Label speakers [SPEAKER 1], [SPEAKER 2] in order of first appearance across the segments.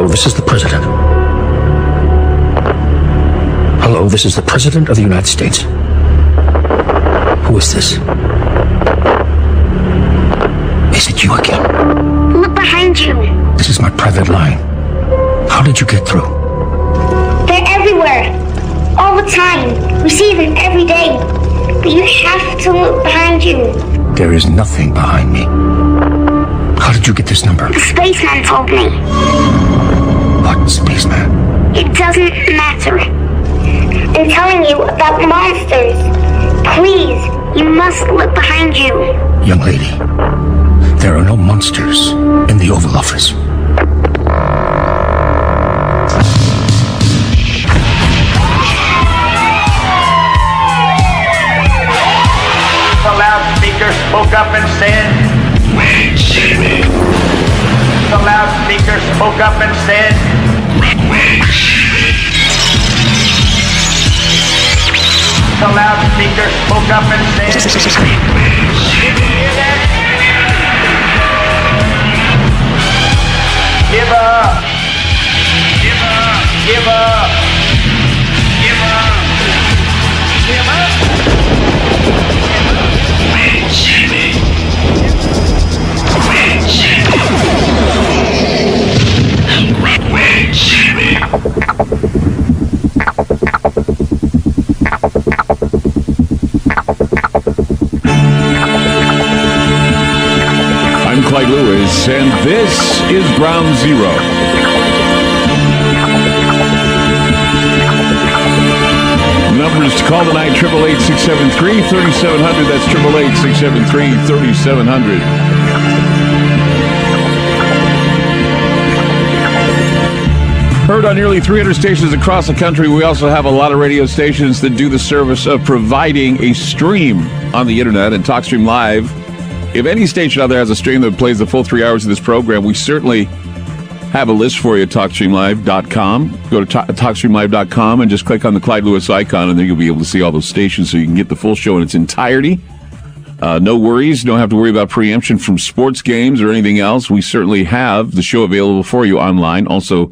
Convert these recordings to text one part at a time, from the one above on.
[SPEAKER 1] Hello, this is the President. Hello, this is the President of the United States. Who is this? Is it you again?
[SPEAKER 2] Look behind you.
[SPEAKER 1] This is my private line. How did you get through?
[SPEAKER 2] They're everywhere. All the time. We see them every day. But you have to look behind you.
[SPEAKER 1] There is nothing behind me. How did you get this number?
[SPEAKER 2] The spaceman told me.
[SPEAKER 1] What spaceman?
[SPEAKER 2] It doesn't matter. I'm telling you about monsters. Please, you must look behind you.
[SPEAKER 1] Young lady, there are no monsters in the Oval Office.
[SPEAKER 3] The loudspeaker spoke up and said,
[SPEAKER 4] Wait, Jimmy.
[SPEAKER 3] the loudspeaker spoke up and said,
[SPEAKER 4] Wait, Jimmy.
[SPEAKER 3] the loudspeaker spoke up and said, give up, give up, give up, give up, give up.
[SPEAKER 4] Wait, Jimmy. Wait, Jimmy. Wait, Jimmy.
[SPEAKER 5] I'm Clyde Lewis, and this is Ground Zero. Numbers to call tonight, 888-673-3700. That's 888-673-3700. Heard on nearly 300 stations across the country. We also have a lot of radio stations that do the service of providing a stream on the internet and TalkStream Live. If any station out there has a stream that plays the full 3 hours of this program, we certainly have a list for you at TalkStreamLive.com. Go to TalkStreamLive.com and just click on the Clyde Lewis icon, and then you'll be able to see all those stations so you can get the full show in its entirety. No worries. Don't have to worry about preemption from sports games or anything else. We certainly have the show available for you online. Also,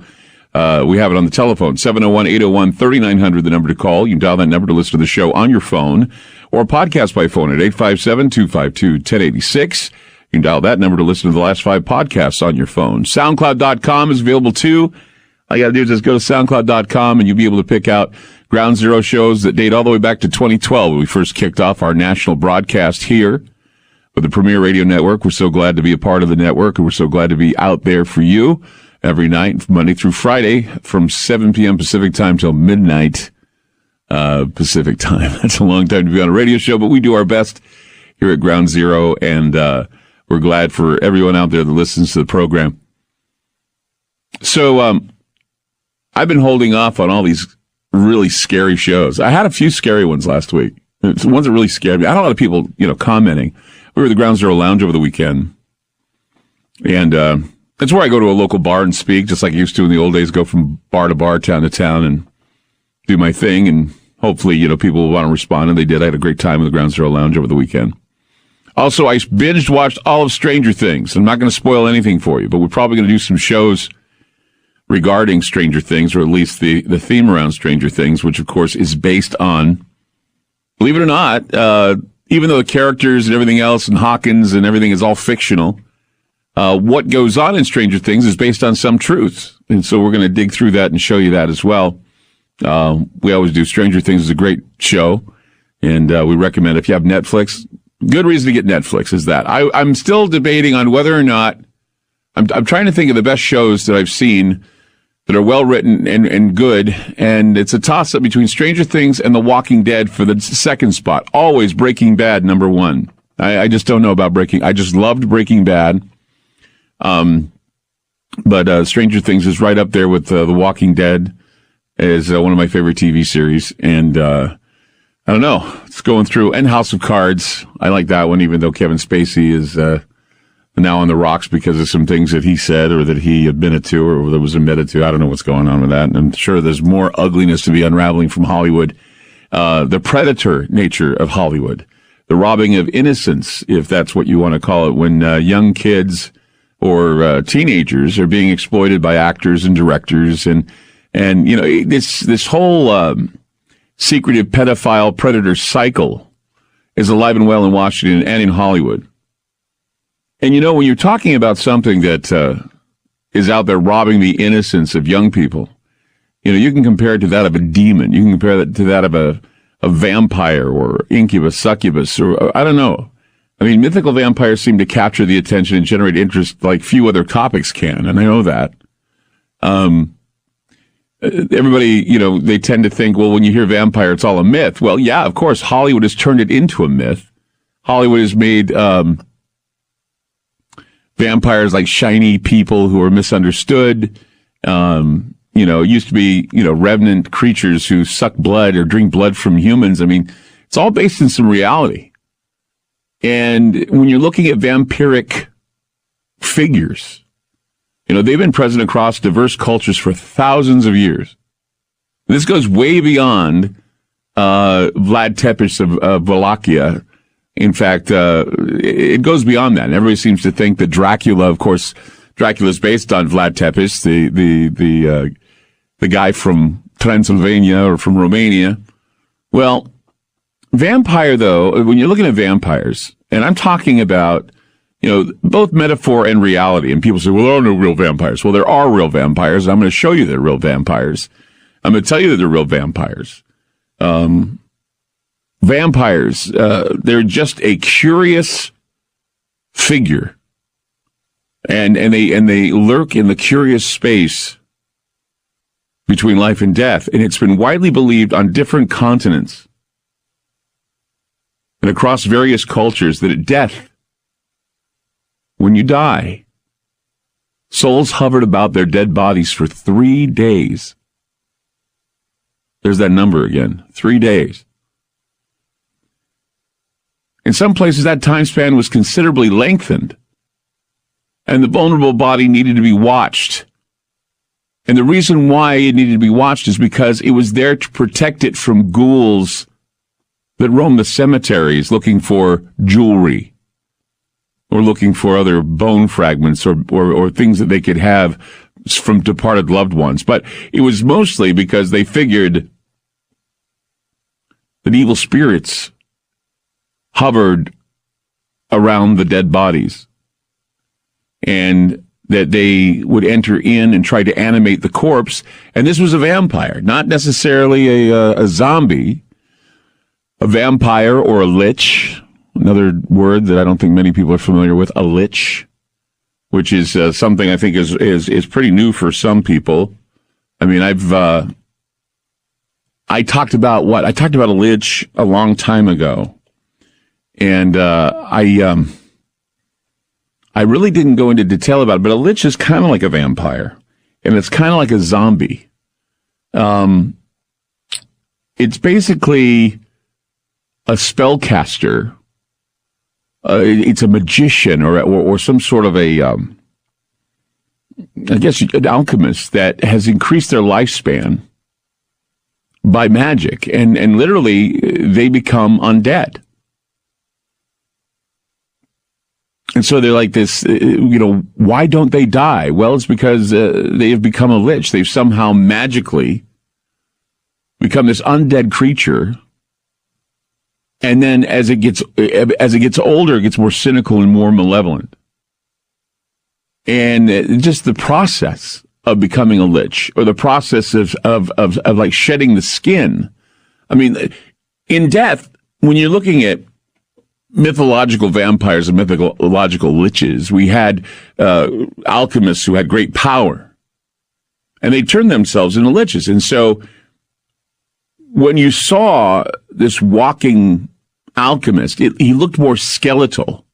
[SPEAKER 5] we have it on the telephone, 701-801-3900, the number to call. You can dial that number to listen to the show on your phone, or podcast by phone at 857-252-1086. You can dial that number to listen to the last 5 podcasts on your phone. SoundCloud.com is available too. All you got to do is just go to SoundCloud.com and you'll be able to pick out Ground Zero shows that date all the way back to 2012 when we first kicked off our national broadcast here with the Premier Radio Network. We're so glad to be a part of the network, and we're so glad to be out there for you every night, Monday through Friday, from 7 p.m. Pacific time till midnight Pacific time. That's a long time to be on a radio show, but we do our best here at Ground Zero, and we're glad for everyone out there that listens to the program. So I've been holding off on all these really scary shows. I had a few scary ones last week. It's the ones that really scared me. I had a lot of people, commenting. We were at the Ground Zero Lounge over the weekend, and that's where I go to a local bar and speak, just like I used to in the old days, go from bar to bar, town to town, and do my thing, and hopefully, people will want to respond, and they did. I had a great time in the Ground Zero Lounge over the weekend. Also, I binged watched all of Stranger Things. I'm not going to spoil anything for you, but we're probably going to do some shows regarding Stranger Things, or at least the theme around Stranger Things, which, of course, is based on, believe it or not, even though the characters and everything else and Hawkins and everything is all fictional, what goes on in Stranger Things is based on some truth. And so we're going to dig through that and show you that as well. We always do. Stranger Things is a great show, and we recommend it. If you have Netflix, good reason to get Netflix is that. I'm still debating on whether or not, I'm trying to think of the best shows that I've seen that are well written and good, and it's a toss-up between Stranger Things and The Walking Dead for the second spot. Always Breaking Bad, number 1. I just don't know about I just loved Breaking Bad. But Stranger Things is right up there with The Walking Dead as one of my favorite TV series. And I don't know, it's going through. And House of Cards, I like that one, even though Kevin Spacey is now on the rocks because of some things that he said or that he admitted to or that was admitted to. I don't know what's going on with that. And I'm sure there's more ugliness to be unraveling from Hollywood. The predator nature of Hollywood. The robbing of innocence, if that's what you want to call it, when young kids or teenagers are being exploited by actors and directors, and this whole secretive pedophile predator cycle is alive and well in Washington and in Hollywood. And when you're talking about something that is out there robbing the innocence of young people, you can compare it to that of a demon. You can compare it to that of a vampire or incubus, succubus, or I don't know. I mean, mythical vampires seem to capture the attention and generate interest like few other topics can, and I know that. Everybody, they tend to think, well, when you hear vampire, it's all a myth. Well, yeah, of course, Hollywood has turned it into a myth. Hollywood has made vampires like shiny people who are misunderstood. It used to be, revenant creatures who suck blood or drink blood from humans. I mean, it's all based in some reality. And when you're looking at vampiric figures, they've been present across diverse cultures for thousands of years. This goes way beyond Vlad Tepes of Wallachia. In fact, it goes beyond that. And everybody seems to think that Dracula, of course, Dracula's based on Vlad Tepes, the guy from Transylvania or from Romania. Well, vampire, though, when you're looking at vampires, and I'm talking about, both metaphor and reality, and people say, well, there are no real vampires. Well, there are real vampires. I'm going to show you they're real vampires. I'm going to tell you that they're real vampires. Vampires, they're just a curious figure. And they lurk in the curious space between life and death. And it's been widely believed on different continents and across various cultures that at death, when you die, souls hovered about their dead bodies for 3 days. There's that number again, 3 days. In some places, that time span was considerably lengthened, and the vulnerable body needed to be watched. And the reason why it needed to be watched is because it was there to protect it from ghouls that roam the cemeteries looking for jewelry or looking for other bone fragments or things that they could have from departed loved ones. But it was mostly because they figured that evil spirits hovered around the dead bodies and that they would enter in and try to animate the corpse. And this was a vampire, not necessarily a zombie, a vampire or a lich, another word that I don't think many people are familiar with, a lich, which is something I think is pretty new for some people. I mean, I talked about a lich a long time ago. And I really didn't go into detail about it, but a lich is kind of like a vampire, and it's kind of like a zombie. It's basically a spellcaster. It's a magician or some sort of an alchemist that has increased their lifespan by magic, and literally they become undead. And so they're like this, why don't they die? Well, it's because they have become a lich. They've somehow magically become this undead creature. And then as it gets older, it gets more cynical and more malevolent. And just the process of becoming a lich, or the process of like shedding the skin. I mean, in death, when you're looking at mythological vampires and mythological liches, we had alchemists who had great power, and they turned themselves into liches. And so when you saw this walking alchemist, he looked more skeletal,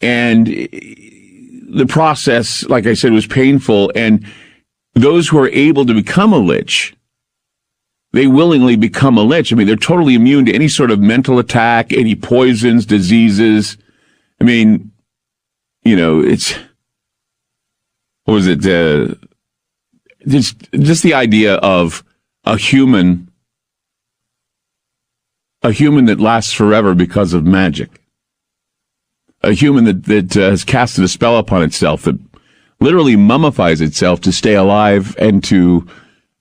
[SPEAKER 5] and the process, like I said, was painful. And those who are able to become a lich, they willingly become a lich. I mean, they're totally immune to any sort of mental attack, any poisons, diseases. I mean, it's, what was it? Just the idea of a human that lasts forever because of magic. a human that has casted a spell upon itself, that literally mummifies itself to stay alive and to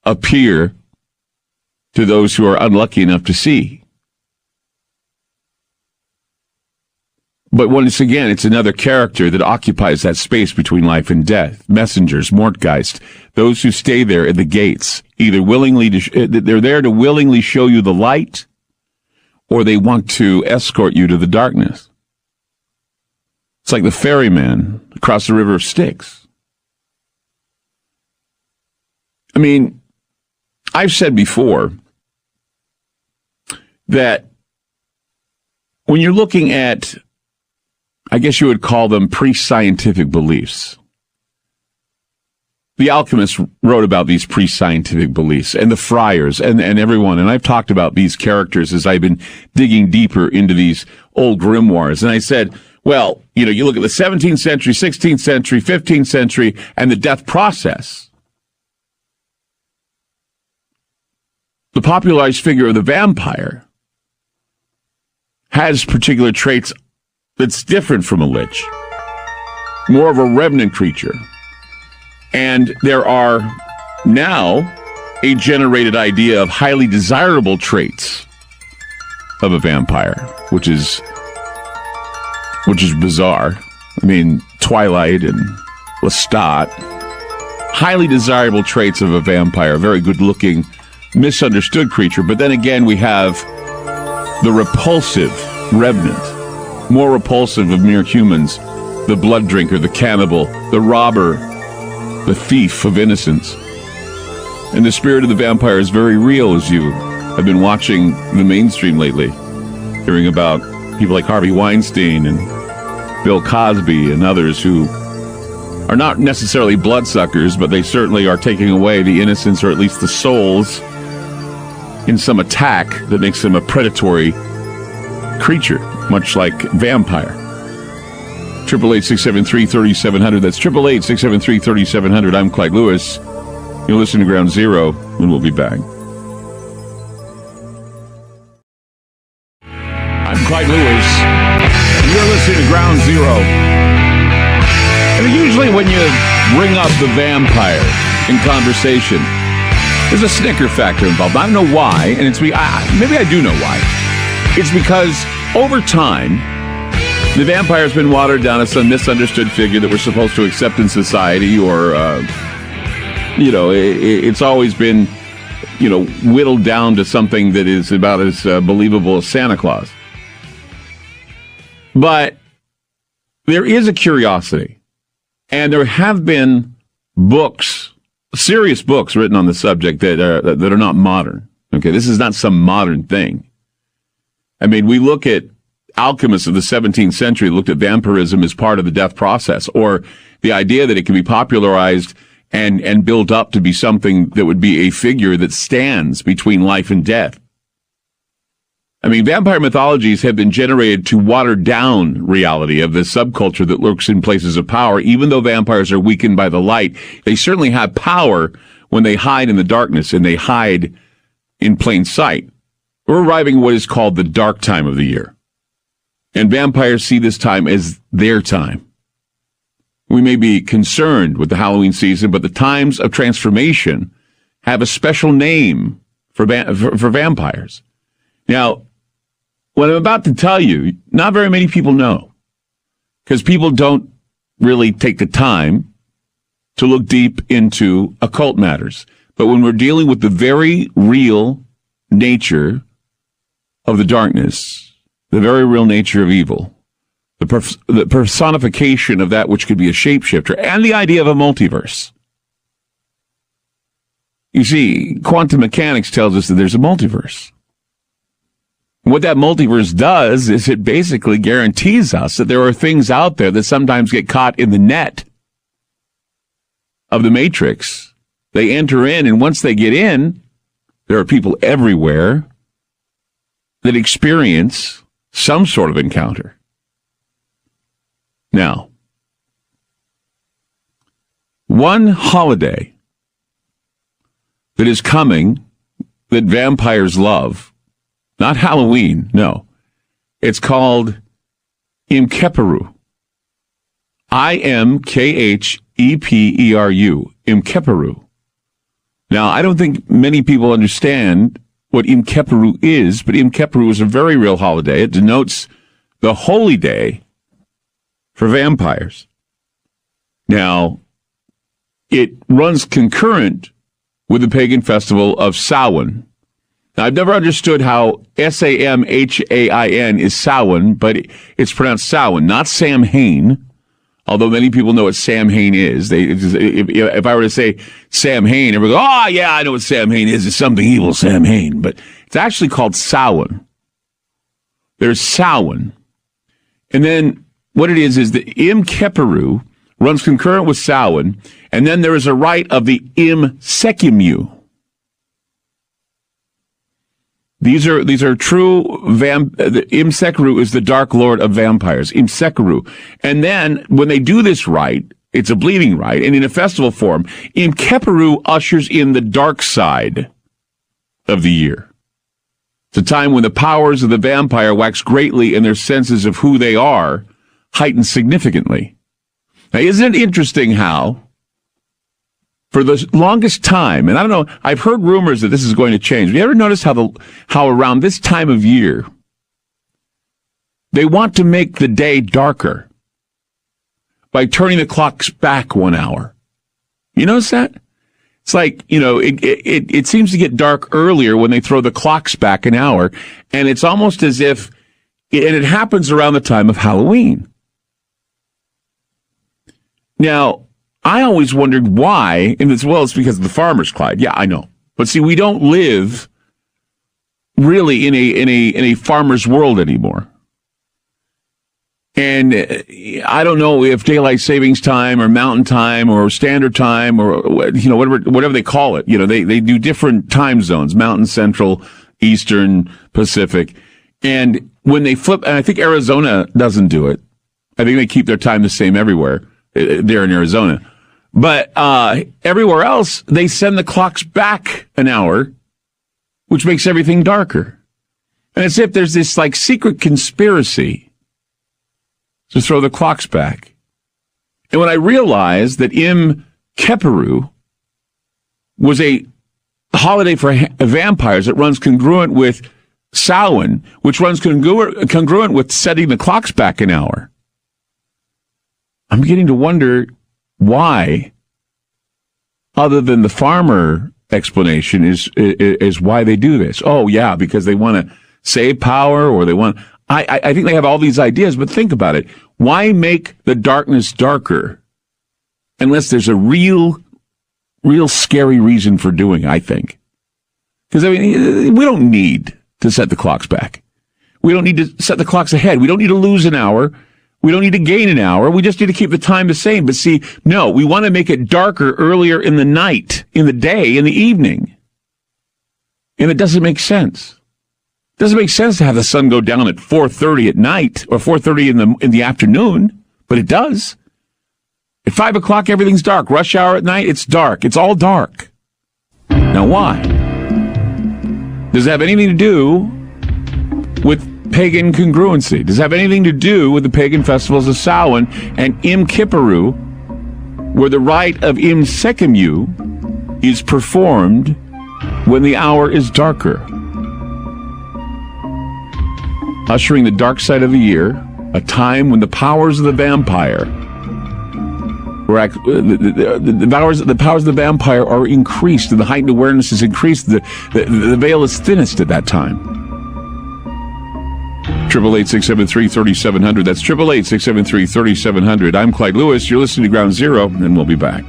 [SPEAKER 5] appear to those who are unlucky enough to see. But once again, it's another character that occupies that space between life and death. Messengers, Mortgeist, those who stay there at the gates, either they're there to willingly show you the light, or they want to escort you to the darkness. It's like the ferryman across the river of Styx. I mean, I've said before that when you're looking at, I guess you would call them pre-scientific beliefs. The alchemists wrote about these pre-scientific beliefs, and the friars and everyone. And I've talked about these characters as I've been digging deeper into these old grimoires. And I said, well, you look at the 17th century, 16th century, 15th century, and the death process. The popularized figure of the vampire has particular traits that's different from a lich, more of a revenant creature. And there are now a generated idea of highly desirable traits of a vampire, which is bizarre. I mean, Twilight and Lestat, highly desirable traits of a vampire, very good-looking, misunderstood creature. But then again, we have the repulsive revenant, more repulsive of mere humans, the blood drinker, the cannibal, the robber, the thief of innocence. And the spirit of the vampire is very real, as you have been watching the mainstream lately, hearing about people like Harvey Weinstein and Bill Cosby and others who are not necessarily bloodsuckers, but they certainly are taking away the innocence, or at least the souls, in some attack that makes them a predatory creature, much like vampire. 888-673-3700. That's 888-673-3700. I'm Clyde Lewis. You're listening to Ground Zero, and we'll be back. I'm Clyde Lewis. You're listening to Ground Zero. And usually when you bring up the vampire in conversation, there's a snicker factor involved. I don't know why, and maybe I do know why. It's because over time, the vampire has been watered down as some misunderstood figure that we're supposed to accept in society, or, it's always been, whittled down to something that is about as believable as Santa Claus. But there is a curiosity, and there have been books, serious books written on the subject that are not modern. Okay, this is not some modern thing. I mean, we look at alchemists of the 17th century looked at vampirism as part of the death process, or the idea that it can be popularized and built up to be something that would be a figure that stands between life and death. I mean, vampire mythologies have been generated to water down reality of the subculture that lurks in places of power. Even though vampires are weakened by the light, they certainly have power when they hide in the darkness, and they hide in plain sight. We're arriving at what is called the dark time of the year. And vampires see this time as their time. We may be concerned with the Halloween season, but the times of transformation have a special name for vampires. Now, what I'm about to tell you, not very many people know, because people don't really take the time to look deep into occult matters. But when we're dealing with the very real nature of the darkness, the very real nature of evil, the personification of that which could be a shapeshifter, and the idea of a multiverse. You see, quantum mechanics tells us that there's a multiverse. What that multiverse does is it basically guarantees us that there are things out there that sometimes get caught in the net of the matrix. They enter in, and once they get in, there are people everywhere that experience some sort of encounter. Now, one holiday that is coming that vampires love, not Halloween, no. It's called Imkeperu. Imkeperu, Imkeperu. Now, I don't think many people understand what Imkeperu is, but Imkeperu is a very real holiday. It denotes the holy day for vampires. Now, it runs concurrent with the pagan festival of Samhain. Now, I've never understood how Samhain is Samhain, but it's pronounced Samhain, not Samhain, although many people know what Samhain is. If I were to say Samhain, everyone would go, oh, yeah, I know what Samhain is. It's something evil, Samhain. But it's actually called Samhain. There's Samhain. And then what it is the Imkeperu runs concurrent with Samhain, and then there is a rite of the Imsekimu. These are true the Imsekeru is the dark lord of vampires, Imsekeru. And then when they do this rite, it's a bleeding rite, and in a festival form, Imkeperu ushers in the dark side of the year. It's a time when the powers of the vampire wax greatly and their senses of who they are heighten significantly. Now, isn't it interesting how, for the longest time, and I don't know, I've heard rumors that this is going to change. Have you ever noticed how around this time of year, they want to make the day darker by turning the clocks back 1 hour? You notice that? It's like, it seems to get dark earlier when they throw the clocks back an hour, and it's almost as if, and it happens around the time of Halloween. Now, I always wondered why, and it's because of the Farmer's Clyde. Yeah, I know. But see, we don't live really in a farmer's world anymore. And I don't know if daylight savings time or mountain time or standard time or whatever they call it. They do different time zones: Mountain, Central, Eastern, Pacific. And when they flip, and I think Arizona doesn't do it. I think they keep their time the same everywhere there in Arizona. But everywhere else, they send the clocks back an hour, which makes everything darker. And it's as if there's this secret conspiracy to throw the clocks back. And when I realized that Imkeperu was a holiday for vampires that runs congruent with Samhain, which runs congruent with setting the clocks back an hour, I'm beginning to wonder why, other than the farmer explanation, is why they do this. Oh, yeah, because they want to save power, or they want... I think they have all these ideas, but think about it. Why make the darkness darker unless there's a real scary reason for doing it, I think? Because, we don't need to set the clocks back. We don't need to set the clocks ahead. We don't need to lose an hour. We don't need to gain an hour. We just need to keep the time the same. But see, no, we want to make it darker earlier in the night, in the day, in the evening. And it doesn't make sense. It doesn't make sense to have the sun go down at 4:30 at night or 4:30 in the afternoon, but it does. At 5 o'clock, everything's dark. Rush hour at night, it's dark. It's all dark. Now, why? Does it have anything to do with pagan congruency? Does it have anything to do with the pagan festivals of Samhain and Imkeperu, where the rite of Imsekimu is performed when the hour is darker? Ushering the dark side of the year, a time when the powers of the vampire the powers of the vampire are increased, and the heightened awareness is increased. The veil is thinnest at that time. 888-673-3700. That's 888-673-3700. I'm Clyde Lewis. You're listening to Ground Zero, and we'll be back.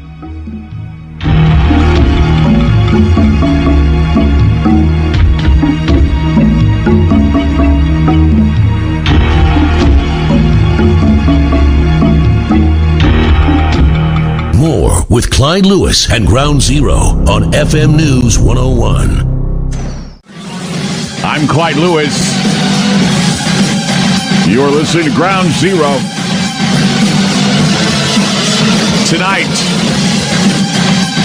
[SPEAKER 6] More with Clyde Lewis and Ground Zero on FM News 101.
[SPEAKER 5] I'm Clyde Lewis. You're listening to Ground Zero. Tonight,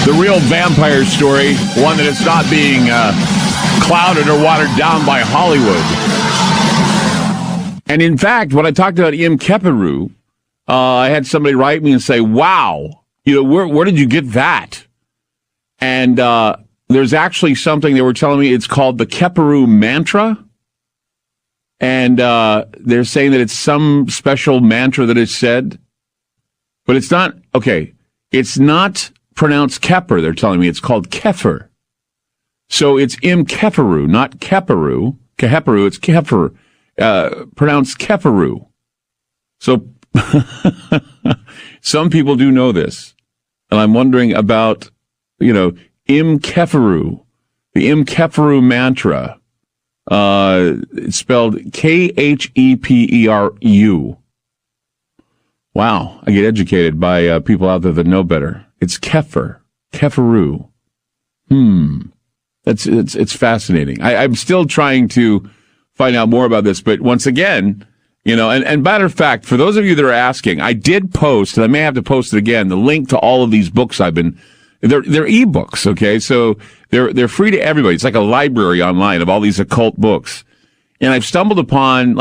[SPEAKER 5] the real vampire story, one that is not being clouded or watered down by Hollywood. And in fact, when I talked about Imkeperu, I had somebody write me and say, wow, where did you get that? And there's actually something they were telling me, it's called the Keperu mantra. And they're saying that it's some special mantra that is said. But it's not, okay, it's not pronounced Keper, they're telling me. It's called Kefer. So it's Keperu, not Keperu. Keperu, it's Kefer. Pronounced Keperu. So some people do know this. And I'm wondering about, Keferu, the Keferu mantra. It's spelled Kheperu. Wow, I get educated by people out there that know better. It's Keferu. It's fascinating. I'm still trying to find out more about this, but once again, and matter of fact, for those of you that are asking, I did post, and I may have to post it again, the link to all of these books they're ebooks, okay? So they're free to everybody. It's like a library online of all these occult books. And I've stumbled upon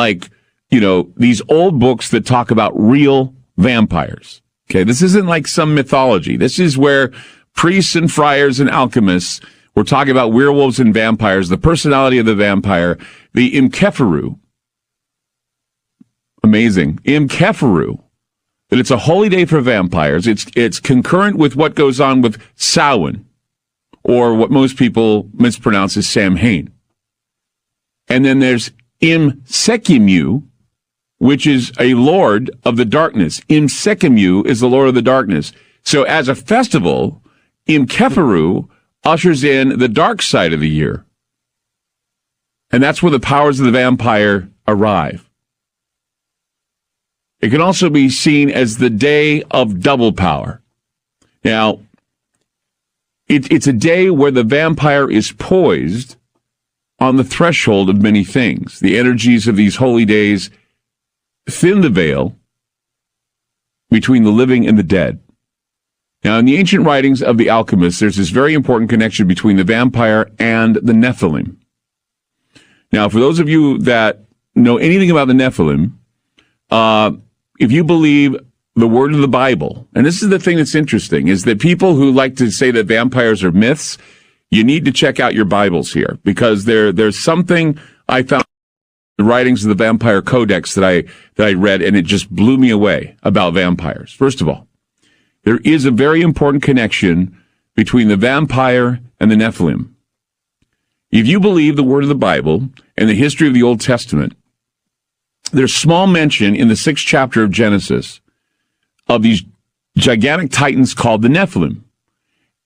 [SPEAKER 5] these old books that talk about real vampires. Okay, this isn't like some mythology. This is where priests and friars and alchemists were talking about werewolves and vampires, the personality of the vampire, the Keferu. Amazing. Keferu. That it's a holy day for vampires. It's concurrent with what goes on with Samhain, or what most people mispronounce as Samhain. And then there's Sekemu, which is a lord of the darkness. Sekemu is the lord of the darkness. So as a festival, Keferu ushers in the dark side of the year. And that's where the powers of the vampire arrive. It can also be seen as the day of double power. Now, it's a day where the vampire is poised on the threshold of many things. The energies of these holy days thin the veil between the living and the dead. Now, in the ancient writings of the alchemists, there's this very important connection between the vampire and the Nephilim. Now, for those of you that know anything about the Nephilim, if you believe the word of the Bible, and this is the thing that's interesting, is that people who like to say that vampires are myths, you need to check out your Bibles here, because there's something I found in the writings of the Vampire Codex that I read, and it just blew me away about vampires. First of all, there is a very important connection between the vampire and the Nephilim. If you believe the word of the Bible and the history of the Old Testament, there's small mention in the 6th chapter of Genesis of these gigantic titans called the Nephilim.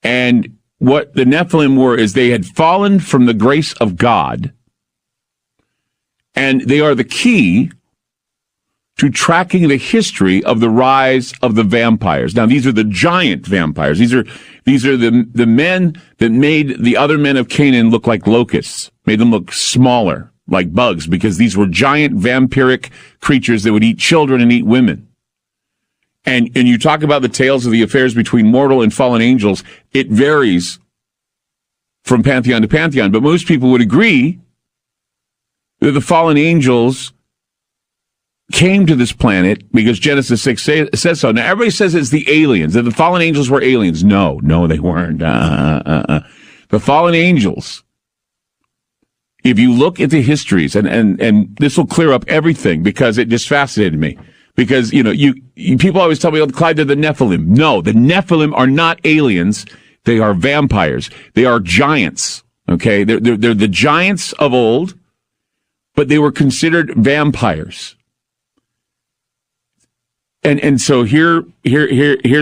[SPEAKER 5] And what the Nephilim were is they had fallen from the grace of God, and they are the key to tracking the history of the rise of the vampires. Now, these are the giant vampires. These are the men that made the other men of Canaan look like locusts, made them look smaller, like bugs, because these were giant vampiric creatures that would eat children and eat women. And you talk about the tales of the affairs between mortal and fallen angels, it varies from pantheon to pantheon, but most people would agree that the fallen angels came to this planet because Genesis 6 says so. Now, everybody says it's the aliens, that the fallen angels were aliens. No, they weren't. The fallen angels, if you look at the histories, and this will clear up everything, because it just fascinated me. Because, you people always tell me, Clyde, they're the Nephilim. No, the Nephilim are not aliens. They are vampires. They are giants. Okay? They're the giants of old, but they were considered vampires. And so here's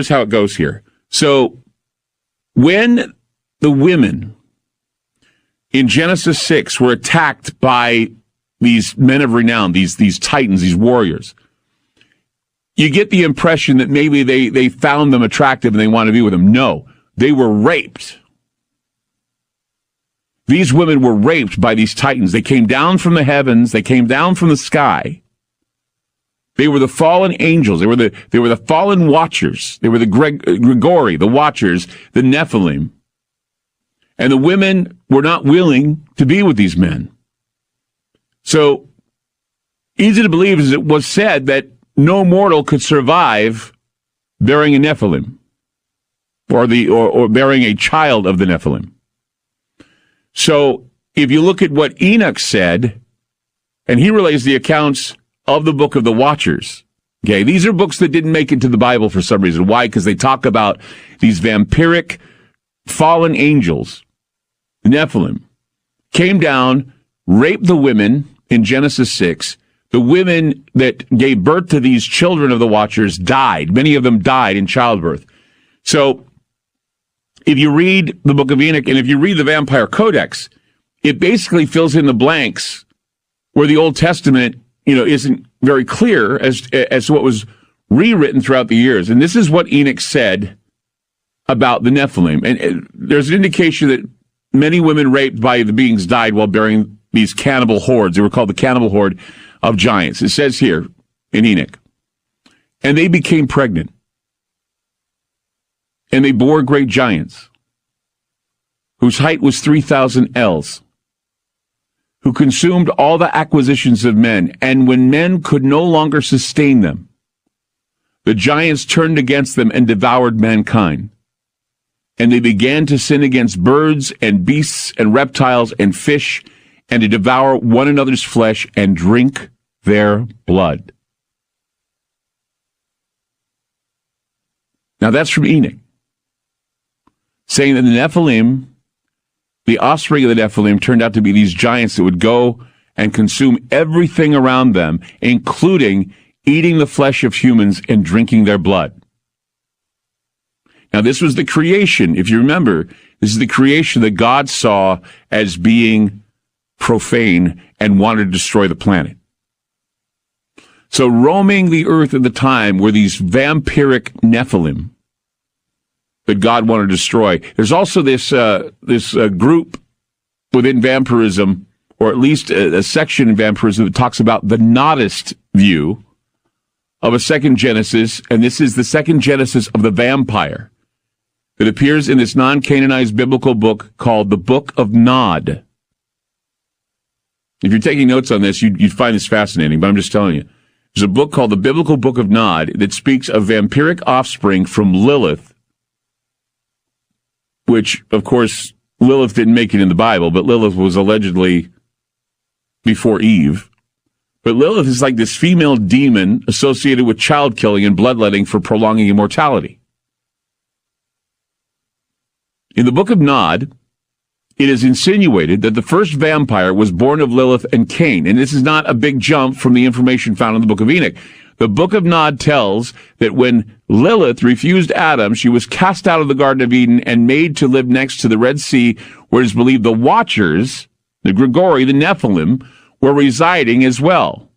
[SPEAKER 5] how it goes here. So when the women in Genesis 6 were attacked by these men of renown, these titans, these warriors, you get the impression that maybe they found them attractive and they want to be with them. No, they were raped. These women were raped by these titans. They came down from the heavens. They came down from the sky. They were the fallen angels. They were the fallen watchers. They were the Grigori, the watchers, the Nephilim. And the women were not willing to be with these men. So, easy to believe, as it was said, that no mortal could survive bearing a Nephilim, or bearing a child of the Nephilim. So if you look at what Enoch said, and he relays the accounts of the book of the Watchers. Okay, these are books that didn't make it to the Bible for some reason. Why? Because they talk about these vampiric fallen angels, the Nephilim, came down, raped the women in Genesis 6. The women that gave birth to these children of the Watchers died. Many of them died in childbirth. So if you read the book of Enoch, and if you read the Vampire Codex, it basically fills in the blanks where the Old Testament, isn't very clear as to what was rewritten throughout the years. And this is what Enoch said about the Nephilim. And there's an indication that many women raped by the beings died while bearing these cannibal hordes. They were called the cannibal horde of giants. It says here in Enoch, and they became pregnant, and they bore great giants, whose height was 3,000 ells, who consumed all the acquisitions of men, and when men could no longer sustain them, the giants turned against them and devoured mankind. And they began to sin against birds and beasts and reptiles and fish, and to devour one another's flesh and drink their blood. Now that's from Enoch, saying that the Nephilim, the offspring of the Nephilim, turned out to be these giants that would go and consume everything around them, including eating the flesh of humans and drinking their blood. Now, this was the creation. If you remember, this is the creation that God saw as being profane and wanted to destroy the planet. So roaming the earth at the time were these vampiric Nephilim that God wanted to destroy. There's also this group within vampirism, or at least a section in vampirism, that talks about the Nodist view of a second Genesis, and this is the second Genesis of the vampire that appears in this non-canonized biblical book called the Book of Nod. If you're taking notes on this, you'd find this fascinating, but I'm just telling you. There's a book called the Biblical Book of Nod that speaks of vampiric offspring from Lilith, which, of course, Lilith didn't make it in the Bible, but Lilith was allegedly before Eve. But Lilith is like this female demon associated with child killing and bloodletting for prolonging immortality. In the Book of Nod, it is insinuated that the first vampire was born of Lilith and Cain, and this is not a big jump from the information found in the Book of Enoch. The Book of Nod tells that when Lilith refused Adam, she was cast out of the Garden of Eden and made to live next to the Red Sea, where it is believed the Watchers, the Grigori, the Nephilim, were residing as well.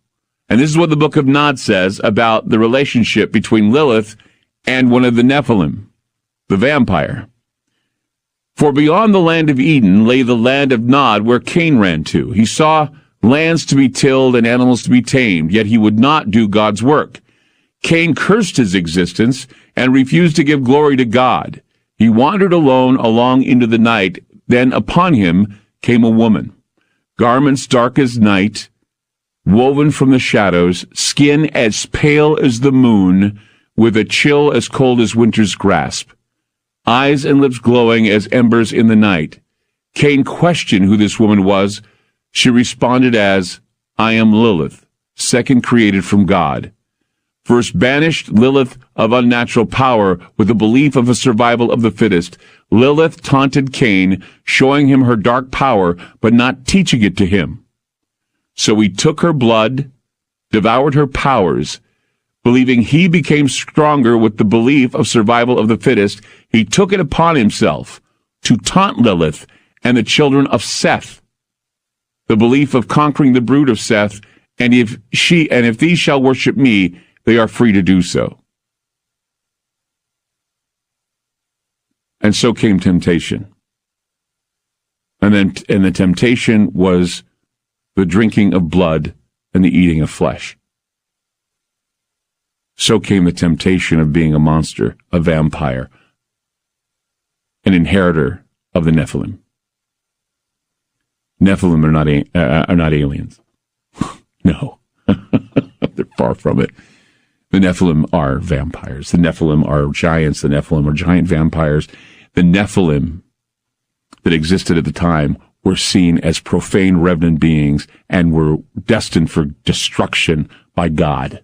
[SPEAKER 5] And this is what the Book of Nod says about the relationship between Lilith and one of the Nephilim, the vampire. For beyond the land of Eden lay the land of Nod, where Cain ran to. He saw lands to be tilled and animals to be tamed, yet he would not do God's work. Cain cursed his existence and refused to give glory to God. He wandered alone along into the night. Then upon him came a woman, garments dark as night, woven from the shadows, skin as pale as the moon, with a chill as cold as winter's grasp, eyes and lips glowing as embers in the night. Cain questioned who this woman was. She responded as, I am Lilith, second created from God. First banished Lilith of unnatural power with the belief of a survival of the fittest. Lilith taunted Cain, showing him her dark power, but not teaching it to him. So he took her blood, devoured her powers. Believing he became stronger with the belief of survival of the fittest, he took it upon himself to taunt Lilith and the children of Seth, the belief of conquering the brood of Seth, and if these shall worship me, they are free to do so. And so came temptation. And the temptation was the drinking of blood and the eating of flesh. So came the temptation of being a monster, a vampire, an inheritor of the Nephilim. Nephilim are not aliens. No, they're far from it. The Nephilim are vampires. The Nephilim are giants. The Nephilim are giant vampires. The Nephilim that existed at the time were seen as profane revenant beings and were destined for destruction by God.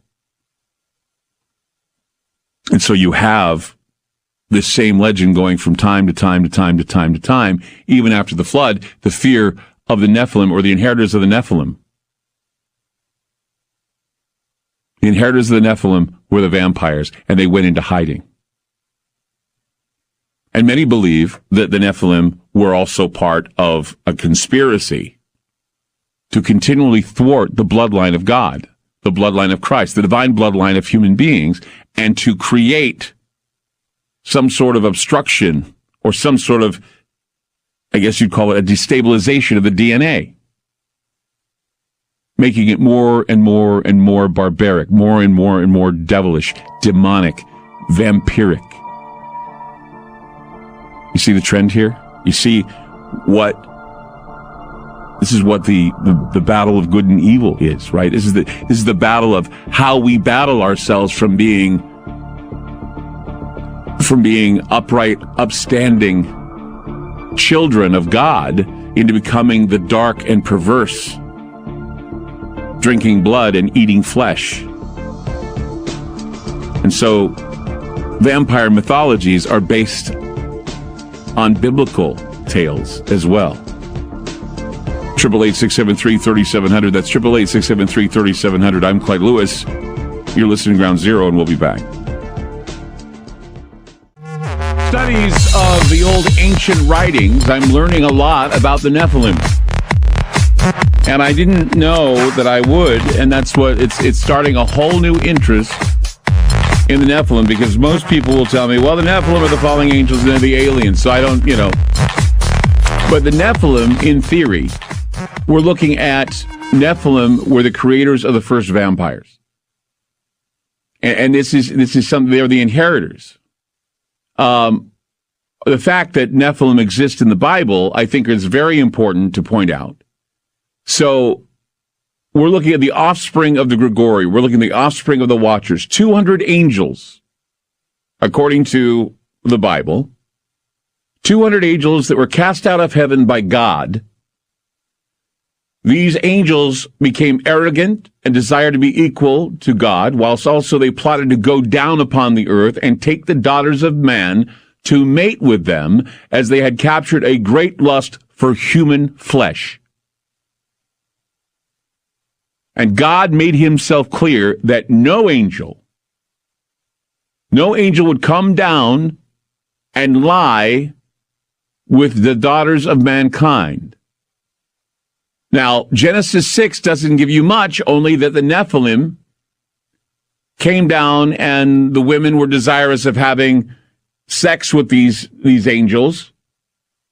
[SPEAKER 5] And so you have this same legend going from time to time to time to time to time, even after the flood, the fear of the Nephilim or the inheritors of the Nephilim. The inheritors of the Nephilim were the vampires, and they went into hiding. And many believe that the Nephilim were also part of a conspiracy to continually thwart the bloodline of God, the bloodline of Christ, the divine bloodline of human beings, and to create some sort of obstruction or some sort of, I guess you'd call it a destabilization of the DNA, making it more and more and more barbaric, more and more and more devilish, demonic, vampiric. You see the trend here? You see this is what the battle of good and evil is, right? This is the battle of how we battle ourselves from being upright, upstanding children of God into becoming the dark and perverse, drinking blood and eating flesh. And so vampire mythologies are based on biblical tales as well. 888-673-3700. That's 888-673-3700. I'm Clyde Lewis. You're listening to Ground Zero, and we'll be back. Studies of the old ancient writings, I'm learning a lot about the Nephilim. And I didn't know that I would, and that's what it's starting a whole new interest in the Nephilim, because most people will tell me, well, the Nephilim are the fallen angels and they're the aliens, so I don't, But the Nephilim, in theory, we're looking at Nephilim were the creators of the first vampires. And this is something, they're the inheritors. The fact that Nephilim exist in the Bible, I think, is very important to point out. So we're looking at the offspring of the Grigori. We're looking at the offspring of the Watchers. 200 angels, according to the Bible. 200 angels that were cast out of heaven by God. These angels became arrogant and desired to be equal to God, whilst also they plotted to go down upon the earth and take the daughters of man to mate with them, as they had captured a great lust for human flesh. And God made himself clear that no angel would come down and lie with the daughters of mankind. Now, Genesis 6 doesn't give you much, only that the Nephilim came down and the women were desirous of having sex with these angels.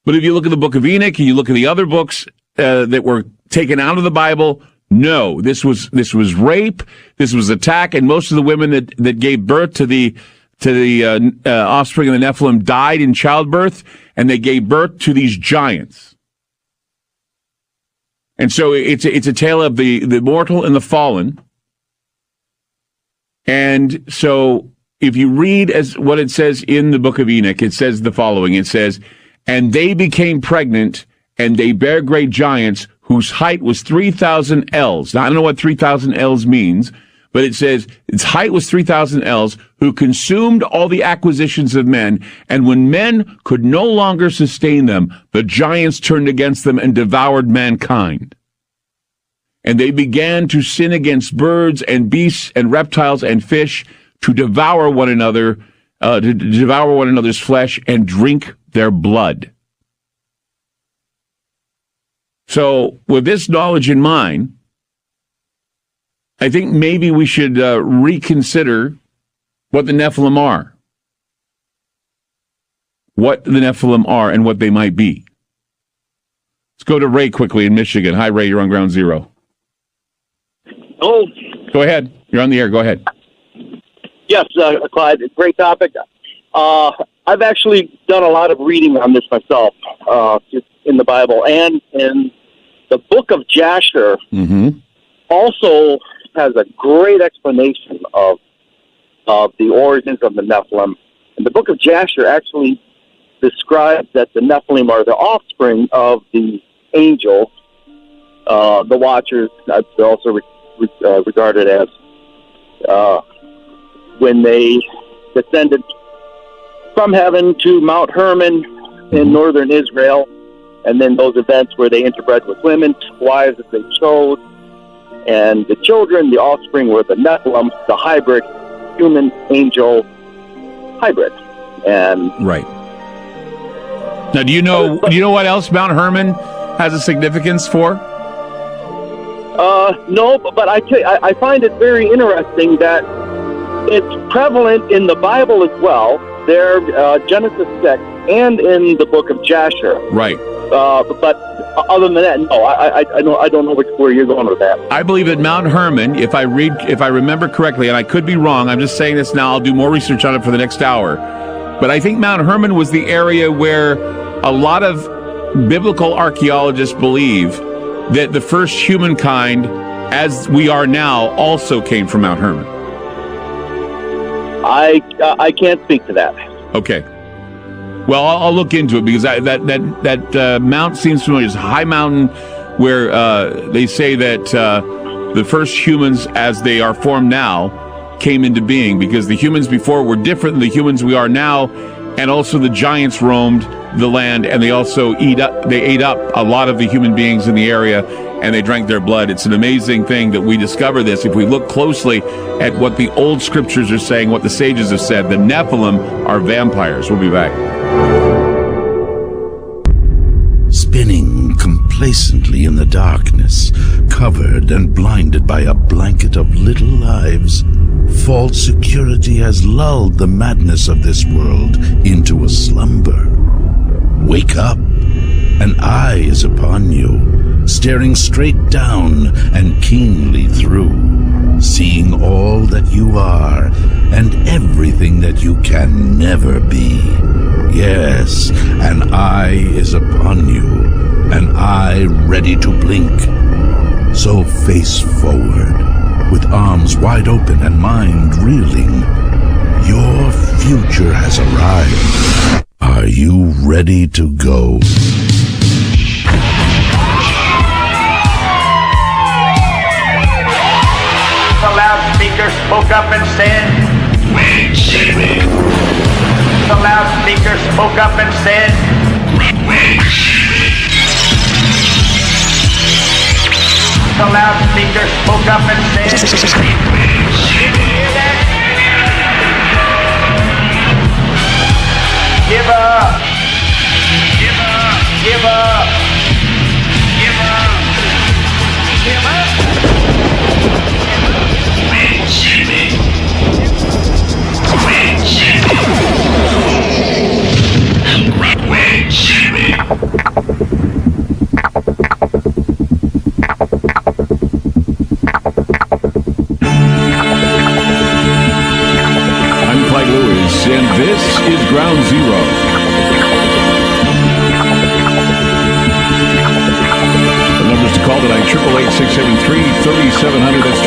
[SPEAKER 5] But if you look at the book of Enoch and you look at the other books that were taken out of the Bible, no, this was rape, this was attack, and most of the women that gave birth to the offspring of the Nephilim died in childbirth, and they gave birth to these giants. And so it's a tale of the mortal and the fallen. And so if you read as what it says in the book of Enoch, it says the following. It says, and they became pregnant, and they bare great giants whose height was 3,000 ells. Now, I don't know what 3,000 ells means, but it says its height was 3,000 ells, who consumed all the acquisitions of men. And when men could no longer sustain them, the giants turned against them and devoured mankind. And they began to sin against birds and beasts and reptiles and fish, to devour one another, to devour one another's flesh and drink their blood. So with this knowledge in mind, I think maybe we should reconsider what the Nephilim are. What the Nephilim are and what they might be. Let's go to Ray quickly in Michigan. Hi, Ray. You're on Ground Zero.
[SPEAKER 7] Oh.
[SPEAKER 5] Go ahead. You're on the air. Go ahead.
[SPEAKER 7] Yes, Clyde. Great topic. I've actually done a lot of reading on this myself, in the Bible, and in the book of Jasher. Also has a great explanation of of the origins of the Nephilim. And the book of Jasher actually describes that the Nephilim are the offspring of the angels, the Watchers. That's also regarded as when they descended from heaven to Mount Hermon in northern Israel, and then those events where they interbred with women, wives that they chose, and the children, the offspring, were the Nephilim, the hybrid, human-angel hybrid. And
[SPEAKER 5] right. Now, do you know what else Mount Hermon has a significance for?
[SPEAKER 7] No, but I find it very interesting that it's prevalent in the Bible as well. There, Genesis 6, and in the book of Jasher.
[SPEAKER 5] Right.
[SPEAKER 7] But other than that, no, I don't know where you're going with that.
[SPEAKER 5] I believe that Mount Hermon, if I remember correctly, and I could be wrong, I'm just saying this now, I'll do more research on it for the next hour, but I think Mount Hermon was the area where a lot of biblical archaeologists believe that the first humankind, as we are now, also came from Mount Hermon.
[SPEAKER 7] I can't speak to that.
[SPEAKER 5] Okay. Well, I'll look into it because that mount seems familiar. It's a high mountain where they say that the first humans, as they are formed now, came into being because the humans before were different than the humans we are now, and also the giants roamed the land, and they also ate up a lot of the human beings in the area, and they drank their blood. It's an amazing thing that we discover this. If we look closely at what the old scriptures are saying, what the sages have said, the Nephilim are vampires. We'll be back.
[SPEAKER 6] Spinning complacently in the darkness, covered and blinded by a blanket of little lives, false security has lulled the madness of this world into a slumber. Wake up, an eye is upon you, staring straight down and keenly through, seeing all that you are and everything that you can never be. Yes, an eye is upon you, an eye ready to blink. So face forward, with arms wide open and mind reeling. Your future has arrived. Are you ready to go?
[SPEAKER 3] The loudspeaker spoke up and said,
[SPEAKER 4] Wait, Jimmy.
[SPEAKER 3] the loudspeaker spoke up and said,
[SPEAKER 4] Wait, Jimmy.
[SPEAKER 3] the loudspeaker spoke up and said, hear that? Give up. Give up. Give up. Give up. Give up.
[SPEAKER 4] Wait, Jimmy. Wait, Jimmy. Wait, Jimmy.
[SPEAKER 5] I'm Clyde Lewis, and this is Ground Zero. The numbers to call tonight, 888-673-3700. That's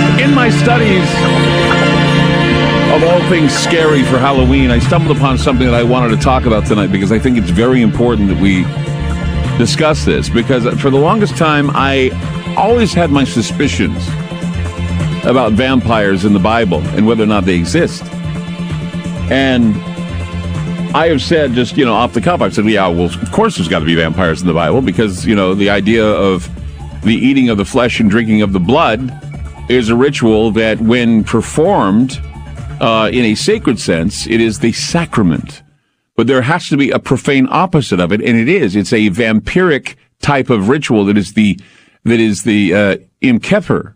[SPEAKER 5] 888-673-3700. In my studies of all things scary for Halloween, I stumbled upon something that I wanted to talk about tonight because I think it's very important that we discuss this, because for the longest time, I always had my suspicions about vampires in the Bible and whether or not they exist. And I have said, just, off the cuff, I've said, yeah, well, of course there's got to be vampires in the Bible because, the idea of the eating of the flesh and drinking of the blood is a ritual that, when performed in a sacred sense, it is the sacrament. But there has to be a profane opposite of it, and it is. It's a vampiric type of ritual that is the Yom Kippur,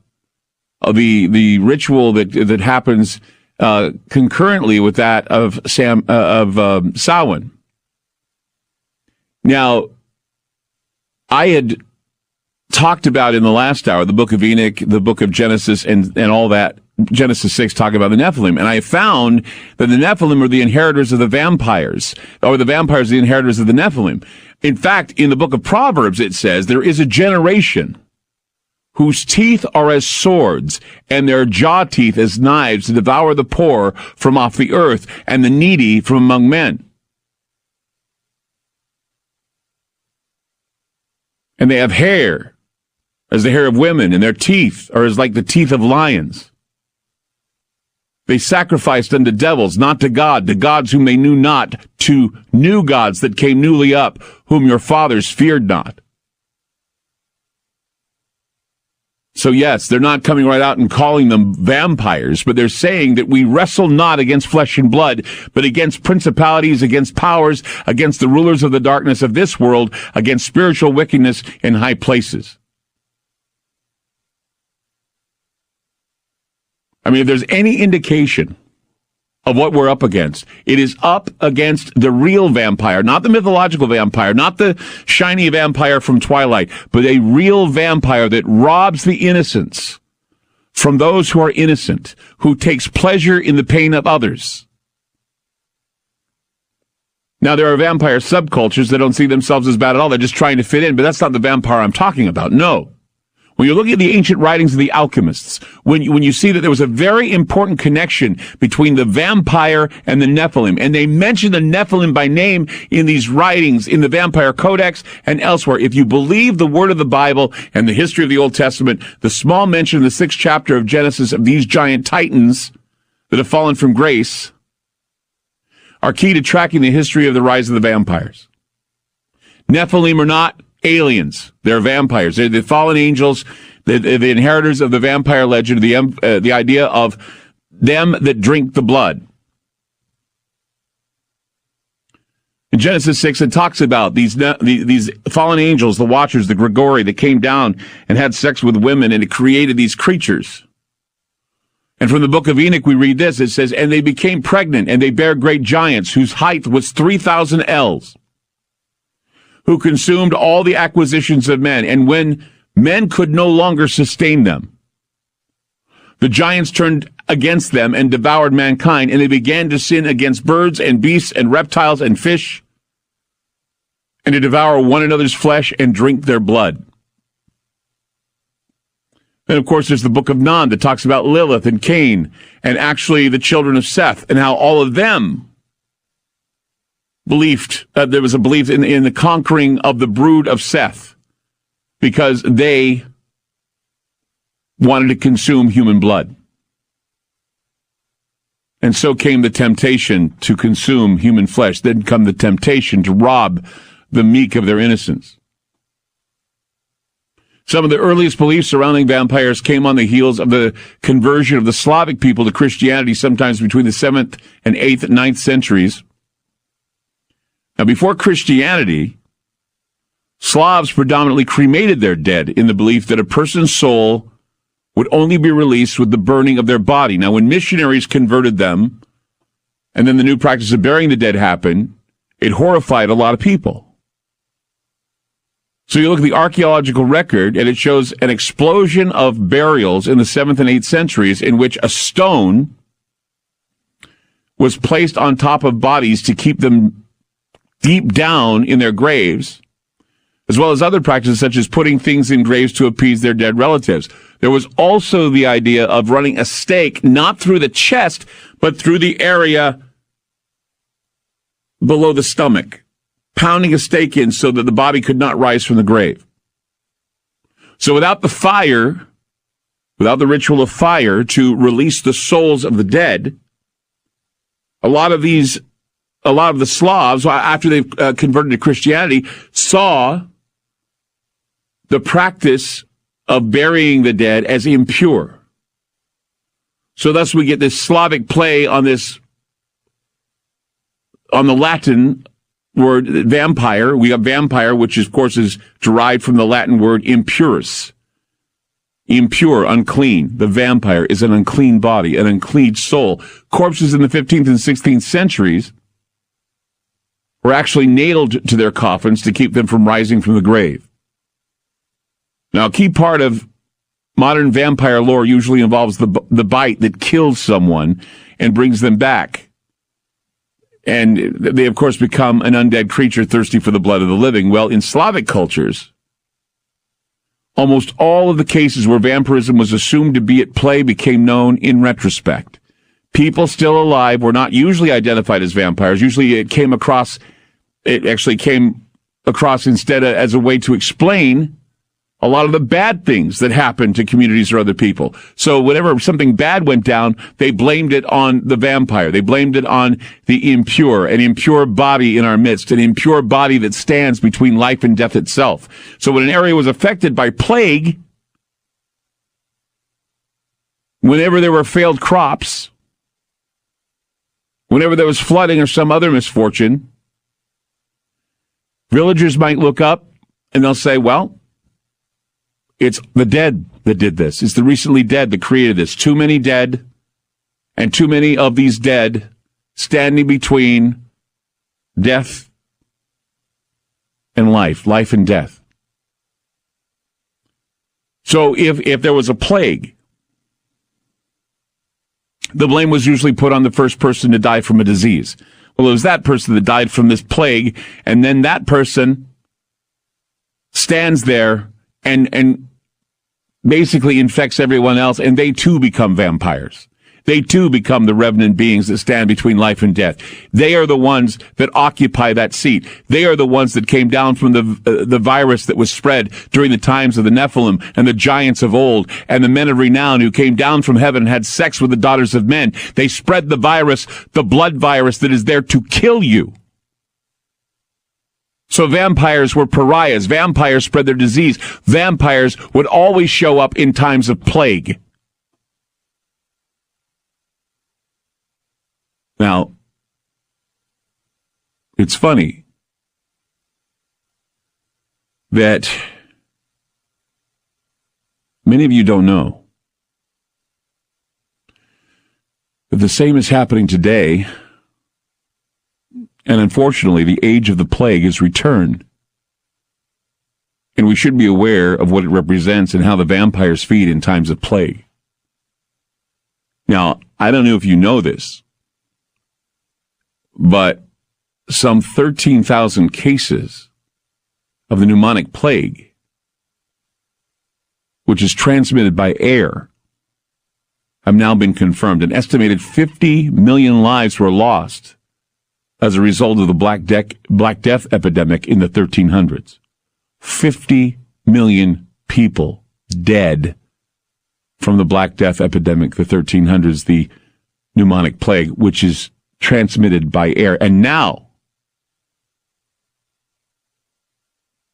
[SPEAKER 5] the ritual that happens concurrently with that of Samhain. Now, I had talked about in the last hour the book of Enoch, the book of Genesis, and all that. Genesis 6 talking about the Nephilim, and I found that the Nephilim are the inheritors of the vampires, or the vampires are the inheritors of the Nephilim. In fact, in the book of Proverbs, it says there is a generation whose teeth are as swords, and their jaw teeth as knives to devour the poor from off the earth, and the needy from among men. And they have hair as the hair of women, and their teeth are as like the teeth of lions. They sacrificed unto devils, not to God, to gods whom they knew not, to new gods that came newly up, whom your fathers feared not. So yes, they're not coming right out and calling them vampires, but they're saying that we wrestle not against flesh and blood, but against principalities, against powers, against the rulers of the darkness of this world, against spiritual wickedness in high places. I mean, if there's any indication of what we're up against, it is up against the real vampire, not the mythological vampire, not the shiny vampire from Twilight, but a real vampire that robs the innocence from those who are innocent, who takes pleasure in the pain of others. Now, there are vampire subcultures that don't see themselves as bad at all. They're just trying to fit in, but that's not the vampire I'm talking about. No. When you're looking at the ancient writings of the alchemists, when you see that there was a very important connection between the vampire and the Nephilim, and they mention the Nephilim by name in these writings, in the Vampire Codex and elsewhere. If you believe the word of the Bible and the history of the Old Testament, the small mention in the 6th chapter of Genesis of these giant titans that have fallen from grace are key to tracking the history of the rise of the vampires. Nephilim are not aliens. They're vampires. They're the fallen angels, the inheritors of the vampire legend, the idea of them that drink the blood. In Genesis 6, it talks about these fallen angels, the Watchers, the Grigori, that came down and had sex with women, and it created these creatures. And from the book of Enoch, we read this. It says, and they became pregnant, and they bare great giants, whose height was 3,000 ells. Who consumed all the acquisitions of men, and when men could no longer sustain them, the giants turned against them and devoured mankind, and they began to sin against birds and beasts and reptiles and fish, and to devour one another's flesh and drink their blood. Then, of course, there's the book of Nun that talks about Lilith and Cain, and actually the children of Seth, and how all of them believed, there was a belief in the conquering of the brood of Seth because they wanted to consume human blood. And so came the temptation to consume human flesh. Then come the temptation to rob the meek of their innocence. Some of the earliest beliefs surrounding vampires came on the heels of the conversion of the Slavic people to Christianity, sometimes between the 7th and 8th and 9th centuries. Now, before Christianity, Slavs predominantly cremated their dead in the belief that a person's soul would only be released with the burning of their body. Now, when missionaries converted them, and then the new practice of burying the dead happened, it horrified a lot of people. So you look at the archaeological record, and it shows an explosion of burials in the 7th and 8th centuries in which a stone was placed on top of bodies to keep them deep down in their graves, as well as other practices such as putting things in graves to appease their dead relatives. There was also the idea of running a stake not through the chest, but through the area below the stomach, pounding a stake in so that the body could not rise from the grave. So without the fire, without the ritual of fire to release the souls of the dead, a lot of the Slavs, after they converted to Christianity, saw the practice of burying the dead as impure. So thus we get this Slavic play on the Latin word vampire. We got vampire, which of course is derived from the Latin word impurus. Impure, unclean. The vampire is an unclean body, an unclean soul. Corpses in the 15th and 16th centuries were actually nailed to their coffins to keep them from rising from the grave. Now, a key part of modern vampire lore usually involves the bite that kills someone and brings them back. And they, of course, become an undead creature thirsty for the blood of the living. Well, in Slavic cultures, Almost all of the cases where vampirism was assumed to be at play became known in retrospect. People still alive were not usually identified as vampires. Usually it actually came across instead as a way to explain a lot of the bad things that happened to communities or other people. So whenever something bad went down, they blamed it on the vampire. They blamed it on the impure, an impure body in our midst, an impure body that stands between life and death itself. So when an area was affected by plague, whenever there were failed crops, whenever there was flooding or some other misfortune, villagers might look up and they'll say, well, it's the dead that did this. It's the recently dead that created this. Too many dead, and too many of these dead standing between death and life and death. So if there was a plague, the blame was usually put on the first person to die from a disease. Well, it was that person that died from this plague, and then that person stands there and basically infects everyone else, and they too become vampires. They too become the revenant beings that stand between life and death. They are the ones that occupy that seat. They are the ones that came down from the virus that was spread during the times of the Nephilim and the giants of old and the men of renown who came down from heaven and had sex with the daughters of men. They spread the virus, the blood virus that is there to kill you. So vampires were pariahs. Vampires spread their disease. Vampires would always show up in times of plague. Now, it's funny that many of you don't know that the same is happening today. And unfortunately, the age of the plague has returned. And we should be aware of what it represents and how the vampires feed in times of plague. Now, I don't know if you know this, but some 13,000 cases of the pneumonic plague, which is transmitted by air, have now been confirmed. An estimated 50 million lives were lost as a result of the Black Death epidemic in the 1300s. 50 million people dead from the Black Death epidemic, the 1300s, the pneumonic plague, which is transmitted by air. And now,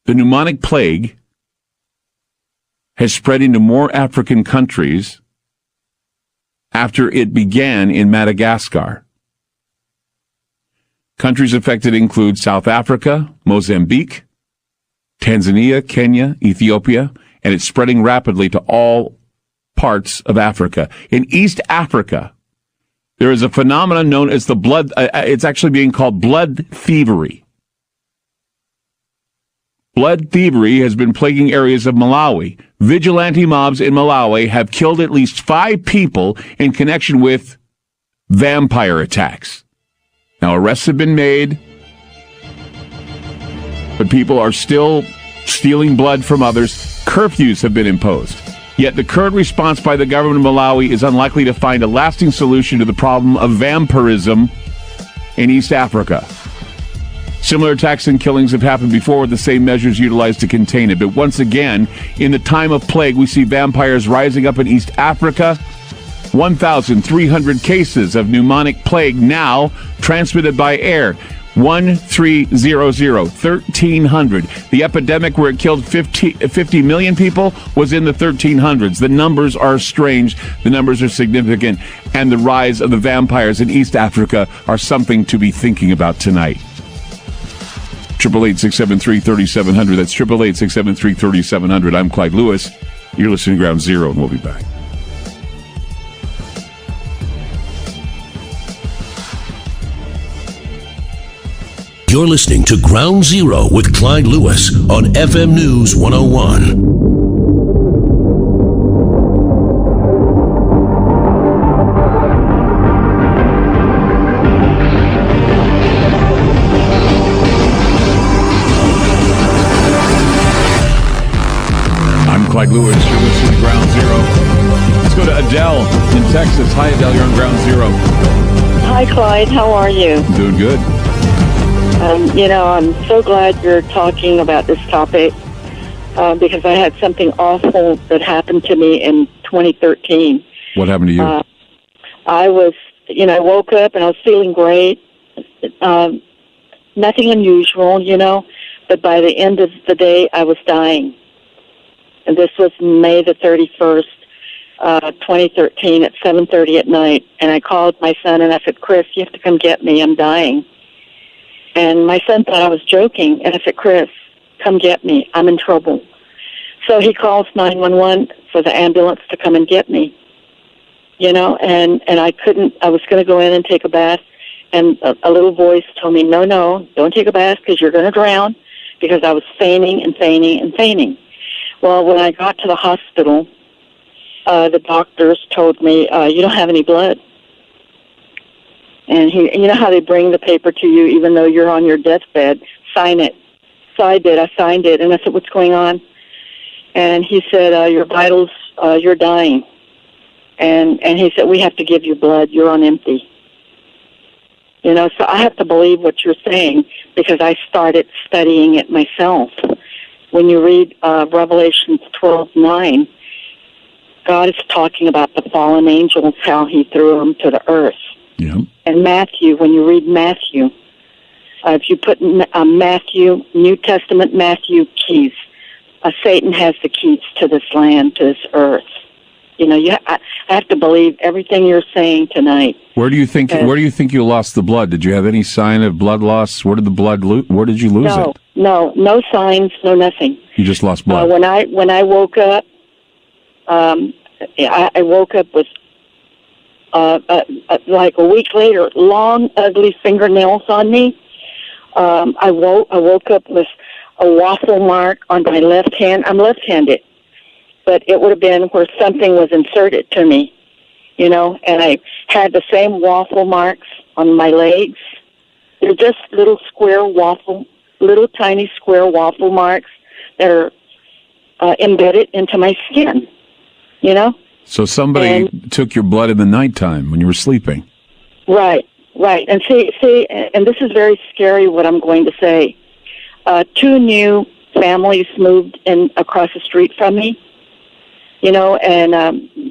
[SPEAKER 5] the pneumonic plague has spread into more African countries after it began in Madagascar. Countries affected include South Africa, Mozambique, Tanzania, Kenya, Ethiopia, and it's spreading rapidly to all parts of Africa. In East Africa, there is a phenomenon known as the it's actually being called blood thievery. Blood thievery has been plaguing areas of Malawi. Vigilante mobs in Malawi have killed at least 5 people in connection with vampire attacks. Now, arrests have been made, but people are still stealing blood from others. Curfews have been imposed. Yet the current response by the government of Malawi is unlikely to find a lasting solution to the problem of vampirism in East Africa. Similar attacks and killings have happened before with the same measures utilized to contain it. But once again, in the time of plague, we see vampires rising up in East Africa. 1,300 cases of pneumonic plague now transmitted by air. 1,300. The epidemic where it killed 50 million people was in the 1300s. The numbers are strange. The numbers are significant. And the rise of the vampires in East Africa are something to be thinking about tonight. 888-673-3700. That's 888-673-3700. I'm Clyde Lewis. You're listening to Ground Zero, and we'll be back.
[SPEAKER 8] You're listening to Ground Zero with Clyde Lewis on FM News 101.
[SPEAKER 5] Lewis. You're listening to Ground Zero. Let's go to Adele in Texas. Hi, Adele. You're on Ground Zero.
[SPEAKER 9] Hi, Clyde. How are you?
[SPEAKER 5] Doing good.
[SPEAKER 9] I'm so glad you're talking about this topic because I had something awful that happened to me in 2013.
[SPEAKER 5] What happened to you?
[SPEAKER 9] I was, I woke up and I was feeling great. Nothing unusual, but by the end of the day, I was dying. And this was May the 31st, 2013 at 7:30 at night. And I called my son and I said, Chris, you have to come get me. I'm dying. And my son thought I was joking. And I said, Chris, come get me. I'm in trouble. So he calls 911 for the ambulance to come and get me. And I couldn't, I was going to go in and take a bath. And a little voice told me, no, don't take a bath because you're going to drown, because I was fainting and fainting and fainting. Well, when I got to the hospital, the doctors told me, you don't have any blood. And you know how they bring the paper to you even though you're on your deathbed? Sign it. So I did. I signed it. And I said, what's going on? And he said, your vitals, you're dying. And he said, we have to give you blood. You're on empty. So I have to believe what you're saying because I started studying it myself. When you read Revelations 12:9, God is talking about the fallen angels, how he threw them to the earth.
[SPEAKER 5] Yeah.
[SPEAKER 9] And Matthew, when you read Matthew, if you put Matthew, New Testament Matthew keys, Satan has the keys to this land, to this earth. I have to believe everything you're saying tonight.
[SPEAKER 5] Where do you think you lost the blood? Did you have any sign of blood loss? Where did the blood where did you lose it?
[SPEAKER 9] No signs, no nothing.
[SPEAKER 5] You just lost blood.
[SPEAKER 9] When I woke up, I woke up with like a week later, long, ugly fingernails on me. I woke up with a waffle mark on my left hand. I'm left-handed, but it would have been where something was inserted to me, and I had the same waffle marks on my legs. They're just little tiny square waffle marks that are embedded into my skin,
[SPEAKER 5] So somebody took your blood in the nighttime when you were sleeping.
[SPEAKER 9] Right. And see, and this is very scary what I'm going to say. 2 new families moved in across the street from me, and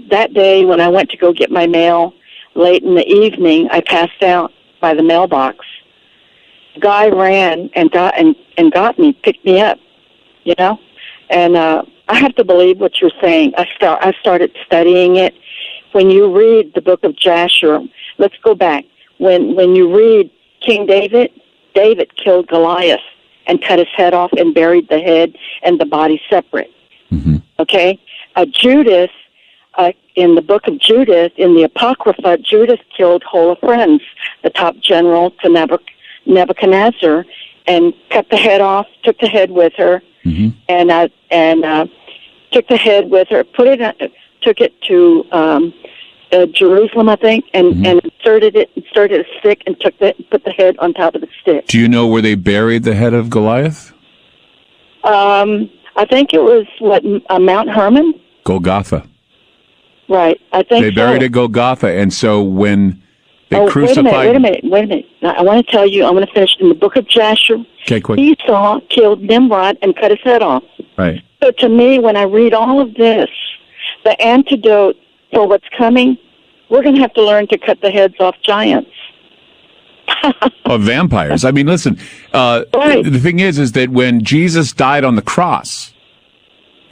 [SPEAKER 9] that day when I went to go get my mail late in the evening, I passed out by the mailbox. The guy ran and got me, picked me up, and I have to believe what you're saying. I started studying it. When you read the book of Jasher, let's go back. When you read King David killed Goliath and cut his head off and buried the head and the body separate.
[SPEAKER 5] Mm-hmm.
[SPEAKER 9] Okay? Judas, in the book of Judith, in the Apocrypha, Judas killed Holofernes, the top general to Nebuchadnezzar, and cut the head off, took the head with her,
[SPEAKER 5] mm-hmm.
[SPEAKER 9] and took the head with her, took it to Jerusalem, I think, and inserted a stick and put the head on top of the stick.
[SPEAKER 5] Do you know where they buried the head of Goliath?
[SPEAKER 9] I think it was Mount Hermon.
[SPEAKER 5] Golgotha.
[SPEAKER 9] Right, I think
[SPEAKER 5] they buried at Golgotha, and so when they crucified.
[SPEAKER 9] Wait a minute. Now, I want to tell you. I'm going to finish in the book of Jasher.
[SPEAKER 5] Okay, quick.
[SPEAKER 9] Esau killed Nimrod and cut his head off.
[SPEAKER 5] Right.
[SPEAKER 9] So to me, when I read all of this, the antidote for what's coming, we're going to have to learn to cut the heads off giants.
[SPEAKER 5] Of vampires. I mean, listen,
[SPEAKER 9] right.
[SPEAKER 5] The thing is that when Jesus died on the cross,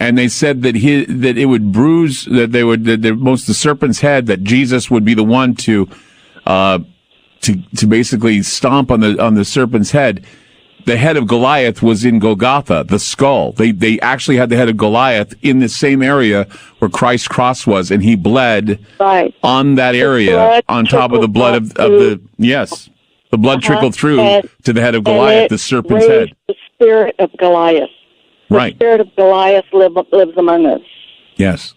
[SPEAKER 5] and they said that it would bruise, the serpent's head, that Jesus would be the one to basically stomp on the serpent's head. The head of Goliath was in Golgotha, the skull. They actually had the head of Goliath in the same area where Christ's cross was, and he bled on that area on top of the blood of the yes. The blood trickled through to the head of Goliath, the serpent's head.
[SPEAKER 9] The spirit of Goliath. The spirit of Goliath lives among us.
[SPEAKER 5] Yes.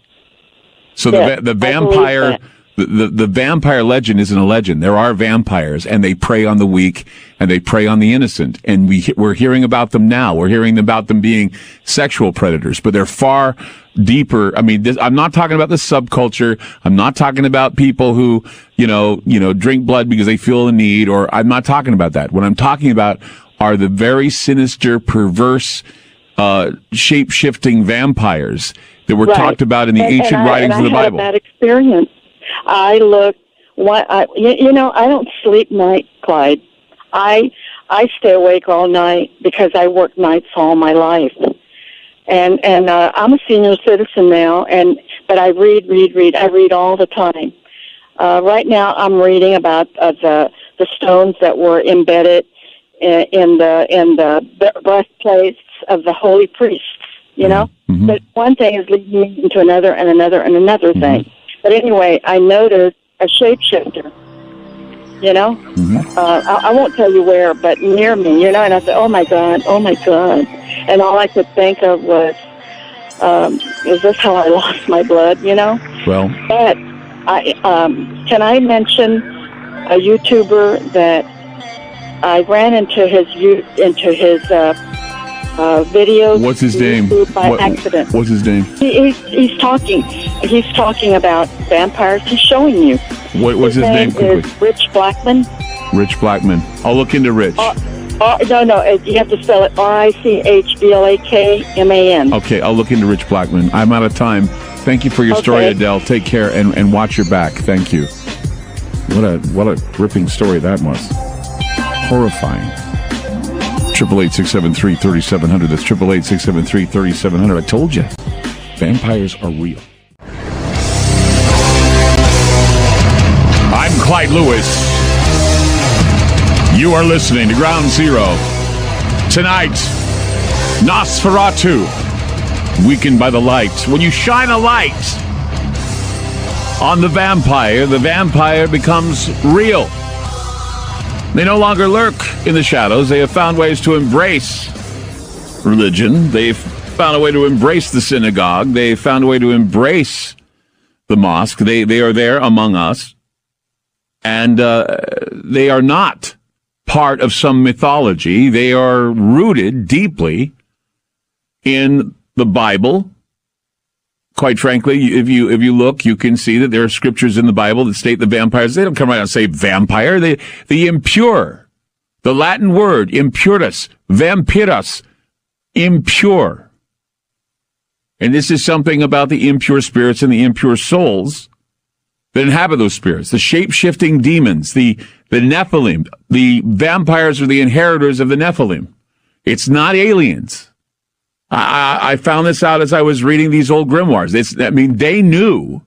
[SPEAKER 5] So the vampire, the vampire legend isn't a legend. There are vampires, and they prey on the weak, and they prey on the innocent. And we're hearing about them now. We're hearing about them being sexual predators, but they're far deeper. I mean, I'm not talking about the subculture. I'm not talking about people who, drink blood because they feel a need, or I'm not talking about that. What I'm talking about are the very sinister, perverse, shape-shifting vampires that were talked about in the ancient writings of the Bible.
[SPEAKER 9] I had a bad experience. I don't sleep night, Clyde. I stay awake all night because I work nights all my life. And I'm a senior citizen now, but I read. I read all the time. Right now, I'm reading about the stones that were embedded in the breastplates of the holy priests.
[SPEAKER 5] Mm-hmm.
[SPEAKER 9] But one thing is leading me into another and another and another thing. But anyway, I noticed a shapeshifter. I won't tell you where, but near me. And I said, oh my God. And all I could think of was, is this how I lost my blood,
[SPEAKER 5] Well.
[SPEAKER 9] But can I mention a YouTuber that I ran into his videos?
[SPEAKER 5] What's his name?
[SPEAKER 9] By accident.
[SPEAKER 5] What's his name?
[SPEAKER 9] He's talking about vampires. He's showing you.
[SPEAKER 5] What's his name?
[SPEAKER 9] Is Rich Blackman.
[SPEAKER 5] Rich Blackman. I'll look into Rich.
[SPEAKER 9] No, you have to spell it RICHBLAKMAN.
[SPEAKER 5] Okay, I'll look into Rich Blackman. I'm out of time. Thank you for your story, Adele. Take care and watch your back. Thank you. What a gripping story that was. Horrifying. 888-673-3700. That's 888-673-3700. I told you, vampires are real. I'm Clyde Lewis. You are listening to Ground Zero. Tonight, Nosferatu, Weakened by the Light. When you shine a light on the vampire becomes real. They no longer lurk in the shadows. They have found ways to embrace religion. They've found a way to embrace the synagogue. They've found a way to embrace the mosque. They are there among us. And they are not part of some mythology. They are rooted deeply in the Bible. Quite frankly, if you look, you can see that there are scriptures in the Bible that state the vampires. They don't come right out and say vampire. The impure, the Latin word impurus, vampiros, impure. And this is something about the impure spirits and the impure souls that inhabit those spirits, the shape-shifting demons, the Nephilim. The vampires are the inheritors of the Nephilim. It's not aliens. I found this out as I was reading these old grimoires. They knew,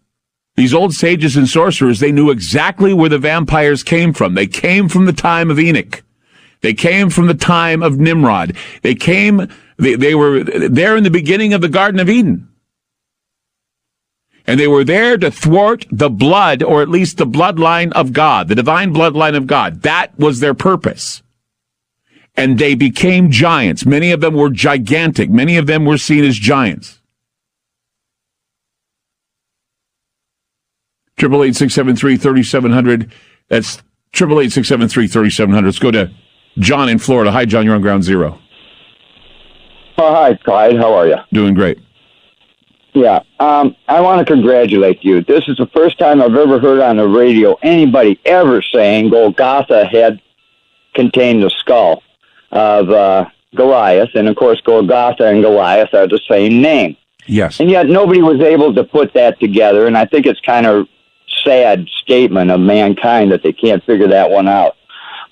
[SPEAKER 5] these old sages and sorcerers, they knew exactly where the vampires came from. They came from the time of Enoch. They came from the time of Nimrod. They were there in the beginning of the Garden of Eden. And they were there to thwart the blood, or at least the bloodline of God, the divine bloodline of God. That was their purpose. And they became giants. Many of them were gigantic. Many of them were seen as giants. 888-673-3700. That's 888-673-3700. Let's go to John in Florida. Hi, John. You're on Ground Zero.
[SPEAKER 10] Oh, hi, Clyde. How are you?
[SPEAKER 5] Doing great.
[SPEAKER 10] Yeah. I want to congratulate you. This is the first time I've ever heard on the radio anybody ever saying Golgotha had contained the skull of Goliath. And, of course, Golgotha and Goliath are the same name.
[SPEAKER 5] Yes.
[SPEAKER 10] And yet nobody was able to put that together. And I think it's kind of sad statement of mankind that they can't figure that one out.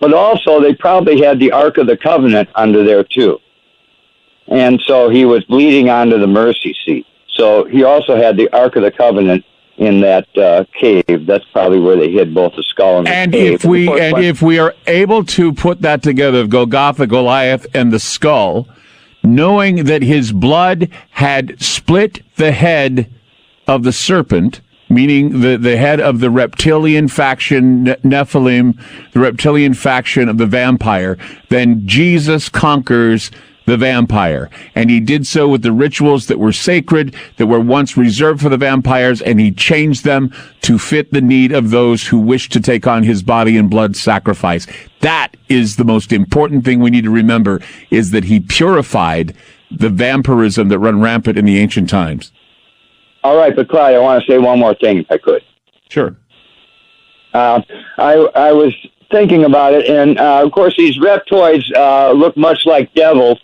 [SPEAKER 10] But also, they probably had the Ark of the Covenant under there, too. And so he was bleeding onto the mercy seat. So he also had the Ark of the Covenant in that cave. That's probably where they hid both the skull and the cave.
[SPEAKER 5] If we are able to put that together, Golgotha, Goliath, and the skull, knowing that his blood had split the head of the serpent, meaning the head of the reptilian faction, Nephilim, the reptilian faction of the vampire, then Jesus conquers the vampire. And he did so with the rituals that were sacred, that were once reserved for the vampires, and he changed them to fit the need of those who wish to take on his body and blood sacrifice. That is the most important thing we need to remember, is that he purified the vampirism that run rampant in the ancient times.
[SPEAKER 10] All right, but Clyde, I want to say one more thing, if I could.
[SPEAKER 5] Sure.
[SPEAKER 10] I was thinking about it, and of course, these reptoids look much like devils.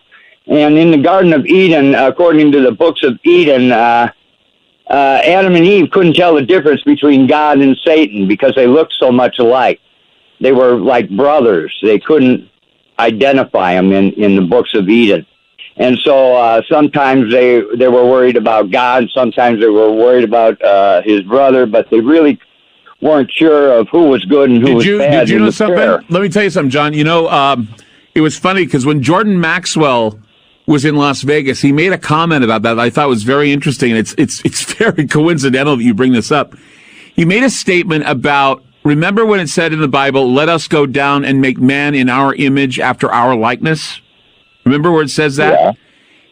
[SPEAKER 10] And in the Garden of Eden, according to the books of Eden, Adam and Eve couldn't tell the difference between God and Satan because they looked so much alike. They were like brothers. They couldn't identify them in the books of Eden. And so sometimes they were worried about God, sometimes they were worried about his brother, but they really weren't sure of who was good and who was bad.
[SPEAKER 5] Did you know something? Let me tell you something, John. It was funny because when Jordan Maxwell was in Las Vegas, he made a comment about that I thought was very interesting, and it's very coincidental that you bring this up. He made a statement about, remember when it said in the Bible, let us go down and make man in our image after our likeness? Remember where it says that?
[SPEAKER 10] Yeah.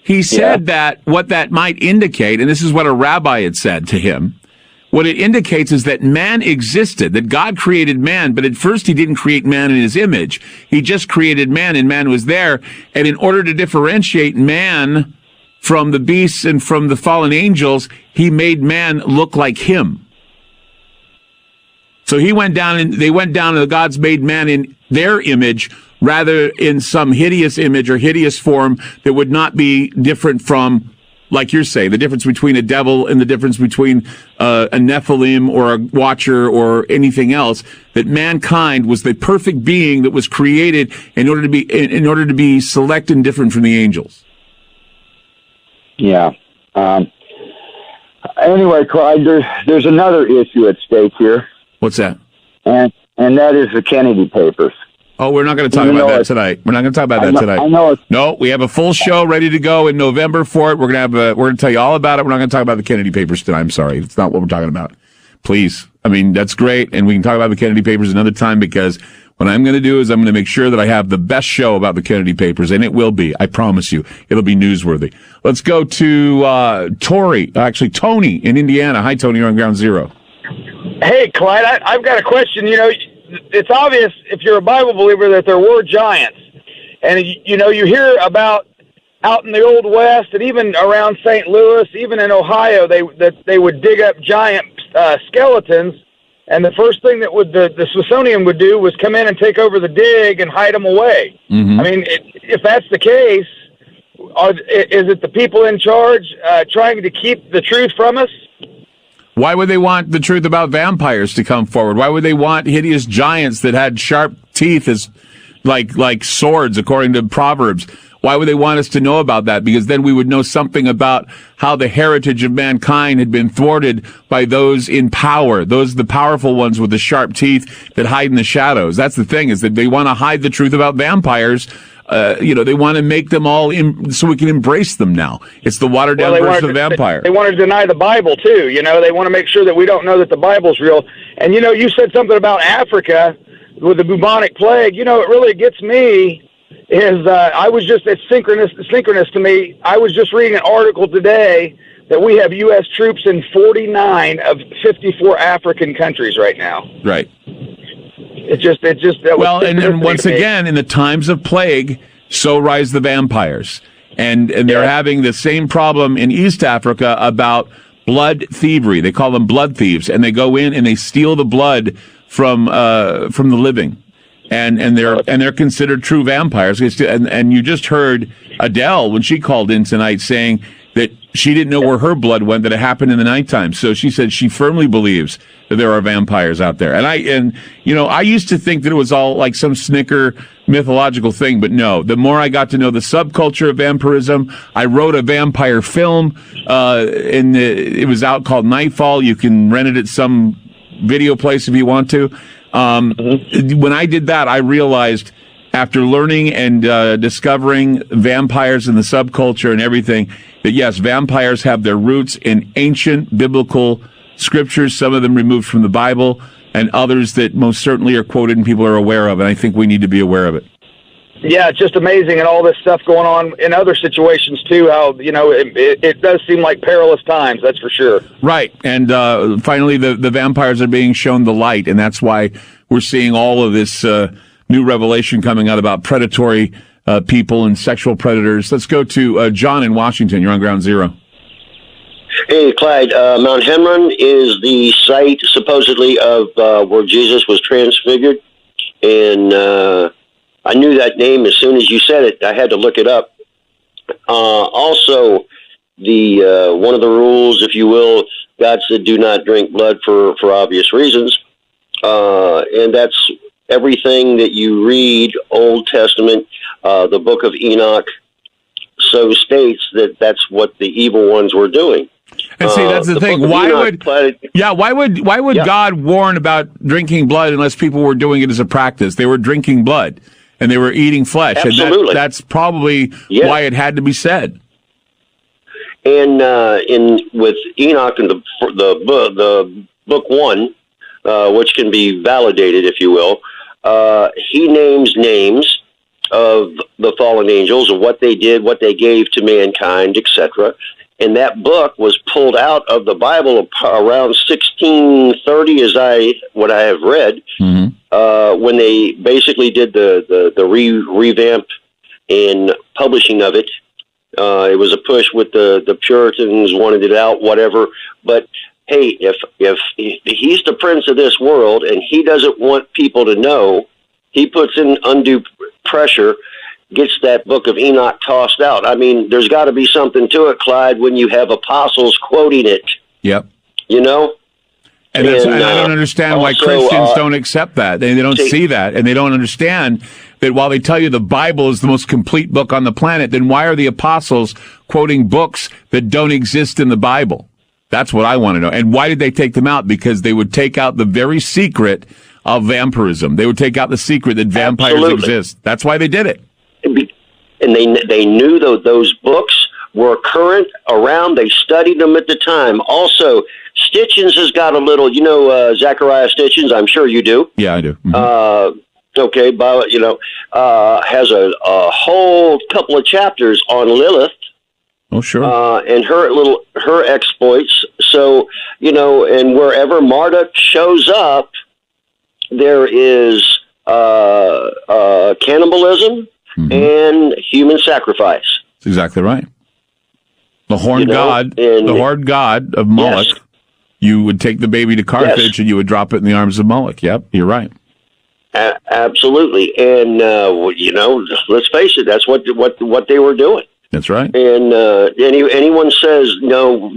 [SPEAKER 5] He said that what that might indicate, and this is what a rabbi had said to him, what it indicates is that man existed, that God created man, but at first he didn't create man in his image. He just created man, and man was there. And in order to differentiate man from the beasts and from the fallen angels, he made man look like him. So they went down and the gods made man in their image rather in some hideous image or hideous form that would not be different from, like you're saying, the difference between a devil and the difference between a Nephilim or a Watcher or anything else, that mankind was the perfect being that was created in order to be select and different from the angels.
[SPEAKER 10] Yeah. Anyway, Clyde, there's another issue at stake here.
[SPEAKER 5] What's that?
[SPEAKER 10] And that is the Kennedy papers.
[SPEAKER 5] Oh, we're not going to talk about that tonight. We're not going to talk about that tonight.
[SPEAKER 10] I know.
[SPEAKER 5] No, we have a full show ready to go in November for it. We're going to tell you all about it. We're not going to talk about the Kennedy papers tonight. I'm sorry. It's not what we're talking about. Please. I mean, that's great. And we can talk about the Kennedy papers another time, because what I'm going to do is I'm going to make sure that I have the best show about the Kennedy papers, and it will be. I promise you. It'll be newsworthy. Let's go to Tony in Indiana. Hi, Tony. You're on Ground Zero.
[SPEAKER 3] Hey, Clyde, I've got a question. You know, it's obvious if you're a Bible believer that there were giants. And, you know, you hear about out in the Old West and even around St. Louis, even in Ohio, they would dig up giant skeletons. And the first thing that the Smithsonian would do was come in and take over the dig and hide them away. Mm-hmm. I mean, if that's the case, is it the people in charge trying to keep the truth from us?
[SPEAKER 5] Why would they want the truth about vampires to come forward? Why would they want hideous giants that had sharp teeth as like swords, according to Proverbs? Why would they want us to know about that? Because then we would know something about how the heritage of mankind had been thwarted by those in power, the powerful ones with the sharp teeth that hide in the shadows. That's the thing, is that they want to hide the truth about vampires. They want to make them all so we can embrace them now. It's the watered down version of vampire.
[SPEAKER 3] They want to deny the Bible too. You know, they want to make sure that we don't know that the Bible's real. And you know, you said something about Africa with the bubonic plague. You know, it really gets me. It's synchronous to me. I was just reading an article today that we have U.S. troops in 49 of 54 African countries right now.
[SPEAKER 5] Right.
[SPEAKER 3] And
[SPEAKER 5] once again, in the times of plague, so rise the vampires. And they're having the same problem in East Africa about blood thievery. They call them blood thieves, and they go in and they steal the blood from the living. And they're considered true vampires. And you just heard Adele when she called in tonight saying that she didn't know where her blood went, that it happened in the nighttime. So she said she firmly believes that there are vampires out there. And I used to think that it was all like some snicker mythological thing, but no. The more I got to know the subculture of vampirism, I wrote a vampire film, it was out called Nightfall. You can rent it at some video place if you want to. When I did that, I realized, after learning and discovering vampires and the subculture and everything, that yes, vampires have their roots in ancient biblical scriptures, some of them removed from the Bible, and others that most certainly are quoted and people are aware of, and I think we need to be aware of it.
[SPEAKER 3] Yeah, it's just amazing, and all this stuff going on in other situations too, how, you know, it does seem like perilous times, that's for sure.
[SPEAKER 5] Right, and finally the vampires are being shown the light, and that's why we're seeing all of this new revelation coming out about predatory people and sexual predators. Let's go to John in Washington. You're on Ground Zero.
[SPEAKER 11] Hey, Clyde. Mount Hermon is the site, supposedly, of where Jesus was transfigured. And I knew that name as soon as you said it. I had to look it up. Also, the one of the rules, if you will, God said, do not drink blood for obvious reasons. And that's everything that you read, Old Testament, the book of Enoch, so states that that's what the evil ones were doing.
[SPEAKER 5] And see, that's the thing. Why would God warn about drinking blood unless people were doing it as a practice? They were drinking blood and they were eating flesh.
[SPEAKER 11] Absolutely.
[SPEAKER 5] And that's probably why it had to be said.
[SPEAKER 11] And with Enoch and the book 1, which can be validated, if you will, he names of the fallen angels, of what they did, what they gave to mankind, etc. And that book was pulled out of the Bible around 1630, what I have read, when they basically did the revamp and publishing of it. It was a push with the Puritans, wanted it out, whatever. But hey, if he's the prince of this world and he doesn't want people to know, he puts in undue pressure, gets that book of Enoch tossed out. I mean, there's got to be something to it, Clyde, when you have apostles quoting it.
[SPEAKER 5] Yep.
[SPEAKER 11] You know?
[SPEAKER 5] And I don't understand why Christians don't accept that. They don't see that, and they don't understand that while they tell you the Bible is the most complete book on the planet, then why are the apostles quoting books that don't exist in the Bible? That's what I want to know. And why did they take them out? Because they would take out the very secret of vampirism. They would take out the secret that vampires exist. That's why they did it.
[SPEAKER 11] And they knew that those books were current, around. They studied them at the time. Also, Stitchens has got a little, Zachariah Stitchens, I'm sure you do.
[SPEAKER 5] Yeah, I do.
[SPEAKER 11] Okay, but, has a whole couple of chapters on Lilith.
[SPEAKER 5] Oh, sure.
[SPEAKER 11] And her exploits. So, and wherever Marduk shows up, there is cannibalism and human sacrifice.
[SPEAKER 5] That's exactly right. The horned god of Moloch. Yes. You would take the baby to Carthage and you would drop it in the arms of Moloch. Yep, you're right.
[SPEAKER 11] Absolutely, and let's face it, that's what they were doing.
[SPEAKER 5] That's right.
[SPEAKER 11] And anyone says no,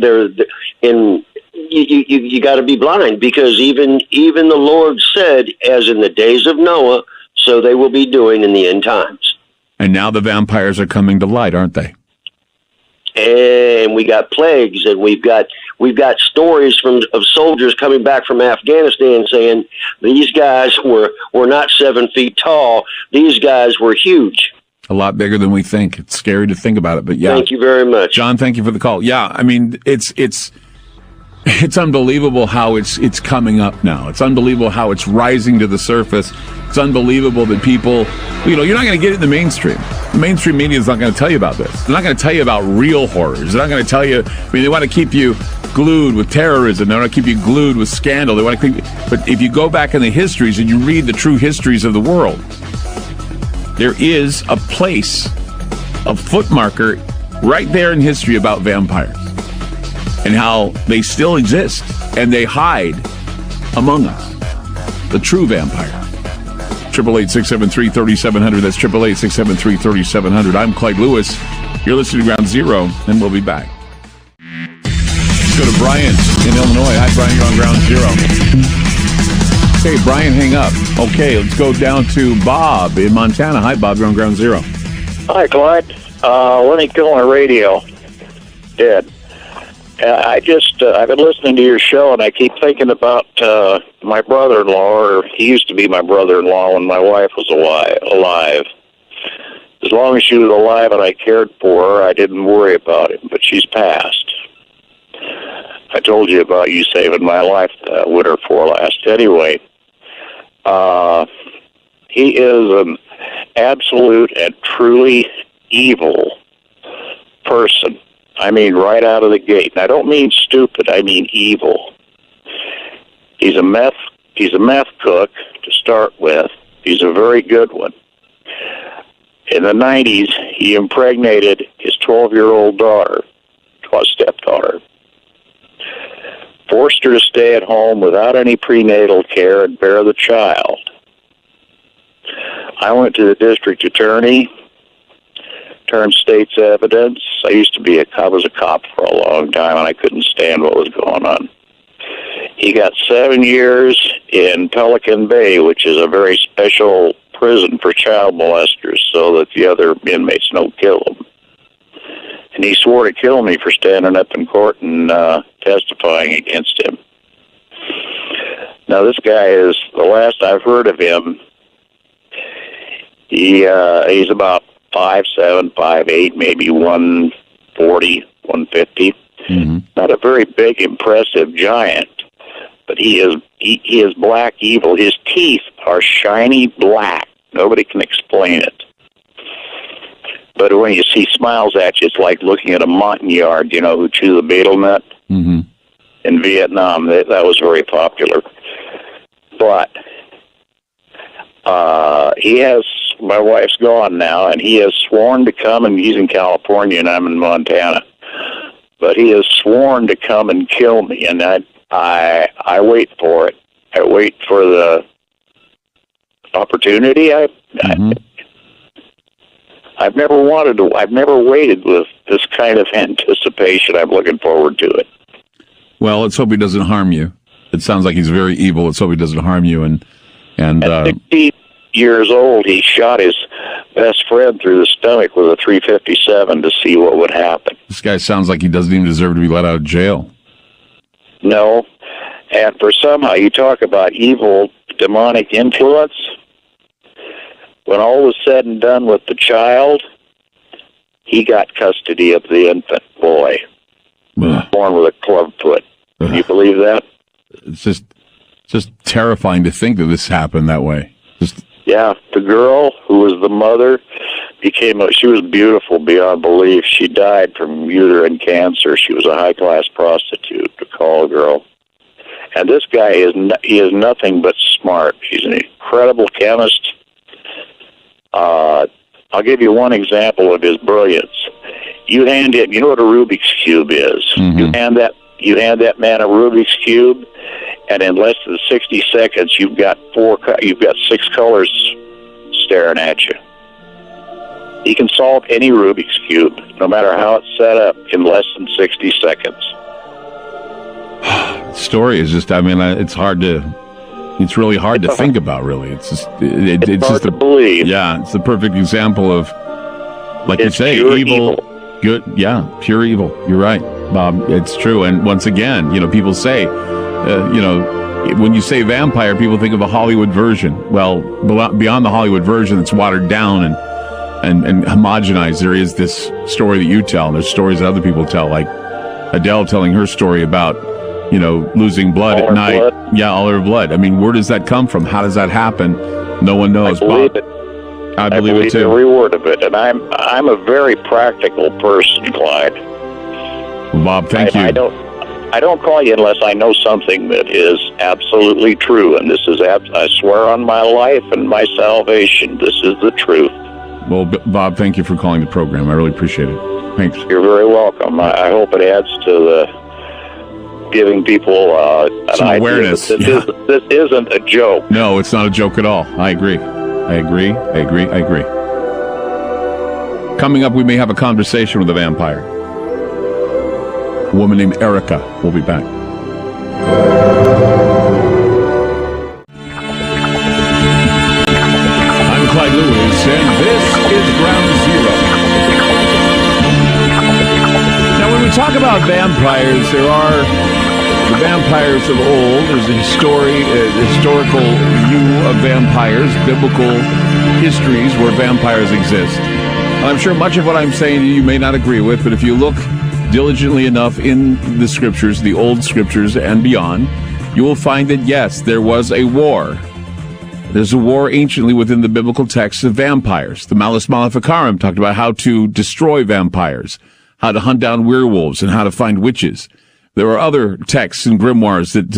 [SPEAKER 11] you got to be blind, because even the Lord said, as in the days of Noah, so they will be doing in the end times.
[SPEAKER 5] And now the vampires are coming to light, aren't they?
[SPEAKER 11] And we got plagues, and we've got stories of soldiers coming back from Afghanistan saying these guys were not 7 feet tall. These guys were huge.
[SPEAKER 5] A lot bigger than we think. It's scary to think about it, but yeah.
[SPEAKER 11] Thank you very much,
[SPEAKER 5] John. Thank you for the call. Yeah, I mean, it's unbelievable how it's coming up now. It's unbelievable how it's rising to the surface. It's unbelievable that people, you're not going to get it in the mainstream. The mainstream media is not going to tell you about this. They're not going to tell you about real horrors. They're not going to tell you, they want to keep you glued with terrorism. They want to keep you glued with scandal. They want to but if you go back in the histories and you read the true histories of the world, there is a place, a foot marker right there in history about vampires and how they still exist and they hide among us. The true vampire. 888-673-3700. That's 888-673-3700. I'm Clyde Lewis. You're listening to Ground Zero, and we'll be back. Let's go to Brian in Illinois. Hi, Brian. You're on Ground Zero. Hey, Brian, hang up. Okay, let's go down to Bob in Montana. Hi, Bob. You're on Ground Zero.
[SPEAKER 12] Hi, Clyde. Let me kill my radio. Dead. I've been listening to your show, and I keep thinking about my brother-in-law, or he used to be my brother-in-law when my wife was alive. As long as she was alive and I cared for her, I didn't worry about it, but she's passed. I told you about you saving my life winter before last. Anyway, he is an absolute and truly evil person. I mean, right out of the gate. And I don't mean stupid. I mean evil. He's a meth cook to start with. He's a very good one. In the 90s, he impregnated his 12-year-old daughter, stepdaughter. forced her to stay at home without any prenatal care and bear the child. I went to the district attorney, turned state's evidence. I was a cop for a long time, and I couldn't stand what was going on. He got 7 years in Pelican Bay, which is a very special prison for child molesters, so that the other inmates don't kill him. And he swore to kill me for standing up in court and testifying against him. Now, this guy is, the last I've heard of him, he's about 5'7", 5'8", maybe 140, 150.
[SPEAKER 5] Mm-hmm.
[SPEAKER 12] Not a very big, impressive giant, but he is black evil. His teeth are shiny black. Nobody can explain it. But when he smiles at you, it's like looking at a Montagnard, who chew the betel nut.
[SPEAKER 5] Mm-hmm.
[SPEAKER 12] In Vietnam. That was very popular. But my wife's gone now, and he has sworn to come, and he's in California, and I'm in Montana. But he has sworn to come and kill me, and I wait for it. I wait for the opportunity. I've never wanted to. I've never waited with this kind of anticipation. I'm looking forward to it.
[SPEAKER 5] Well, let's hope he doesn't harm you. It sounds like he's very evil. Let's hope he doesn't harm you. And
[SPEAKER 12] at 60 years old, he shot his best friend through the stomach with a .357 to see what would happen.
[SPEAKER 5] This guy sounds like he doesn't even deserve to be let out of jail.
[SPEAKER 12] No, and for somehow you talk about evil, demonic influence. When all was said and done with the child, he got custody of the infant boy, born with a club foot. Can you believe that?
[SPEAKER 5] It's just terrifying to think that this happened that way.
[SPEAKER 12] Yeah, the girl who was the mother she was beautiful beyond belief. She died from uterine cancer. She was a high-class prostitute, a call girl. And this guy he is nothing but smart. He's an incredible chemist. I'll give you one example of his brilliance. You know what a Rubik's Cube is.
[SPEAKER 5] Mm-hmm.
[SPEAKER 12] You hand that man a Rubik's Cube, and in less than 60 seconds, you've got 6 colors staring at you. He can solve any Rubik's Cube, no matter how it's set up, in less than 60 seconds.
[SPEAKER 5] The story is just, it's really hard to think about, really. It's just, it's
[SPEAKER 12] hard
[SPEAKER 5] just
[SPEAKER 12] to believe.
[SPEAKER 5] Yeah, it's the perfect example of, like you say, evil. Good, yeah, pure evil. You're right, Bob. It's true. And once again, people say, when you say vampire, people think of a Hollywood version. Well, beyond the Hollywood version, it's watered down and homogenized. There is this story that you tell, and there's stories that other people tell, like Adele telling her story about, losing blood at night. Blood. Yeah, all her blood. I mean, where does that come from? How does that happen? No one knows.
[SPEAKER 12] I believe it.
[SPEAKER 5] I believe it too.
[SPEAKER 12] Every word of it, and I'm a very practical person, Clyde.
[SPEAKER 5] Well, Bob, thank you.
[SPEAKER 12] I don't call you unless I know something that is absolutely true, and this is I swear on my life and my salvation, this is the truth.
[SPEAKER 5] Well, Bob, thank you for calling the program. I really appreciate it. Thanks.
[SPEAKER 12] You're very welcome. I hope it adds to the giving people
[SPEAKER 5] some awareness.
[SPEAKER 12] This isn't a joke.
[SPEAKER 5] No, it's not a joke at all. I agree. Coming up, we may have a conversation with a vampire. A woman named Erica. We'll be back. I'm Clyde Lewis, and this is Ground Zero. Now, when we talk about vampires, there are the vampires of old. There's a historical view of vampires, biblical histories where vampires exist. And I'm sure much of what I'm saying you may not agree with, but if you look diligently enough in the scriptures, the old scriptures and beyond, you will find that, yes, there was a war. There's a war anciently within the biblical texts of vampires. The Malleus Maleficarum talked about how to destroy vampires, how to hunt down werewolves, and how to find witches. There are other texts and grimoires that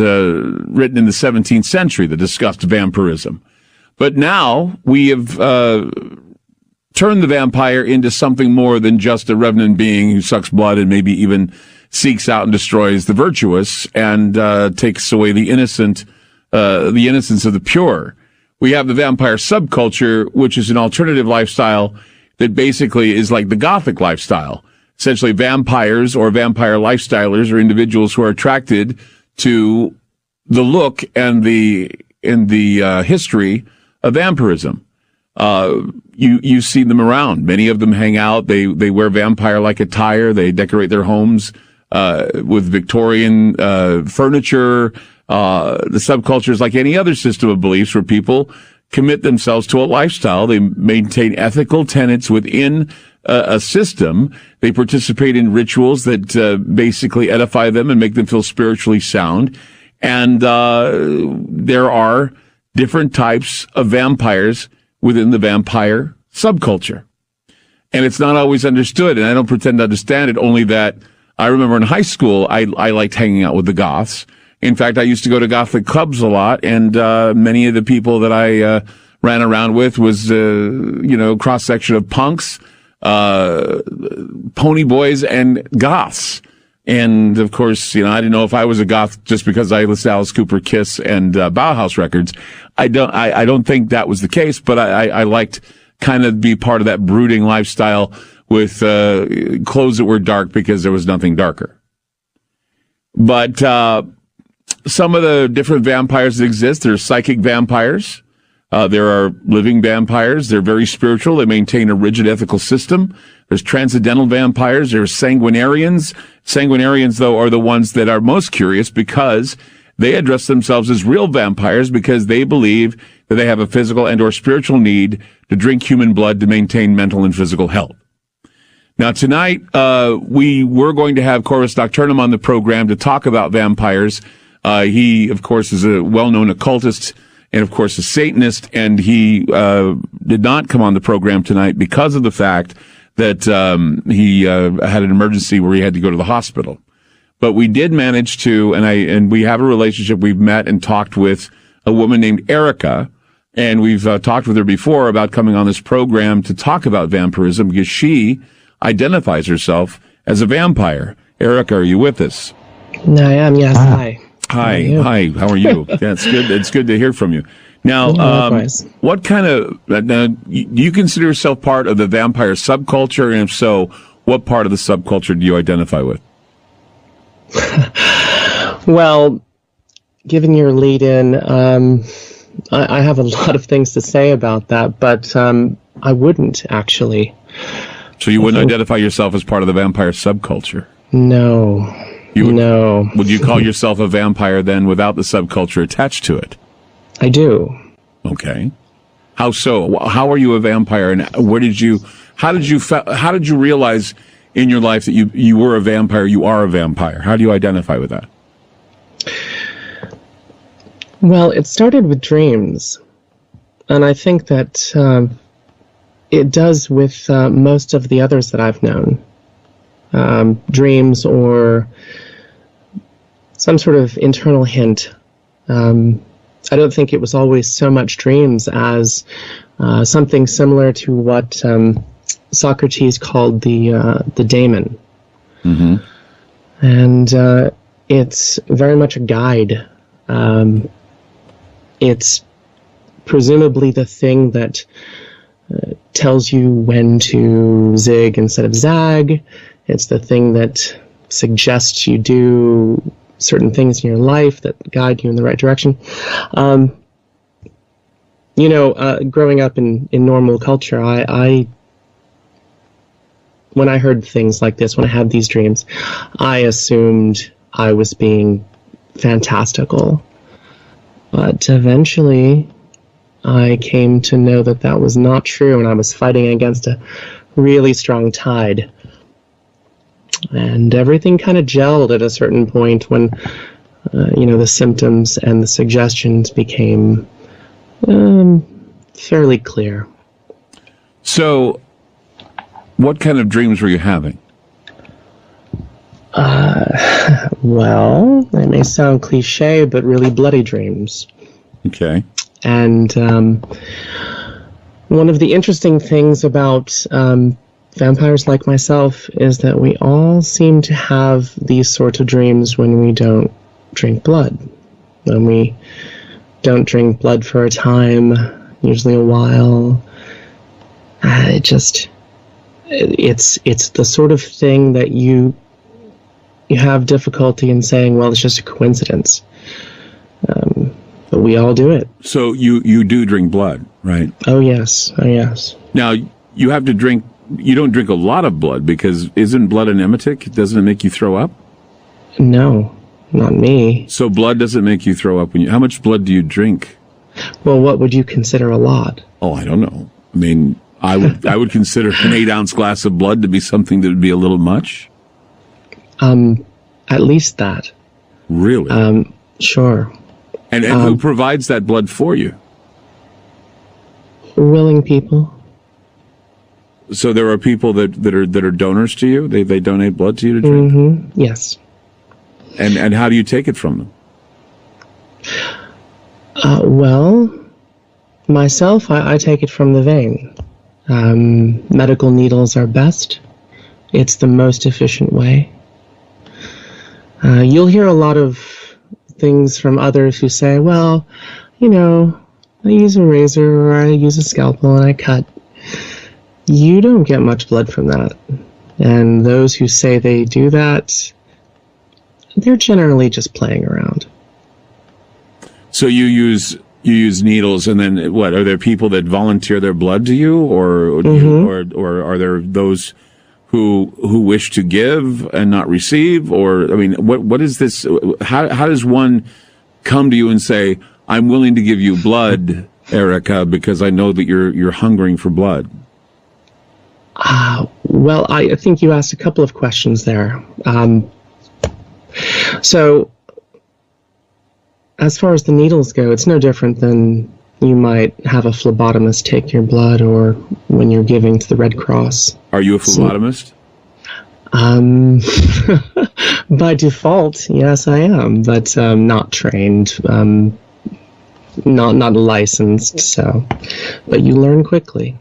[SPEAKER 5] written in the 17th century that discussed vampirism. But now we have turned the vampire into something more than just a revenant being who sucks blood and maybe even seeks out and destroys the virtuous and takes away the innocence of the pure. We have the vampire subculture, which is an alternative lifestyle that basically is like the Gothic lifestyle. Essentially, vampires or vampire lifestylers are individuals who are attracted to the look and the history of vampirism. You see them around. Many of them hang out. They wear vampire-like attire. They decorate their homes with Victorian furniture. The subculture is like any other system of beliefs where people commit themselves to a lifestyle. They maintain ethical tenets within a system. They participate in rituals that basically edify them and make them feel spiritually sound. And there are different types of vampires within the vampire subculture. And it's not always understood, and I don't pretend to understand it, only that I remember in high school, I liked hanging out with the goths. In fact, I used to go to Gothic clubs a lot, and many of the people that I ran around with was, cross-section of punks, pony boys, and goths. And, of course, I didn't know if I was a goth just because I listened to Alice Cooper, Kiss, and Bauhaus records. I don't think that was the case, but I liked kind of be part of that brooding lifestyle with clothes that were dark because there was nothing darker. But some of the different vampires that exist, there are psychic vampires. There are living vampires. They're very spiritual. They maintain a rigid ethical system. There's transcendental vampires. There's sanguinarians. Sanguinarians, though, are the ones that are most curious because they address themselves as real vampires because they believe that they have a physical and or spiritual need to drink human blood to maintain mental and physical health. Now, tonight, we were going to have Corvus Nocturnum on the program to talk about vampires. He, of course, is a well-known occultist and, of course, a Satanist, and he did not come on the program tonight because of the fact that he had an emergency where he had to go to the hospital. But we did manage to, and we have a relationship. We've met and talked with a woman named Erica, and we've talked with her before about coming on this program to talk about vampirism because she identifies herself as a vampire. Erica, are you with us?
[SPEAKER 13] I am, yes. Hi.
[SPEAKER 5] Hi. How are you? Yeah, it's good. It's good to hear from you. Now, what kind of, do you consider yourself part of the vampire subculture? And if so, what part of the subculture do you identify with?
[SPEAKER 13] Well, given your lead in, I have a lot of things to say about that, but I wouldn't actually.
[SPEAKER 5] So you wouldn't identify yourself as part of the vampire subculture?
[SPEAKER 13] No. No.
[SPEAKER 5] Would you call yourself a vampire then without the subculture attached to it?
[SPEAKER 13] I do.
[SPEAKER 5] Okay. How so? How are you a vampire, and how did you realize in your life that you were a vampire, you are a vampire? How do you identify with that?
[SPEAKER 13] Well, it started with dreams, and I think that it does with most of the others that I've known. Dreams or some sort of internal hint. I don't think it was always so much dreams as something similar to what Socrates called the daemon. Mm-hmm. And it's very much a guide. It's presumably the thing that tells you when to zig instead of zag. It's the thing that suggests you do certain things in your life that guide you in the right direction. Growing up in normal culture, when I heard things like this, when I had these dreams, I assumed I was being fantastical. But eventually, I came to know that that was not true, and I was fighting against a really strong tide. And everything kind of gelled at a certain point when, the symptoms and the suggestions became fairly clear.
[SPEAKER 5] So, what kind of dreams were you having?
[SPEAKER 13] Well, it may sound cliche, but really bloody dreams.
[SPEAKER 5] Okay.
[SPEAKER 13] And one of the interesting things about vampires like myself is that we all seem to have these sorts of dreams when we don't drink blood. When we don't drink blood for a time, usually a while. It's the sort of thing that you have difficulty in saying, well, it's just a coincidence. But we all do it.
[SPEAKER 5] So you do drink blood, right?
[SPEAKER 13] Oh, yes. Oh, yes.
[SPEAKER 5] Now, you have to drink, you don't drink a lot of blood because isn't blood an emetic? Doesn't it make you throw up?
[SPEAKER 13] No, not me.
[SPEAKER 5] So blood doesn't make you throw up. How much blood do you drink?
[SPEAKER 13] Well, what would you consider a lot?
[SPEAKER 5] Oh, I don't know. I mean, I would consider an 8-ounce glass of blood to be something that would be a little much.
[SPEAKER 13] At least that.
[SPEAKER 5] Really?
[SPEAKER 13] Sure.
[SPEAKER 5] And who provides that blood for you?
[SPEAKER 13] Willing people.
[SPEAKER 5] So there are people that are donors to you? They donate blood to you to drink?
[SPEAKER 13] Mm-hmm. Yes.
[SPEAKER 5] And how do you take it from them?
[SPEAKER 13] Well, myself, I take it from the vein. Medical needles are best. It's the most efficient way. You'll hear a lot of things from others who say, well, I use a razor or I use a scalpel and I cut. You don't get much blood from that. And those who say they do that, they're generally just playing around.
[SPEAKER 5] So you use needles, and then what? Are there people that volunteer their blood to you, or or are there those who wish to give and not receive? Or I mean, what is this? How does one come to you and say, "I'm willing to give you blood, Erica, because I know that you're hungering for blood"?
[SPEAKER 13] Well, I think you asked a couple of questions there. So, as far as the needles go, it's no different than you might have a phlebotomist take your blood, or when you're giving to the Red Cross.
[SPEAKER 5] Are you a phlebotomist?
[SPEAKER 13] By default, yes, I am, but not trained, not licensed. So, but you learn quickly,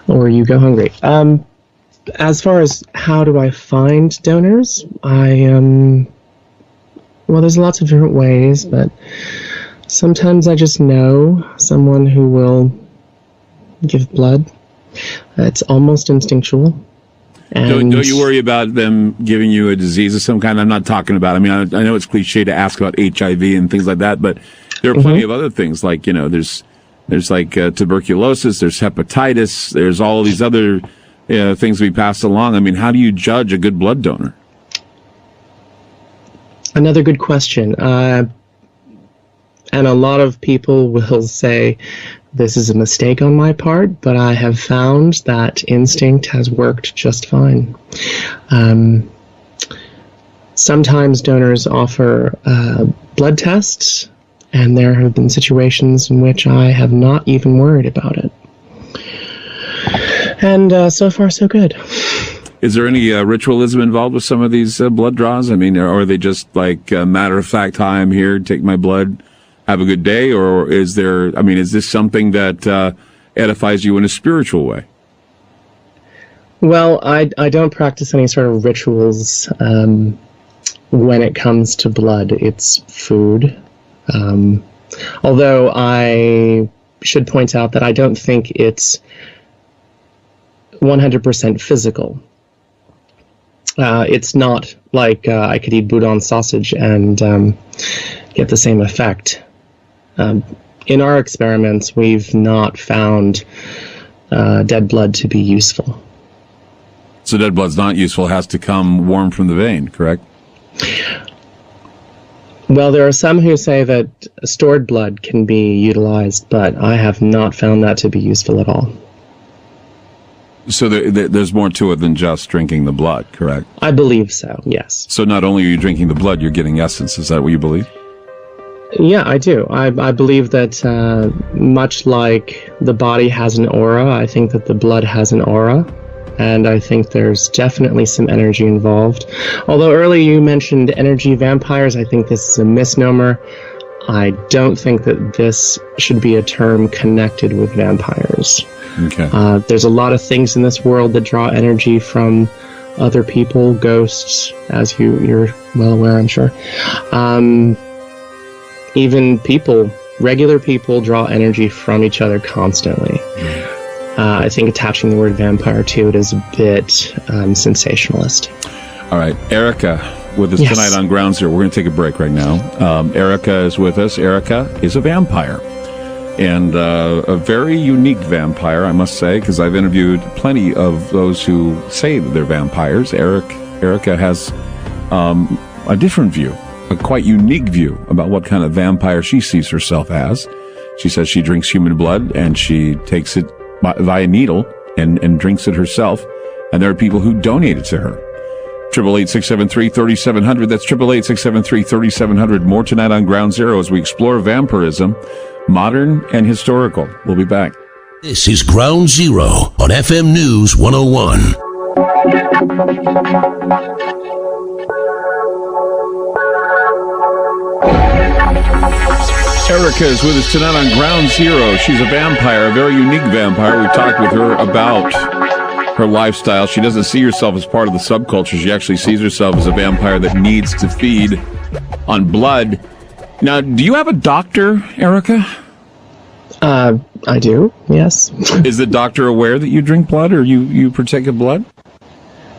[SPEAKER 13] or you go hungry. As far as how do I find donors, well, there's lots of different ways, but sometimes I just know someone who will give blood. It's almost instinctual. And
[SPEAKER 5] don't you worry about them giving you a disease of some kind? I'm not talking about, I mean, I know it's cliche to ask about HIV and things like that, but there are plenty of other things like, there's like tuberculosis, there's hepatitis, there's all these other things we pass along. I mean, how do you judge a good blood donor?
[SPEAKER 13] Another good question. And a lot of people will say this is a mistake on my part, but I have found that instinct has worked just fine. Sometimes donors offer blood tests, and there have been situations in which I have not even worried about it. And so far, so good.
[SPEAKER 5] Is there any ritualism involved with some of these blood draws? I mean, are they just like matter of fact, hi, I'm here, take my blood, have a good day? Or is there, I mean, is this something that edifies you in a spiritual way?
[SPEAKER 13] Well, I don't practice any sort of rituals when it comes to blood. It's food. Although I should point out that I don't think it's 100% physical. It's not like I could eat boudin sausage and get the same effect. In our experiments, we've not found dead blood to be useful.
[SPEAKER 5] So dead blood's not useful, it has to come warm from the vein, correct?
[SPEAKER 13] Well, there are some who say that stored blood can be utilized, but I have not found that to be useful at all.
[SPEAKER 5] So there's more to it than just drinking the blood, correct?
[SPEAKER 13] I believe so, yes.
[SPEAKER 5] So not only are you drinking the blood, you're getting essence. Is that what you believe?
[SPEAKER 13] Yeah, I do. I believe that much like the body has an aura, I think that the blood has an aura. And I think there's definitely some energy involved. Although earlier you mentioned energy vampires, I think this is a misnomer. I don't think that this should be a term connected with vampires.
[SPEAKER 5] Okay.
[SPEAKER 13] There's a lot of things in this world that draw energy from other people, ghosts, as you're well aware, I'm sure. Even people, regular people, draw energy from each other constantly. I think attaching the word vampire to it is a bit sensationalist.
[SPEAKER 5] All right, Erica with us tonight on Ground Zero. We're going to take a break right now. Erica is with us. Erica is a vampire, and a very unique vampire, I must say, because I've interviewed plenty of those who say that they're vampires. Erica has a different view, a quite unique view about what kind of vampire she sees herself as. She says she drinks human blood, and she takes it via needle and drinks it herself, and there are people who donate it to her. 888-673-3700. That's 888-673-3700. More tonight on Ground Zero as we explore vampirism, modern and historical. We'll be back.
[SPEAKER 8] This is Ground Zero on FM News 101.
[SPEAKER 5] Erica is with us tonight on Ground Zero. She's a vampire, a very unique vampire. We talked with her about her lifestyle. She doesn't see herself as part of the subculture. She actually sees herself as a vampire that needs to feed on blood. Now, do you have a doctor, Erica?
[SPEAKER 13] I do, yes.
[SPEAKER 5] Is the doctor aware that you drink blood, or you partake of blood?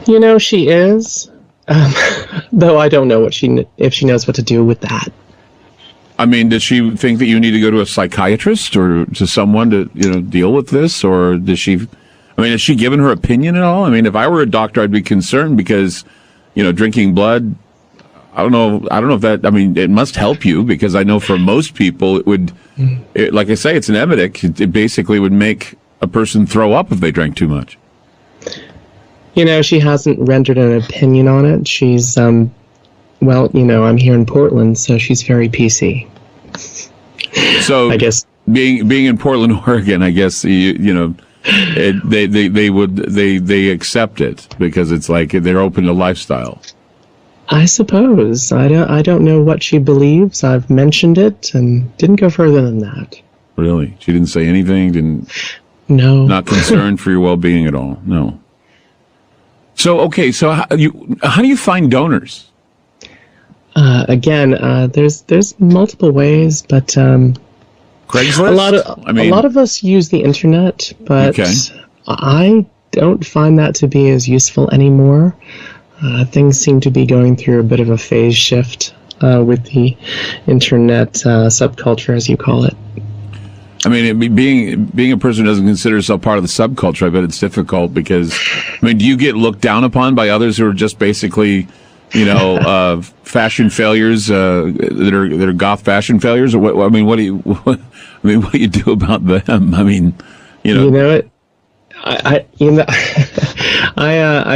[SPEAKER 13] You know, she is. Though I don't know if she knows what to do with that.
[SPEAKER 5] I mean, does she think that you need to go to a psychiatrist or to someone to, deal with this? Or does she, has she given her opinion at all? I mean, if I were a doctor, I'd be concerned because, drinking blood, I don't know if that, it must help you, because I know for most people it would, like I say, it's an emetic. It basically would make a person throw up if they drank too much.
[SPEAKER 13] She hasn't rendered an opinion on it. She's, I'm here in Portland, so she's very PC.
[SPEAKER 5] So I guess being in Portland, Oregon, I guess they accept it because it's like they're open to lifestyle.
[SPEAKER 13] I suppose. I don't know what she believes. I've mentioned it and didn't go further than that.
[SPEAKER 5] Really? She didn't say anything?
[SPEAKER 13] No.
[SPEAKER 5] Not concerned for your well-being at all? No. So, okay, so how do you find donors?
[SPEAKER 13] Again, there's multiple ways, but
[SPEAKER 5] Craigslist?
[SPEAKER 13] A lot of us use the internet, but I don't find that to be as useful anymore. Things seem to be going through a bit of a phase shift with the internet subculture, as you call it.
[SPEAKER 5] Being a person who doesn't consider herself part of the subculture, I bet it's difficult because, do you get looked down upon by others who are just basically, fashion failures that are goth fashion failures, or what? What do you do about them?
[SPEAKER 13] I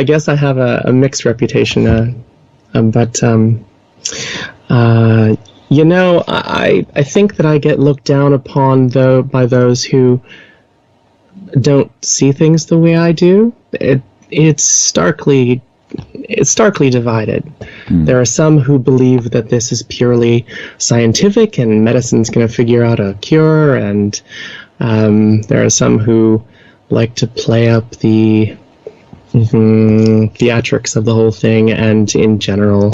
[SPEAKER 13] guess I have a mixed reputation, but I think that I get looked down upon by those who don't see things the way I do. It's starkly divided. There are some who believe that this is purely scientific and medicine's going to figure out a cure, and there are some who like to play up the theatrics of the whole thing, and in general,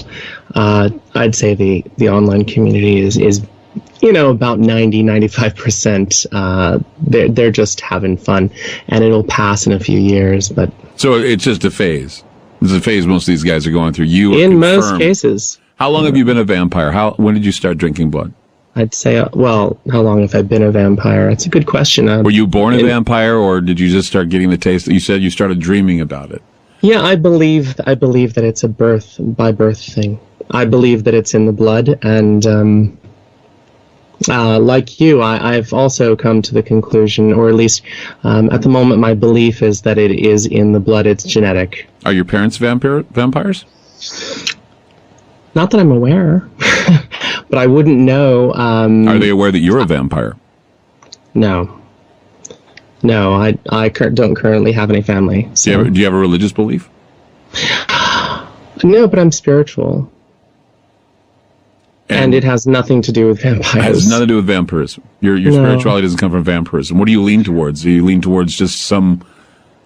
[SPEAKER 13] I'd say the online community is about 90-95%. They're just having fun, and it'll pass in a few years. But
[SPEAKER 5] so it's just a phase. It's a phase most of these guys are going through.
[SPEAKER 13] Most cases.
[SPEAKER 5] How long have you been a vampire? When did you start drinking blood?
[SPEAKER 13] I'd say, how long have I been a vampire? That's a good question.
[SPEAKER 5] Were you born a vampire, or did you just start getting the taste? You said you started dreaming about it.
[SPEAKER 13] Yeah, I believe that it's a by birth thing. I believe that it's in the blood, and like you, I've also come to the conclusion, or at least at the moment, my belief is that it is in the blood. It's genetic.
[SPEAKER 5] Are your parents vampires?
[SPEAKER 13] Not that I'm aware, but I wouldn't know.
[SPEAKER 5] Are they aware that you're a vampire?
[SPEAKER 13] No, I don't currently have any family. So.
[SPEAKER 5] Do you have a religious belief?
[SPEAKER 13] No, but I'm spiritual. And it has nothing to do with vampires.
[SPEAKER 5] It has nothing to do with vampirism. Your spirituality doesn't come from vampirism. What do you lean towards? Do you lean towards just some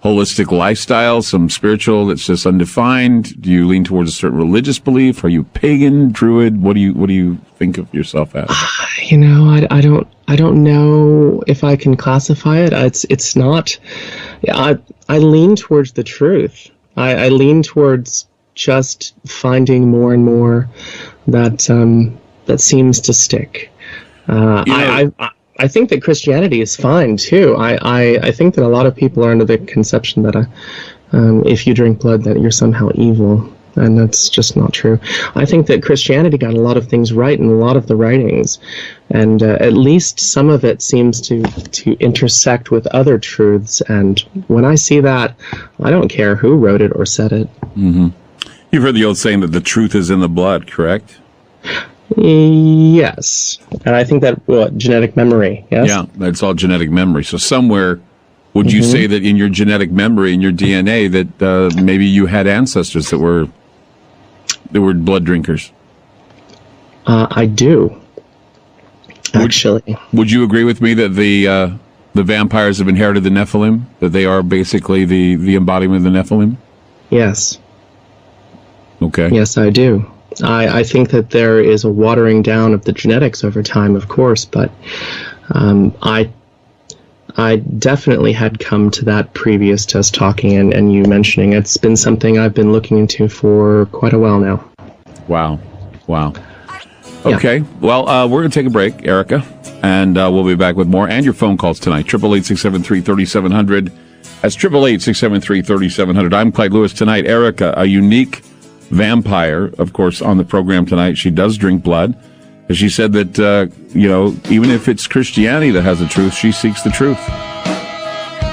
[SPEAKER 5] holistic lifestyle, some spiritual that's just undefined? Do you lean towards a certain religious belief? Are you pagan, druid? What do you think of yourself as?
[SPEAKER 13] I don't know if I can classify it. It's not. I lean towards the truth. I lean towards just finding more and more that seems to stick. I think that Christianity is fine too. I think that a lot of people are under the conception that if you drink blood that you're somehow evil, and that's just not true. I think that Christianity got a lot of things right in a lot of the writings, and at least some of it seems to intersect with other truths. And when I see that, I don't care who wrote it or said it.
[SPEAKER 5] Mm-hmm. You've heard the old saying that the truth is in the blood, correct?
[SPEAKER 13] Yes. And I think that, genetic memory, yes?
[SPEAKER 5] Yeah, that's all genetic memory. So somewhere, would you say that in your genetic memory, in your DNA, that maybe you had ancestors that were blood drinkers?
[SPEAKER 13] I do, actually.
[SPEAKER 5] Would you agree with me that the vampires have inherited the Nephilim? That they are basically the embodiment of the Nephilim?
[SPEAKER 13] Yes.
[SPEAKER 5] Okay.
[SPEAKER 13] Yes, I do. I think that there is a watering down of the genetics over time, of course, but I definitely had come to that previous to us talking and you mentioning. It's been something I've been looking into for quite a while now.
[SPEAKER 5] Wow. Okay, yeah. Well, we're going to take a break, Erica, and we'll be back with more and your phone calls tonight. 888-673-3700. That's 888-673-3700. I'm Clyde Lewis tonight. Erica, a unique vampire, of course, on the program tonight. She does drink blood. And she said that, even if it's Christianity that has the truth, she seeks the truth.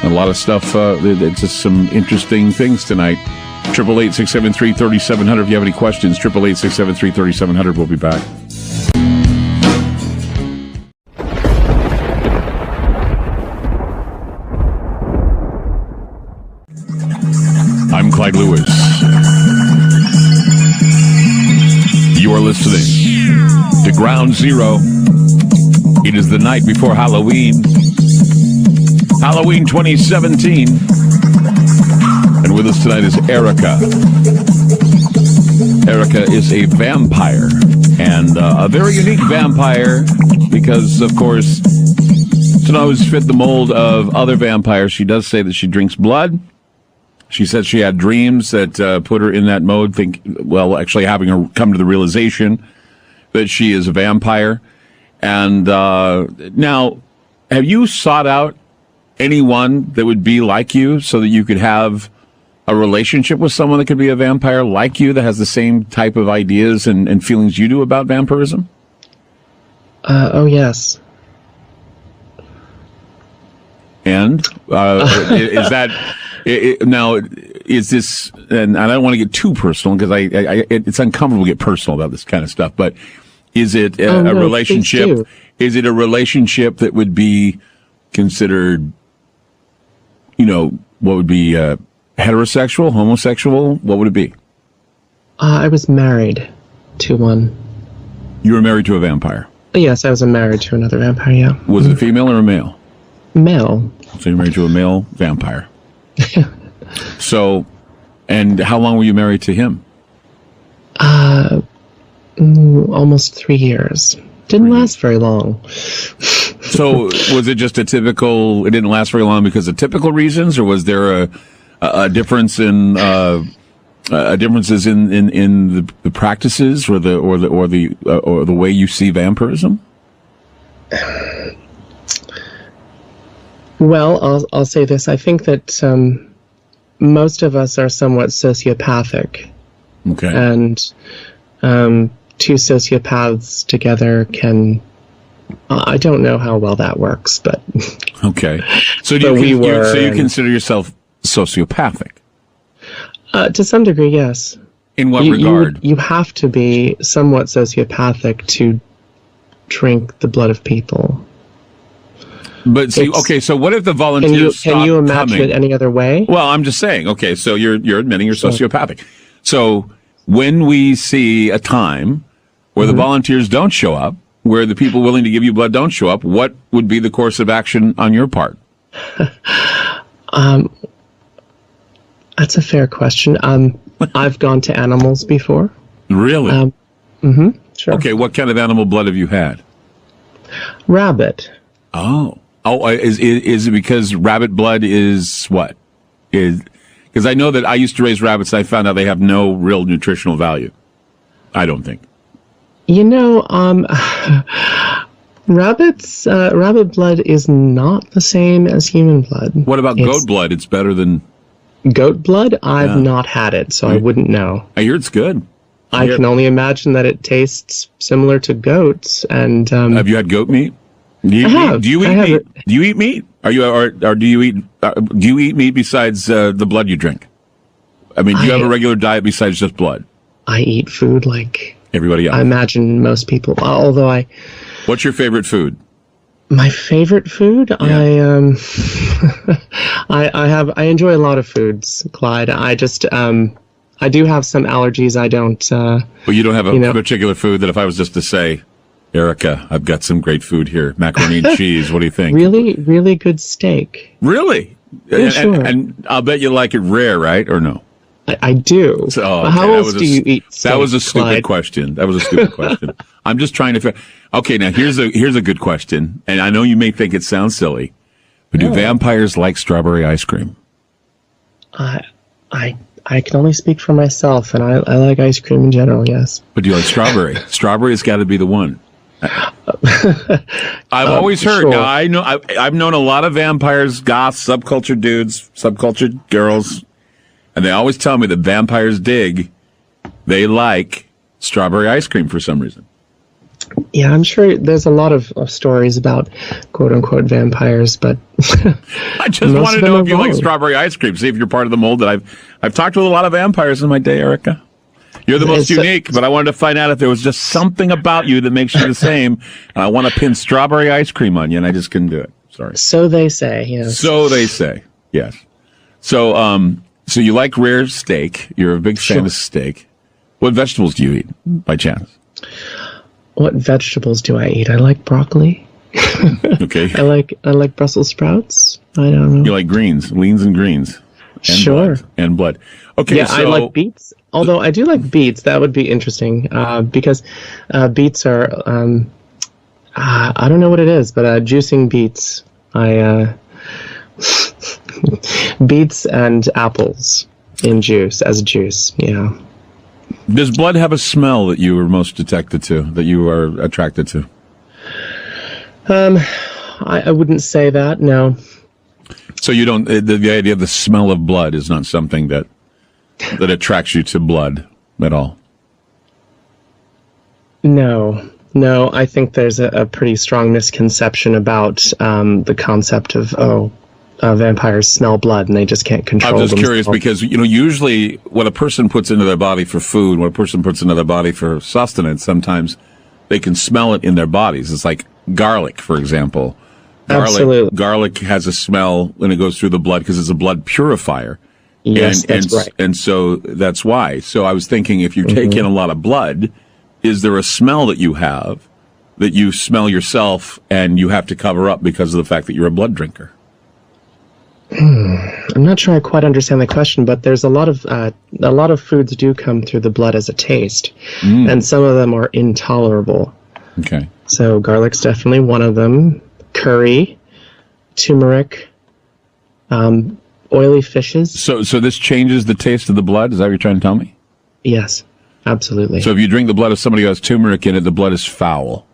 [SPEAKER 5] A lot of stuff, it's just some interesting things tonight. 888-673-3700. If you have any questions, 888-673-3700. We'll be back. I'm Clyde Lewis. You are listening to Ground Zero. It is the night before Halloween 2017. And with us tonight is Erica. Erica is a vampire, and a very unique vampire because, of course, to always fit the mold of other vampires, she does say that she drinks blood. She said she had dreams that put her in that mode, actually having her come to the realization that she is a vampire. And now, have you sought out anyone that would be like you so that you could have a relationship with someone that could be a vampire like you that has the same type of ideas and feelings you do about vampirism?
[SPEAKER 13] Oh, yes.
[SPEAKER 5] And is that... now, is this, and I don't want to get too personal because it's uncomfortable to get personal about this kind of stuff, but is it a relationship? Is it a relationship that would be considered, what would be heterosexual, homosexual? What would it be?
[SPEAKER 13] I was married to one.
[SPEAKER 5] You were married to a vampire?
[SPEAKER 13] Yes, I was married to another vampire, yeah.
[SPEAKER 5] Was it a female or a male?
[SPEAKER 13] Male.
[SPEAKER 5] So you're married to a male vampire. So, and how long were you married to him?
[SPEAKER 13] Almost 3 years. Didn't last very long.
[SPEAKER 5] So, was it just it didn't last very long because of typical reasons, or was there a difference in differences in the practices or the way you see vampirism?
[SPEAKER 13] Well, I'll say this. I think that most of us are somewhat sociopathic.
[SPEAKER 5] Okay.
[SPEAKER 13] And two sociopaths together can... I don't know how well that works, but...
[SPEAKER 5] Okay. So do you consider yourself sociopathic?
[SPEAKER 13] To some degree, yes.
[SPEAKER 5] In what regard?
[SPEAKER 13] You have to be somewhat sociopathic to drink the blood of people.
[SPEAKER 5] But see, okay, so what if the volunteers
[SPEAKER 13] Can you imagine it any other way?
[SPEAKER 5] Well, I'm just saying, okay, so you're admitting you're sociopathic. So when we see a time where the volunteers don't show up, where the people willing to give you blood don't show up, what would be the course of action on your part?
[SPEAKER 13] That's a fair question. I've gone to animals before.
[SPEAKER 5] Really?
[SPEAKER 13] Sure.
[SPEAKER 5] Okay, what kind of animal blood have you had?
[SPEAKER 13] Rabbit.
[SPEAKER 5] Oh, is it because rabbit blood is what? Because I know that I used to raise rabbits. I found out they have no real nutritional value. I don't think.
[SPEAKER 13] You know, rabbit blood is not the same as human blood.
[SPEAKER 5] What about goat blood? It's better than
[SPEAKER 13] goat blood. I've not had it, so I wouldn't know.
[SPEAKER 5] I hear it's good.
[SPEAKER 13] I can only imagine that it tastes similar to goats. And
[SPEAKER 5] have you had goat meat? Do you eat meat? Do you eat meat? Are you or do you eat meat besides the blood you drink? I mean, do you have a regular diet besides just blood?
[SPEAKER 13] I eat food like
[SPEAKER 5] everybody else.
[SPEAKER 13] I imagine most people. Although
[SPEAKER 5] what's your favorite food?
[SPEAKER 13] My favorite food? Yeah. I enjoy a lot of foods, Clyde. I just I do have some allergies. I don't.
[SPEAKER 5] Well, you don't have a particular food that if I was just to say, Erica, I've got some great food here, macaroni and cheese. What do you think?
[SPEAKER 13] Really, really good steak.
[SPEAKER 5] Really?
[SPEAKER 13] Yeah, sure.
[SPEAKER 5] And I'll bet you like it rare, right? Or no?
[SPEAKER 13] I do.
[SPEAKER 5] So, okay,
[SPEAKER 13] how else do you eat steak,
[SPEAKER 5] That was a stupid
[SPEAKER 13] Clyde?
[SPEAKER 5] question. That was a stupid question. I'm just trying to. Okay, now here's a good question, and I know you may think it sounds silly, but do vampires like strawberry ice cream?
[SPEAKER 13] I can only speak for myself, and I like ice cream in general. Yes.
[SPEAKER 5] But do you like strawberry? Strawberry's got to be the one. I've always heard.
[SPEAKER 13] Sure.
[SPEAKER 5] Now I know. I've known a lot of vampires, goths, subculture dudes, subculture girls, and they always tell me that vampires they like strawberry ice cream for some reason.
[SPEAKER 13] Yeah, I'm sure there's a lot of stories about quote-unquote vampires, but
[SPEAKER 5] I just wanted to know if you like strawberry ice cream. See if you're part of the mold that I've talked with a lot of vampires in my day, Erica. You're the most unique, but I wanted to find out if there was just something about you that makes you the same, and I want to pin strawberry ice cream on you, and I just couldn't do it. Sorry.
[SPEAKER 13] So they say, yes.
[SPEAKER 5] So they say, yes. So, so you like rare steak. You're a big fan of steak. What vegetables do you eat, by chance?
[SPEAKER 13] What vegetables do I eat? I like broccoli.
[SPEAKER 5] Okay.
[SPEAKER 13] I like Brussels sprouts. I don't know.
[SPEAKER 5] You like greens, leans and greens. And
[SPEAKER 13] Sure.
[SPEAKER 5] Blood, and blood. Okay,
[SPEAKER 13] Yeah,
[SPEAKER 5] so
[SPEAKER 13] I like beets. Although I do like beets. That would be interesting because beets are, I don't know what it is, but juicing beets. Beets and apples in juice, as juice, yeah.
[SPEAKER 5] Does blood have a smell that you are most attracted to, that you are attracted to?
[SPEAKER 13] I wouldn't say that, no.
[SPEAKER 5] So you don't, the idea of the smell of blood is not something that attracts you to blood at all?
[SPEAKER 13] No, I think there's a pretty strong misconception about the concept of, vampires smell blood and they just can't control
[SPEAKER 5] I'm just
[SPEAKER 13] themselves.
[SPEAKER 5] curious because, usually what a person puts into their body for food, what a person puts into their body for sustenance, sometimes they can smell it in their bodies. It's like garlic, for example.
[SPEAKER 13] Absolutely.
[SPEAKER 5] Garlic has a smell when it goes through the blood because it's a blood purifier.
[SPEAKER 13] Yes, that's right.
[SPEAKER 5] And so that's why. So I was thinking if you take in a lot of blood, is there a smell that you have that you smell yourself and you have to cover up because of the fact that you're a blood drinker?
[SPEAKER 13] I'm not sure I quite understand the question, but there's a lot of foods do come through the blood as a taste, and some of them are intolerable.
[SPEAKER 5] Okay.
[SPEAKER 13] So garlic's definitely one of them. Curry, turmeric, oily fishes.
[SPEAKER 5] So this changes the taste of the blood? Is that what you're trying to tell me?
[SPEAKER 13] Yes, absolutely.
[SPEAKER 5] So if you drink the blood of somebody who has turmeric in it, the blood is foul.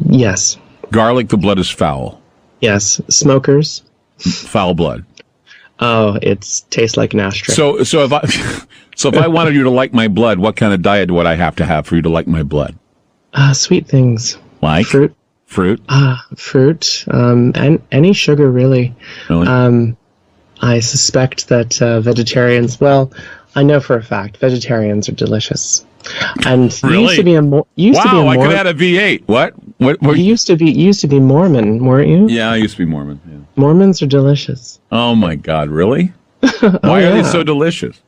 [SPEAKER 13] Yes.
[SPEAKER 5] Garlic, the blood is foul.
[SPEAKER 13] Yes. Smokers.
[SPEAKER 5] Foul blood.
[SPEAKER 13] Oh, it tastes like an ashtray.
[SPEAKER 5] So if I wanted you to like my blood, what kind of diet would I have to have for you to like my blood?
[SPEAKER 13] Sweet things.
[SPEAKER 5] Like?
[SPEAKER 13] Fruit.
[SPEAKER 5] Fruit?
[SPEAKER 13] Fruit. And any sugar, really.
[SPEAKER 5] Really?
[SPEAKER 13] I suspect that vegetarians, well, I know for a fact, vegetarians are delicious. And
[SPEAKER 5] really?
[SPEAKER 13] you used to be a
[SPEAKER 5] Wow, I could add a V8. What?
[SPEAKER 13] You used to be Mormon, weren't you?
[SPEAKER 5] Yeah, I used to be Mormon. Yeah.
[SPEAKER 13] Mormons are delicious.
[SPEAKER 5] Oh my God, really? Why are they so delicious?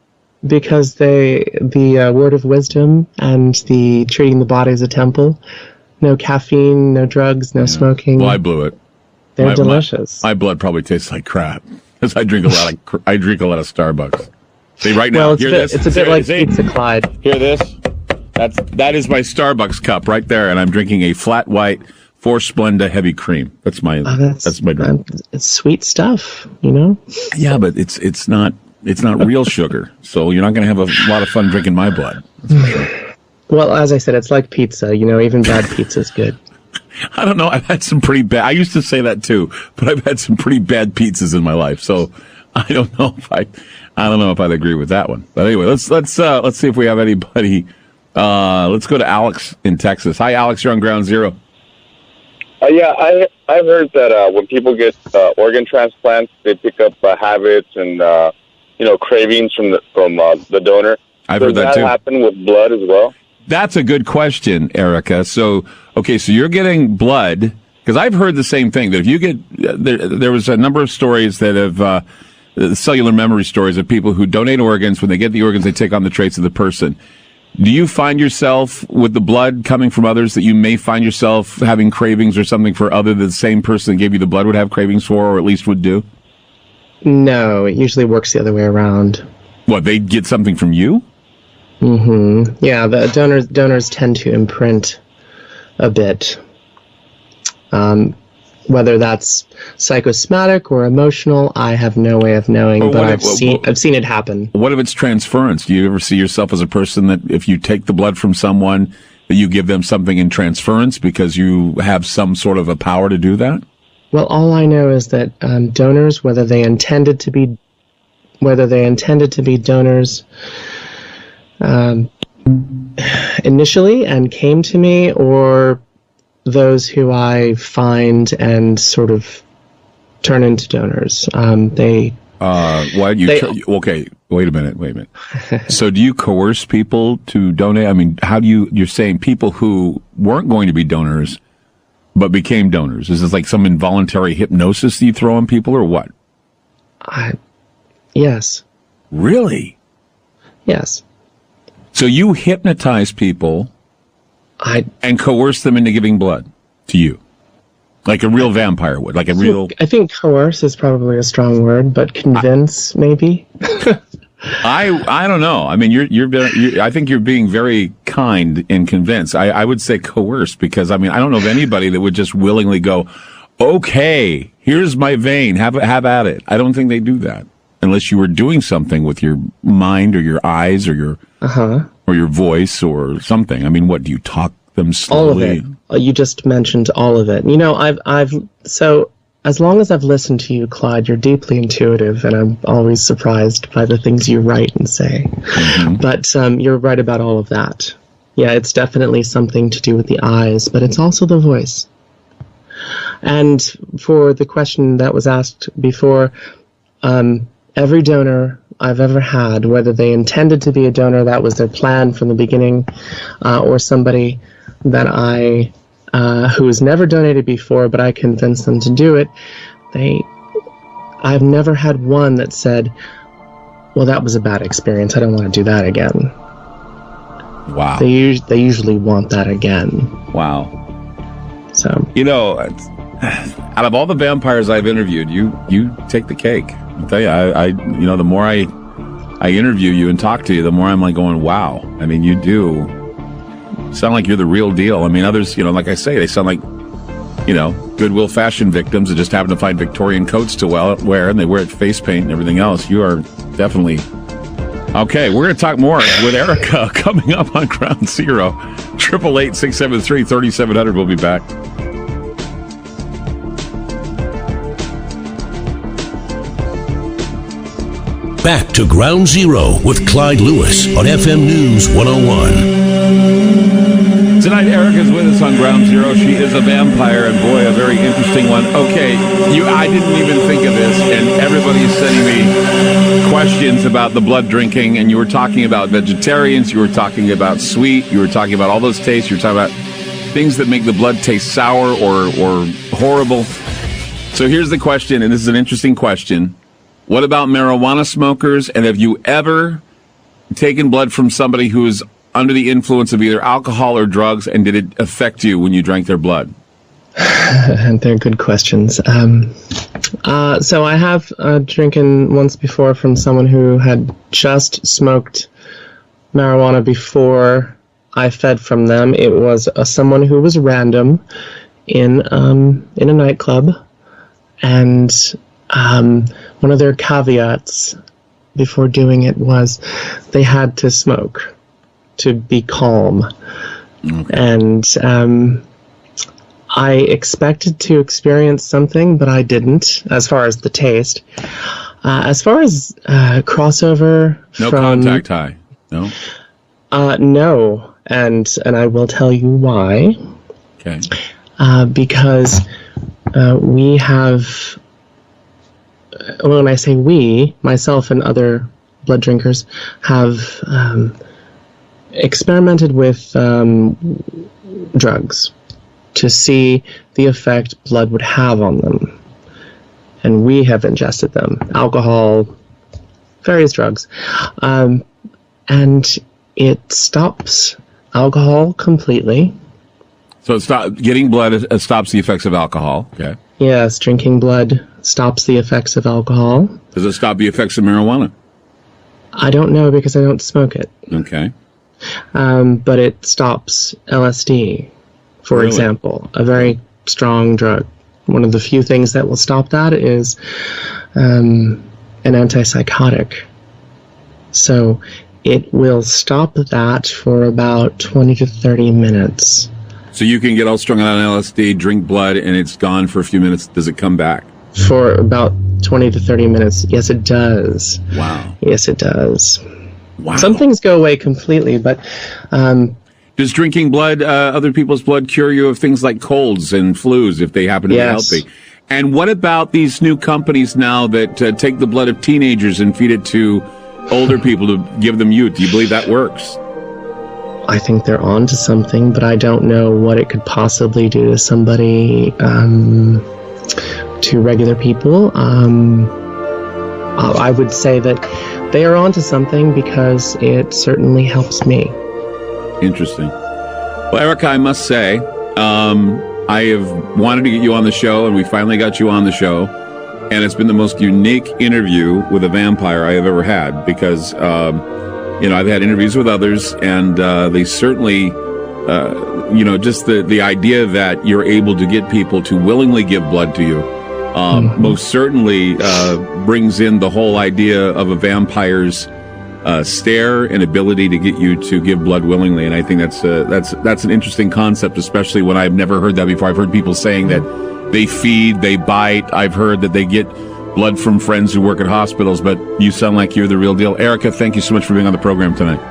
[SPEAKER 13] because the word of wisdom and the treating the body as a temple. No caffeine, no drugs, no smoking.
[SPEAKER 5] Well, I blew it.
[SPEAKER 13] They're delicious.
[SPEAKER 5] My blood probably tastes like crap because I drink a lot of Starbucks. See right now, hear this.
[SPEAKER 13] It's a bit like Pizza Clyde.
[SPEAKER 5] Hear this? That is my Starbucks cup right there, and I'm drinking a flat white 4 Splenda heavy cream. That's my drink.
[SPEAKER 13] It's sweet stuff, you know.
[SPEAKER 5] Yeah, but it's not real sugar, so you're not going to have a lot of fun drinking my blood. That's for sure.
[SPEAKER 13] Well, as I said, it's like pizza. You know, even bad pizza is good.
[SPEAKER 5] I don't know. I've had some pretty bad. I used to say that too, but I've had some pretty bad pizzas in my life. So I don't know if I'd agree with that one. But anyway, let's see if we have anybody. Let's go to Alex in Texas. Hi, Alex. You're on Ground Zero.
[SPEAKER 14] Yeah, I've heard that when people get organ transplants, they pick up habits and cravings from the donor.
[SPEAKER 5] I've heard that too.
[SPEAKER 14] Does that happen with blood as well?
[SPEAKER 5] That's a good question, Erica. So you're getting blood, because I've heard the same thing, that if you get, there was a number of stories that have, cellular memory stories of people who donate organs. When they get the organs, they take on the traits of the person. Do you find yourself, with the blood coming from others, that you may find yourself having cravings or something for other than the same person that gave you the blood would have cravings for, or at least would do?
[SPEAKER 13] No, it usually works the other way around.
[SPEAKER 5] What, they get something from you?
[SPEAKER 13] Mm-hmm. Yeah, the donors tend to imprint a bit. Whether that's psychosomatic or emotional, I have no way of knowing, but I've seen it happen.
[SPEAKER 5] What if it's transference? Do you ever see yourself as a person that if you take the blood from someone, that you give them something in transference because you have some sort of a power to do that?
[SPEAKER 13] Well, all I know is that donors, whether they intended to be donors initially and came to me, or those who I find and sort of turn into donors, okay, wait a minute. So do you coerce people to donate? I mean, you're saying people who weren't going to be donors but became donors. Is this like some involuntary hypnosis that you throw on people, or what? Yes.
[SPEAKER 5] Really?
[SPEAKER 13] Yes.
[SPEAKER 5] So you hypnotize people and coerce them into giving blood to you, like a real vampire would, like a real.
[SPEAKER 13] I think coerce is probably a strong word, but convince maybe.
[SPEAKER 5] I don't know. I mean, I think you're being very kind and convinced. I would say coerce, because I mean, I don't know of anybody that would just willingly go, okay, here's my vein, have at it. I don't think they do that unless you were doing something with your mind or your eyes or your or your voice or something. I mean, what do you talk them slowly?
[SPEAKER 13] All of it. You just mentioned all of it. You know, so as long as I've listened to you, Clyde, you're deeply intuitive, and I'm always surprised by the things you write and say. Mm-hmm. But you're right about all of that. Yeah, it's definitely something to do with the eyes, but it's also the voice. And for the question that was asked before, every donor I've ever had, whether they intended to be a donor, that was their plan from the beginning, or somebody that who has never donated before, but I convinced them to do it, I've never had one that said, well, that was a bad experience, I don't want to do that again.
[SPEAKER 5] Wow.
[SPEAKER 13] They usually want that again.
[SPEAKER 5] Wow.
[SPEAKER 13] So,
[SPEAKER 5] you know, out of all the vampires I've interviewed, you take the cake. I'll tell you, the more I interview you and talk to you, the more I'm like going, wow. I mean, you do sound like you're the real deal. I mean, others, like I say, they sound like, Goodwill fashion victims that just happen to find Victorian coats to wear, and they wear it face paint and everything else. You are definitely... Okay, we're going to talk more with Erica coming up on Ground Zero. 888-673-3700. We'll be back.
[SPEAKER 8] Back to Ground Zero with Clyde Lewis on FM News 101.
[SPEAKER 5] Tonight, Erica's with us on Ground Zero. She is a vampire, and boy, a very interesting one. Okay, I didn't even think of this, and everybody's sending me questions about the blood drinking, and you were talking about vegetarians, you were talking about sweet, you were talking about all those tastes, you were talking about things that make the blood taste sour or horrible. So here's the question, and this is an interesting question. What about marijuana smokers, and have you ever taken blood from somebody who is under the influence of either alcohol or drugs, and did it affect you when you drank their blood?
[SPEAKER 13] And they're good questions. So I have drinking once before from someone who had just smoked marijuana before I fed from them. It was someone who was random in a nightclub, and one of their caveats before doing it was they had to smoke to be calm.
[SPEAKER 5] Okay.
[SPEAKER 13] And I expected to experience something, but I didn't, as far as the taste. As far as crossover
[SPEAKER 5] No
[SPEAKER 13] from...
[SPEAKER 5] contact high? No?
[SPEAKER 13] No, and I will tell you why.
[SPEAKER 5] Okay.
[SPEAKER 13] Because we have... When I say we, myself and other blood drinkers have experimented with drugs to see the effect blood would have on them. And we have ingested them. Alcohol, various drugs. And it stops alcohol completely.
[SPEAKER 5] So getting blood stops the effects of alcohol. Okay.
[SPEAKER 13] Yes, drinking blood stops the effects of alcohol.
[SPEAKER 5] Does it stop the effects of marijuana?
[SPEAKER 13] I don't know because I don't smoke it.
[SPEAKER 5] Okay.
[SPEAKER 13] But it stops LSD, for
[SPEAKER 5] Really?
[SPEAKER 13] example, a very strong drug. One of the few things that will stop that is an antipsychotic. So it will stop that for about 20 to 30 minutes.
[SPEAKER 5] So you can get all strung out on LSD, drink blood, and it's gone for a few minutes. Does it come back?
[SPEAKER 13] For about 20 to 30 minutes. Yes, it does.
[SPEAKER 5] Wow.
[SPEAKER 13] Yes, it does.
[SPEAKER 5] Wow.
[SPEAKER 13] Some things go away completely, but...
[SPEAKER 5] Does drinking blood, other people's blood, cure you of things like colds and flus if they happen to
[SPEAKER 13] Yes.
[SPEAKER 5] be healthy? And what about these new companies now that take the blood of teenagers and feed it to older people to give them youth? Do you believe that works?
[SPEAKER 13] I think they're on to something, but I don't know what it could possibly do to somebody, to regular people. I would say that they are on to something because it certainly helps me.
[SPEAKER 5] Interesting. Well, Erica, I must say, I have wanted to get you on the show, and we finally got you on the show. And it's been the most unique interview with a vampire I have ever had because, I've had interviews with others, and they certainly, just the idea that you're able to get people to willingly give blood to you most certainly brings in the whole idea of a vampire's stare and ability to get you to give blood willingly. And I think that's an interesting concept, especially when I've never heard that before. I've heard people saying that they feed, they bite. I've heard that they get blood from friends who work at hospitals, but you sound like you're the real deal. Erica, thank you so much for being on the program tonight.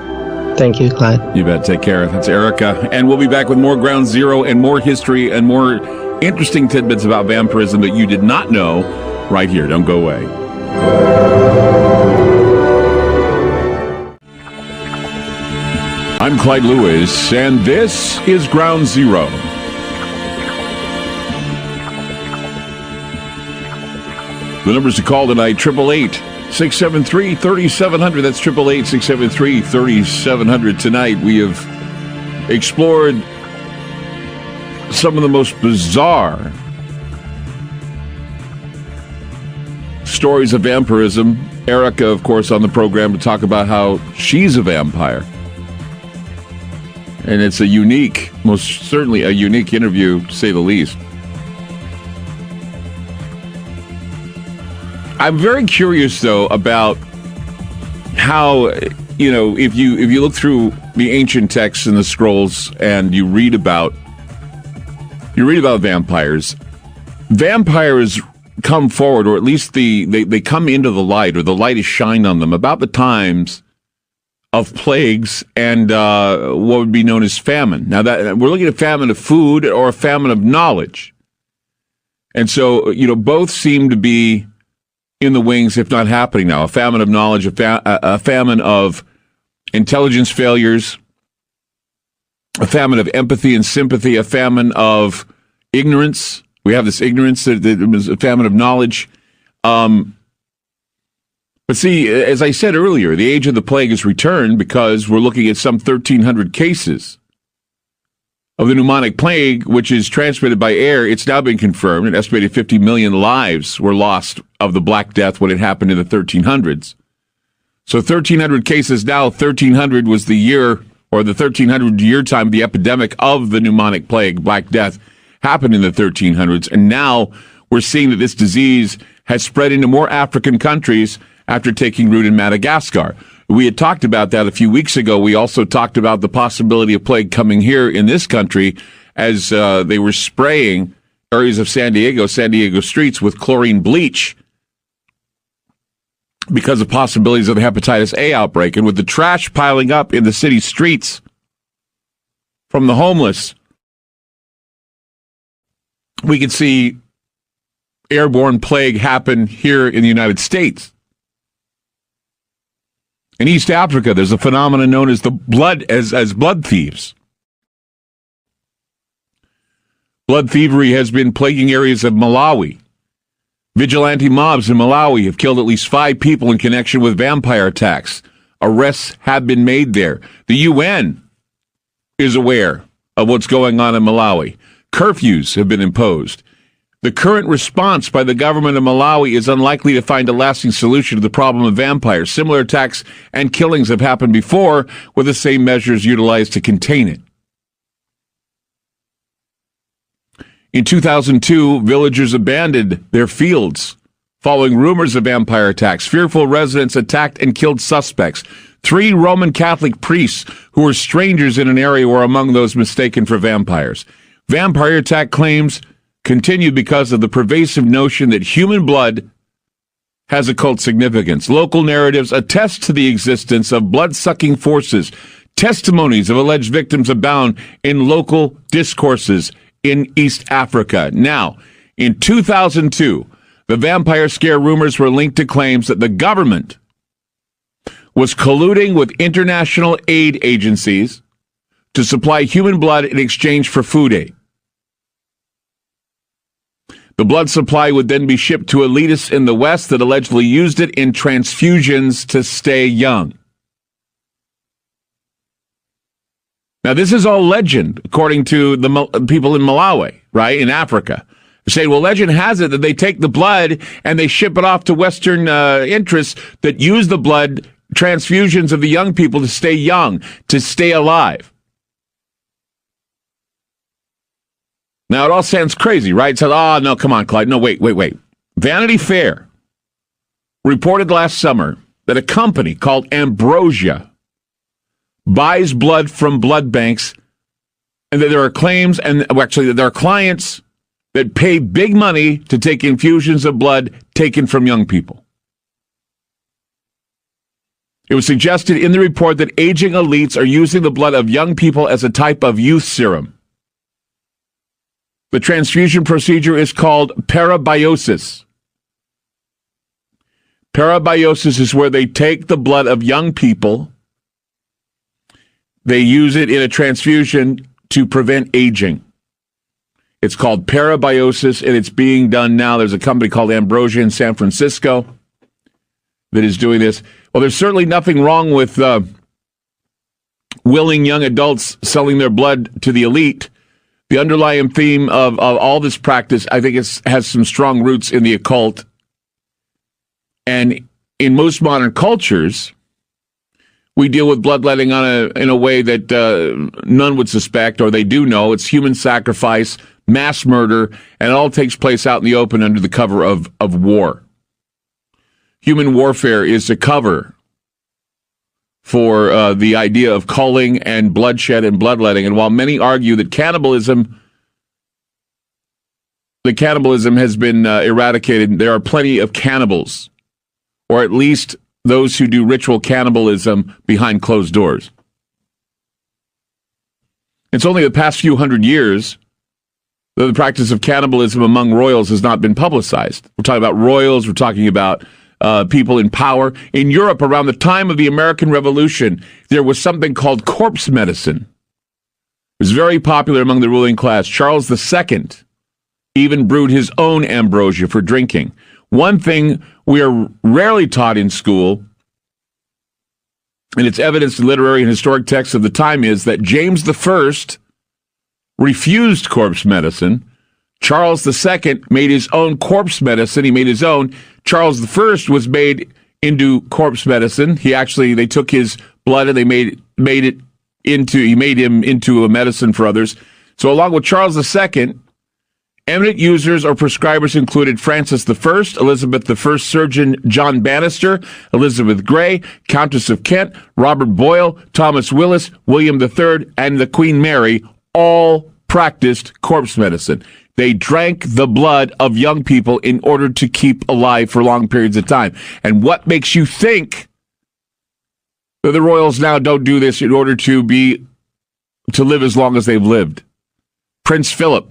[SPEAKER 13] Thank you, Clyde.
[SPEAKER 5] You bet. Take care. That's Erica. And we'll be back with more Ground Zero and more history and more interesting tidbits about vampirism that you did not know right here. Don't go away. I'm Clyde Lewis, and this is Ground Zero. The numbers to call tonight, 888-673-3700. That's 888-673-3700. Tonight we have explored some of the most bizarre stories of vampirism. Erica, of course, on the program to talk about how she's a vampire. And it's a unique, most certainly a unique interview, to say the least. I'm very curious, though, about how, if you look through the ancient texts and the scrolls and you read about vampires, vampires come forward, or at least they come into the light, or the light is shined on them about the times of plagues and what would be known as famine. Now, that we're looking at famine of food or a famine of knowledge. And so, both seem to be in the wings, if not happening now. A famine of knowledge, a famine of intelligence failures, a famine of empathy and sympathy, a famine of ignorance. We have this ignorance that was a famine of knowledge. But see, as I said earlier, the age of the plague has returned because we're looking at some 1,300 cases of the pneumonic plague, which is transmitted by air. It's now been confirmed. An estimated 50 million lives were lost of the Black Death when it happened in the 1300s. So 1,300 cases now. 1,300 was the year, or the 1,300 year time of the epidemic of the pneumonic plague, Black Death, happened in the 1300s. And now we're seeing that this disease has spread into more African countries after taking root in Madagascar. We had talked about that a few weeks ago. We also talked about the possibility of plague coming here in this country as they were spraying areas of San Diego streets with chlorine bleach because of possibilities of the hepatitis A outbreak. And with the trash piling up in the city streets from the homeless, we could see airborne plague happen here in the United States. In East Africa, there's a phenomenon known as the blood thieves. Blood thievery has been plaguing areas of Malawi. Vigilante mobs in Malawi have killed at least 5 people in connection with vampire attacks. Arrests have been made there. The UN is aware of what's going on in Malawi. Curfews have been imposed. The current response by the government of Malawi is unlikely to find a lasting solution to the problem of vampires. Similar attacks and killings have happened before with the same measures utilized to contain it. In 2002, villagers abandoned their fields following rumors of vampire attacks. Fearful residents attacked and killed suspects. 3 Roman Catholic priests who were strangers in an area were among those mistaken for vampires. Vampire attack claims continue because of the pervasive notion that human blood has occult significance. Local narratives attest to the existence of blood-sucking forces. Testimonies of alleged victims abound in local discourses in East Africa. Now, in 2002, the vampire scare rumors were linked to claims that the government was colluding with international aid agencies to supply human blood in exchange for food aid. The blood supply would then be shipped to elitists in the West that allegedly used it in transfusions to stay young. Now, this is all legend, according to the people in Malawi, right, in Africa. They say, well, legend has it that they take the blood and they ship it off to Western interests that use the blood transfusions of the young people to stay young, to stay alive. Now, it all sounds crazy, right? So, no, come on, Clyde. No, wait. Vanity Fair reported last summer that a company called Ambrosia buys blood from blood banks, and that there are claims, and actually that there are clients that pay big money to take infusions of blood taken from young people. It was suggested in the report that aging elites are using the blood of young people as a type of youth serum. The transfusion procedure is called parabiosis. Parabiosis is where they take the blood of young people, they use it in a transfusion to prevent aging. It's called parabiosis, and it's being done now. There's a company called Ambrosia in San Francisco that is doing this. Well, there's certainly nothing wrong with willing young adults selling their blood to the elite. The underlying theme of all this practice, I think, has some strong roots in the occult. And in most modern cultures, we deal with bloodletting in a way that none would suspect, or they do know. It's human sacrifice, mass murder, and it all takes place out in the open under the cover of war. Human warfare is a cover for the idea of culling and bloodshed and bloodletting. And while many argue that cannibalism has been eradicated, there are plenty of cannibals, or at least those who do ritual cannibalism behind closed doors. It's only the past few hundred years that the practice of cannibalism among royals has not been publicized. We're talking about royals, we're talking about people in power. In Europe, around the time of the American Revolution, there was something called corpse medicine. It was very popular among the ruling class. Charles II even brewed his own ambrosia for drinking. One thing we are rarely taught in school, and it's evidenced in literary and historic texts of the time, is that James I refused corpse medicine. Charles II made his own corpse medicine. He made his own. Charles I was made into corpse medicine. They took his blood and they made him into a medicine for others. So along with Charles II, eminent users or prescribers included Francis I, Elizabeth I surgeon John Bannister, Elizabeth Grey, Countess of Kent, Robert Boyle, Thomas Willis, William III, and the Queen Mary all practiced corpse medicine. They drank the blood of young people in order to keep alive for long periods of time. And what makes you think that the royals now don't do this in order to live as long as they've lived? Prince Philip.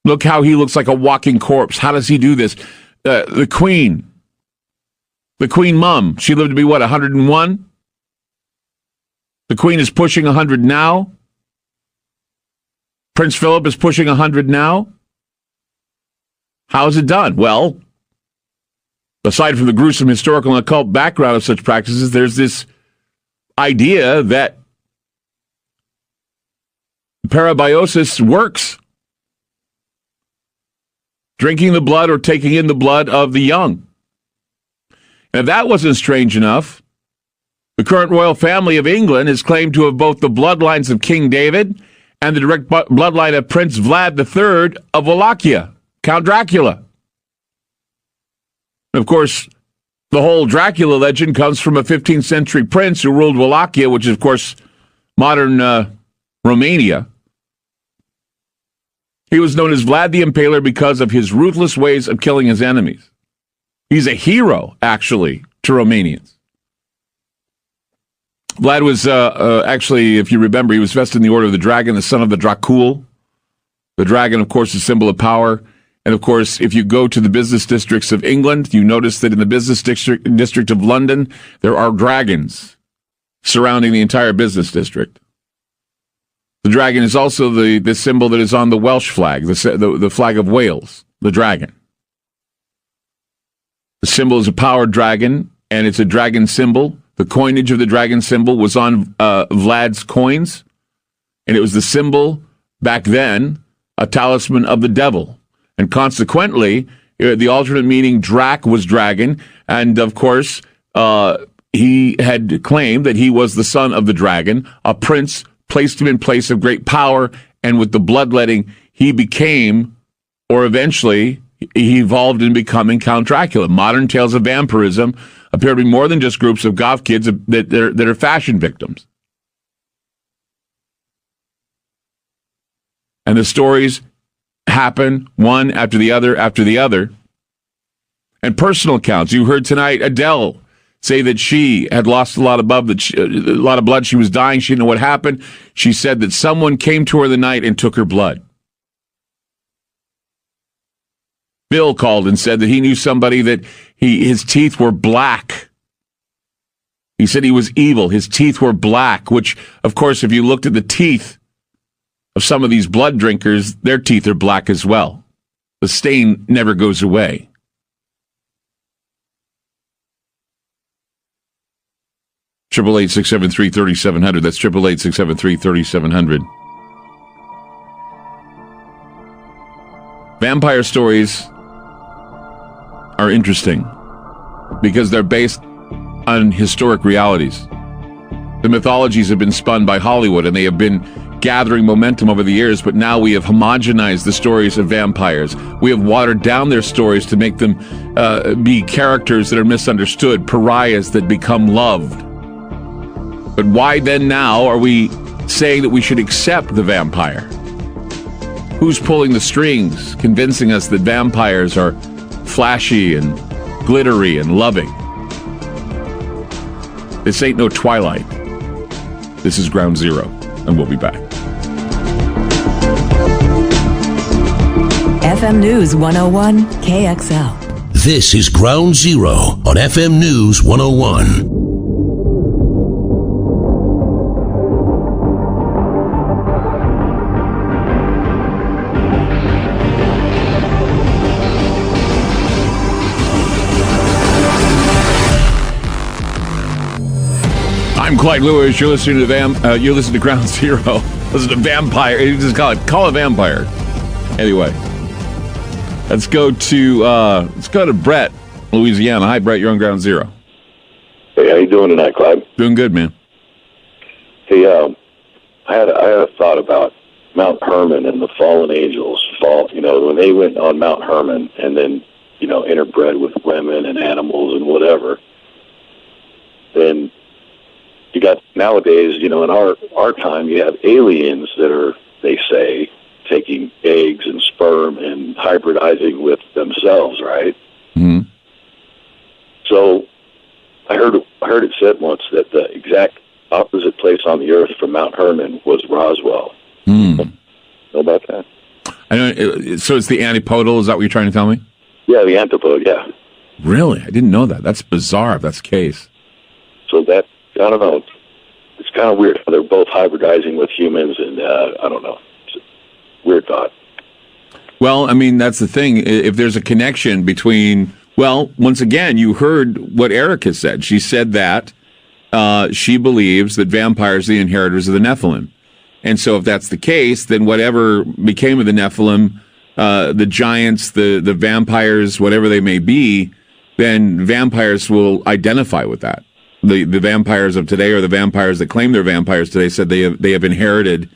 [SPEAKER 5] Look how he looks like a walking corpse. How does he do this? The Queen Mum, she lived to be, 101? The Queen is pushing 100 now. Prince Philip is pushing 100 now. How is it done? Well, aside from the gruesome historical and occult background of such practices, there's this idea that parabiosis works. Drinking the blood or taking in the blood of the young. And if that wasn't strange enough, the current royal family of England is claimed to have both the bloodlines of King David and the direct bloodline of Prince Vlad III of Wallachia, Count Dracula. And of course, the whole Dracula legend comes from a 15th century prince who ruled Wallachia, which is, of course, modern Romania. He was known as Vlad the Impaler because of his ruthless ways of killing his enemies. He's a hero, actually, to Romanians. Vlad was, actually, if you remember, he was vested in the Order of the Dragon, the son of the Dracul. The dragon, of course, is a symbol of power. And, of course, if you go to the business districts of England, you notice that in the business district of London, there are dragons surrounding the entire business district. The dragon is also the symbol that is on the Welsh flag, the flag of Wales, the dragon. The symbol is a powered dragon, and it's a dragon symbol. The coinage of the dragon symbol was on Vlad's coins, and it was the symbol, back then, a talisman of the devil. And consequently, the alternate meaning Drac was dragon, and of course, he had claimed that he was the son of the dragon, a prince placed him in place of great power, and with the bloodletting, he became, or eventually, he evolved in becoming Count Dracula. Modern tales of vampirism appear to be more than just groups of goth kids that are fashion victims. And the stories happen one after the other. And personal accounts. You heard tonight Adele say that she had lost a lot of blood. She was dying. She didn't know what happened. She said that someone came to her the night and took her blood. Bill called and said that he knew somebody that his teeth were black. He said he was evil. His teeth were black, which, of course, if you looked at the teeth of some of these blood drinkers, their teeth are black as well. The stain never goes away. Triple 8-673-3700. That's 888-673-3700. Vampire stories are interesting because they're based on historic realities. The mythologies have been spun by Hollywood, and they have been gathering momentum over the years, but now we have homogenized the stories of vampires. We have watered down their stories to make them be characters that are misunderstood, pariahs that become loved. But why then now are we saying that we should accept the vampire? Who's pulling the strings, convincing us that vampires are flashy and glittery and loving? This ain't no Twilight. This is Ground Zero, and we'll be back.
[SPEAKER 15] FM News 101 KXL.
[SPEAKER 8] This is Ground Zero on FM News 101.
[SPEAKER 5] I'm Clyde Lewis. You're listening to you're listening to Ground Zero. Listen to Vampire. You just call it Vampire. Anyway, let's go to Brett, Louisiana. Hi, Brett. You're on Ground Zero.
[SPEAKER 16] Hey, how you doing tonight, Clyde?
[SPEAKER 5] Doing good, man.
[SPEAKER 16] Hey, I had a thought about Mount Hermon and the fallen angels. When they went on Mount Hermon and then interbred with women and animals and whatever. Then you got nowadays, in our time, you have aliens that are, they say, taking eggs and sperm and hybridizing with themselves, right?
[SPEAKER 5] Mm-hmm.
[SPEAKER 16] So I heard it said once that the exact opposite place on the earth from Mount Hermon was Roswell. Know about that?
[SPEAKER 5] I know. So it's the antipodal. Is that what you're trying to tell me?
[SPEAKER 16] Yeah, the antipode. Yeah.
[SPEAKER 5] Really? I didn't know that. That's bizarre if that's the case.
[SPEAKER 16] So I don't know. It's kind of weird. They're both hybridizing with humans, and I don't know. It's a weird thought.
[SPEAKER 5] Well, I mean, that's the thing. If there's a connection between, once again, you heard what Erica said. She said that she believes that vampires are the inheritors of the Nephilim. And so if that's the case, then whatever became of the Nephilim, the giants, the vampires, whatever they may be, then vampires will identify with that. The vampires of today, or the vampires that claim they're vampires today, said they have inherited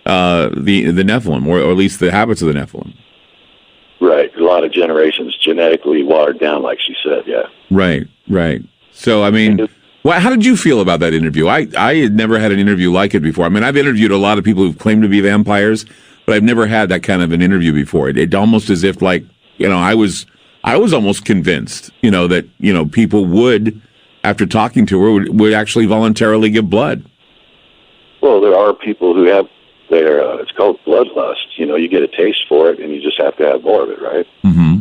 [SPEAKER 5] the Nephilim, or at least the habits of the Nephilim.
[SPEAKER 16] Right. A lot of generations genetically watered down, like she said, yeah.
[SPEAKER 5] Right. So, I mean, how did you feel about that interview? I had never had an interview like it before. I mean, I've interviewed a lot of people who've claimed to be vampires, but I've never had that kind of an interview before. It almost as if, like, I was almost convinced, that, people would, after talking to her, would actually voluntarily give blood.
[SPEAKER 16] Well, there are people who have it's called bloodlust. You get a taste for it, and you just have to have more of it, right?
[SPEAKER 5] Mm-hmm.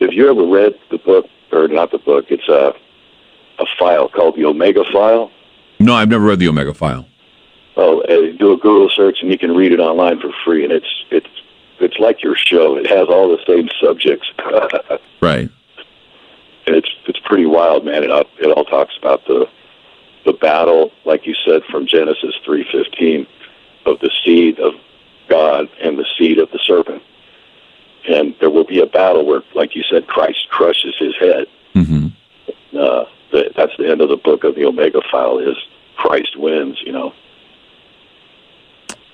[SPEAKER 16] Have you ever read the book, or not the book? It's a file called the Omega File.
[SPEAKER 5] No, I've never read the Omega File.
[SPEAKER 16] Oh, do a Google search, and you can read it online for free. And it's like your show. It has all the same subjects.
[SPEAKER 5] Right.
[SPEAKER 16] And it's pretty wild, man. It all talks about the battle, like you said, from Genesis 3:15, of the seed of God and the seed of the serpent. And there will be a battle where, like you said, Christ crushes his head.
[SPEAKER 5] Mm-hmm.
[SPEAKER 16] That's the end of the book of the Omega File, is Christ wins,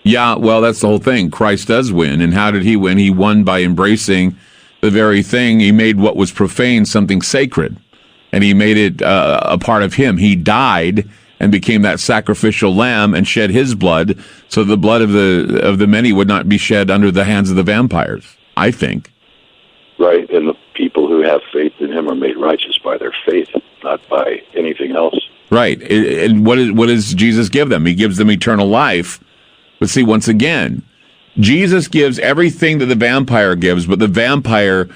[SPEAKER 5] Yeah, well, that's the whole thing. Christ does win. And how did he win? He won by embracing the very thing. He made what was profane something sacred. And he made it a part of him. He died and became that sacrificial lamb and shed his blood, so the blood of the many would not be shed under the hands of the vampires, I think.
[SPEAKER 16] Right, and the people who have faith in him are made righteous by their faith, not by anything else.
[SPEAKER 5] Right. And what does Jesus give them? He gives them eternal life. But see, once again, Jesus gives everything that the vampire gives, but the vampire,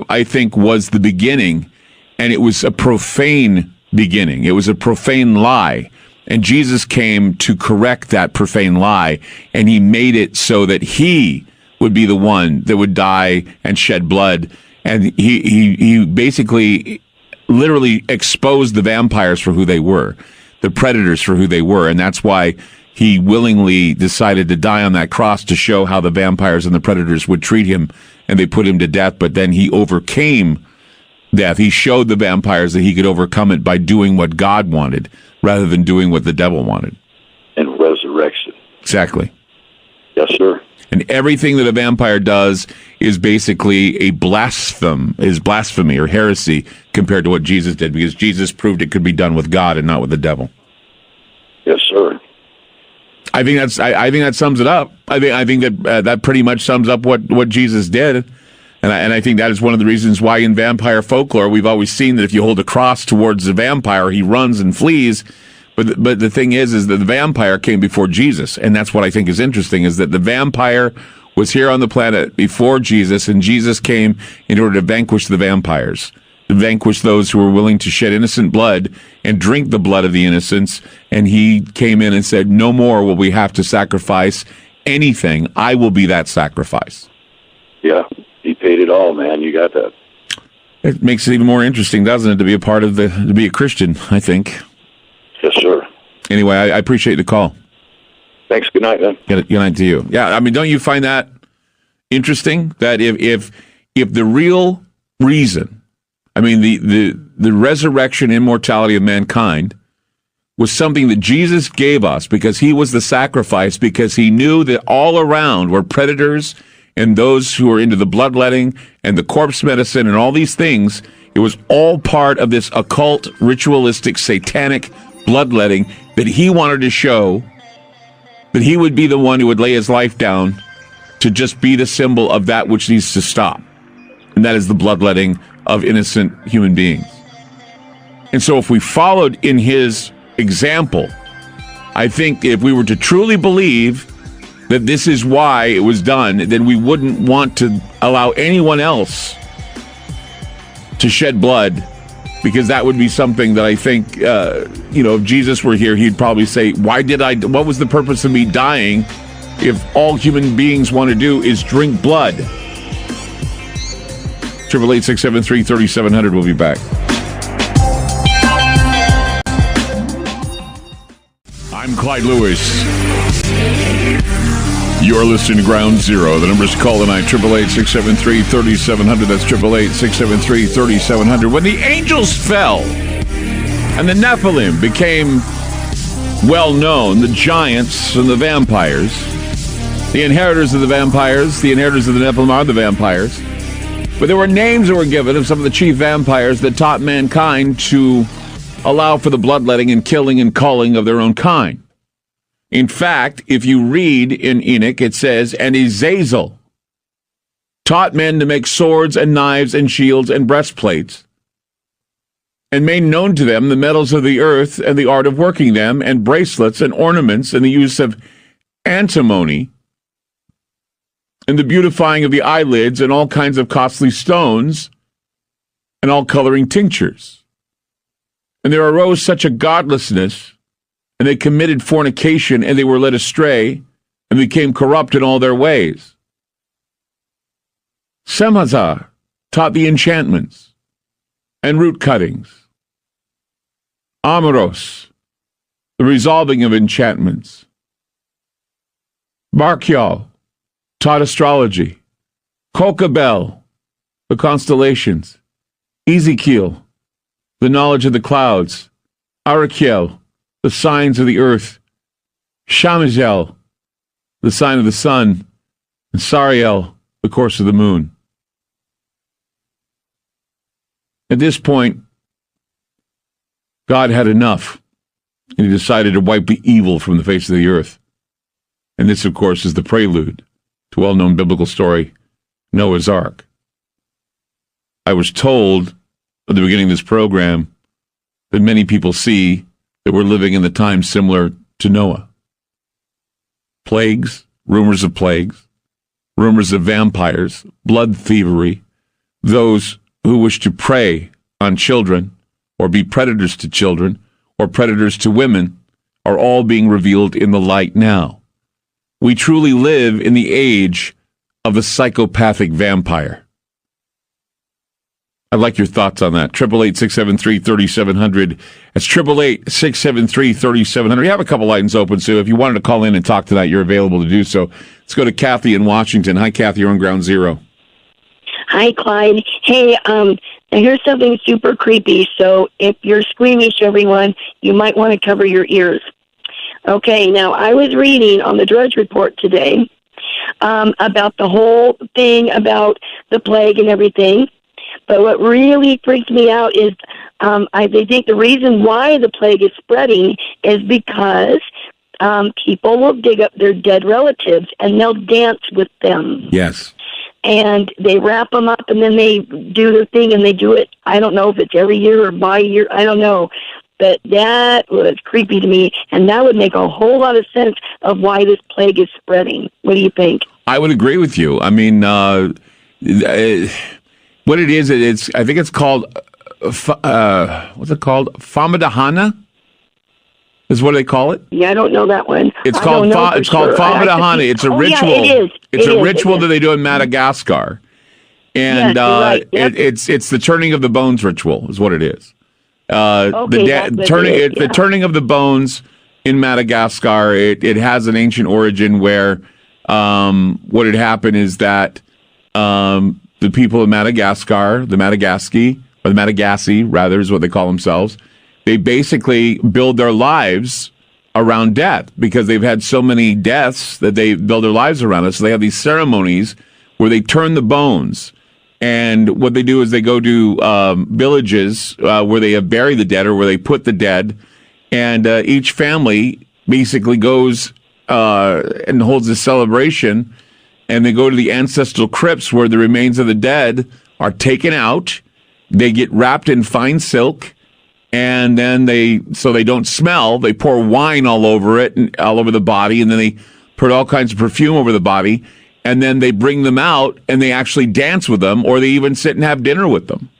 [SPEAKER 5] I think, was the beginning, and it was a profane beginning. It was a profane lie. And Jesus came to correct that profane lie, and he made it so that he would be the one that would die and shed blood. And he basically literally exposed the vampires for who they were, the predators for who they were. And that's why he willingly decided to die on that cross, to show how the vampires and the predators would treat him, and they put him to death. But then he overcame death. He showed the vampires that he could overcome it by doing what God wanted rather than doing what the devil wanted.
[SPEAKER 16] And resurrection.
[SPEAKER 5] Exactly.
[SPEAKER 16] Yes, sir.
[SPEAKER 5] And everything that a vampire does is basically blasphemy or heresy compared to what Jesus did, because Jesus proved it could be done with God and not with the devil.
[SPEAKER 16] Yes, sir.
[SPEAKER 5] I think that sums it up. I think that pretty much sums up what Jesus did. And I think that is one of the reasons why in vampire folklore we've always seen that if you hold a cross towards the vampire, he runs and flees. But the thing is that the vampire came before Jesus, and that's what I think is interesting, is that the vampire was here on the planet before Jesus, and Jesus came in order to vanquish the vampires, to vanquish those who were willing to shed innocent blood and drink the blood of the innocents. And he came in and said, no more will we have to sacrifice anything. I will be that sacrifice.
[SPEAKER 16] Yeah. He paid it all, man. You got that.
[SPEAKER 5] It makes it even more interesting, doesn't it, to be to be a Christian, I think.
[SPEAKER 16] Yes, sir.
[SPEAKER 5] Anyway, I appreciate the call.
[SPEAKER 16] Thanks. Good night, then.
[SPEAKER 5] Good night to you. Yeah, I mean, don't you find that interesting? That if the real reason, I mean, the resurrection, immortality of mankind was something that Jesus gave us because he was the sacrifice, because he knew that all around were predators and those who are into the bloodletting and the corpse medicine and all these things. It was all part of this occult, ritualistic, satanic bloodletting that he wanted to show that he would be the one who would lay his life down to just be the symbol of that which needs to stop. And that is the bloodletting of innocent human beings. And so if we followed in his example, I think if we were to truly believe that this is why it was done, then we wouldn't want to allow anyone else to shed blood, because that would be something that I think, if Jesus were here, he'd probably say, what was the purpose of me dying if all human beings want to do is drink blood? 888-673-3700. We'll be back. I'm Clyde Lewis. You're listening to Ground Zero. The number's call tonight, 888-673-3700. That's 888-673-3700. When the angels fell and the Nephilim became well known, the giants and the vampires, the inheritors of the vampires, the inheritors of the Nephilim are the vampires. But there were names that were given of some of the chief vampires that taught mankind to allow for the bloodletting and killing and culling of their own kind. In fact, if you read in Enoch, it says, and Azazel taught men to make swords and knives and shields and breastplates, and made known to them the metals of the earth and the art of working them, and bracelets and ornaments, and the use of antimony, and the beautifying of the eyelids, and all kinds of costly stones, and all coloring tinctures. And there arose such a godlessness, and they committed fornication, and they were led astray, and became corrupt in all their ways. Semazar taught the enchantments and root cuttings. Amoros, the resolving of enchantments. Barkiel taught astrology. Kokabel, the constellations. Ezekiel, the knowledge of the clouds. Arakiel, the signs of the earth. Shamazel, the sign of the sun. And Sariel, the course of the moon. At this point, God had enough, and he decided to wipe the evil from the face of the earth. And this, of course, is the prelude to a well-known biblical story, Noah's Ark. I was told at the beginning of this program that many people see that we're living in the time similar to Noah. Plagues, rumors of vampires, blood thievery, those who wish to prey on children or be predators to children or predators to women are all being revealed in the light now. We truly live in the age of the psychopathic vampire. I'd like your thoughts on that. 888-673-3700. That's 888-673-3700. You have a couple lines open, so if you wanted to call in and talk tonight, you're available to do so. Let's go to Kathy in Washington. Hi, Kathy. You're on Ground Zero.
[SPEAKER 17] Hi, Clyde. Hey, now here's something super creepy. So if you're squeamish, everyone, you might want to cover your ears. Okay, now I was reading on the Drudge Report today about the whole thing about the plague and everything. But what really freaks me out is they think the reason why the plague is spreading is because people will dig up their dead relatives and they'll dance with them.
[SPEAKER 5] Yes.
[SPEAKER 17] And they wrap them up and then they do their thing and they do it. I don't know if it's every year or by year. I don't know. But that was creepy to me. And that would make a whole lot of sense of why this plague is spreading. What do you think?
[SPEAKER 5] I would agree with you. I mean, what it is, I think it's called, what's it called? Famadahana? Is what they call it?
[SPEAKER 17] Yeah, I don't know that one.
[SPEAKER 5] It's called Famadahana. It's a ritual.
[SPEAKER 17] Yeah,
[SPEAKER 5] It's a ritual that they do in Madagascar. And
[SPEAKER 17] Yes, you're right. Yep.
[SPEAKER 5] it's the turning of the bones ritual is what it is.
[SPEAKER 17] Okay, that's what it is,
[SPEAKER 5] The turning of the bones in Madagascar. It has an ancient origin where what had happened is that the people of Madagascar, the Malagasy rather is what they call themselves, they basically build their lives around death because they've had so many deaths that they build their lives around it. So they have these ceremonies where they turn the bones. And what they do is they go to villages where they have buried the dead or where they put the dead. And each family basically goes and holds a celebration. And they go to the ancestral crypts where the remains of the dead are taken out. They get wrapped in fine silk. And then so they don't smell, they pour wine all over it and all over the body. And then they put all kinds of perfume over the body. And then they bring them out and they actually dance with them, or they even sit and have dinner with them.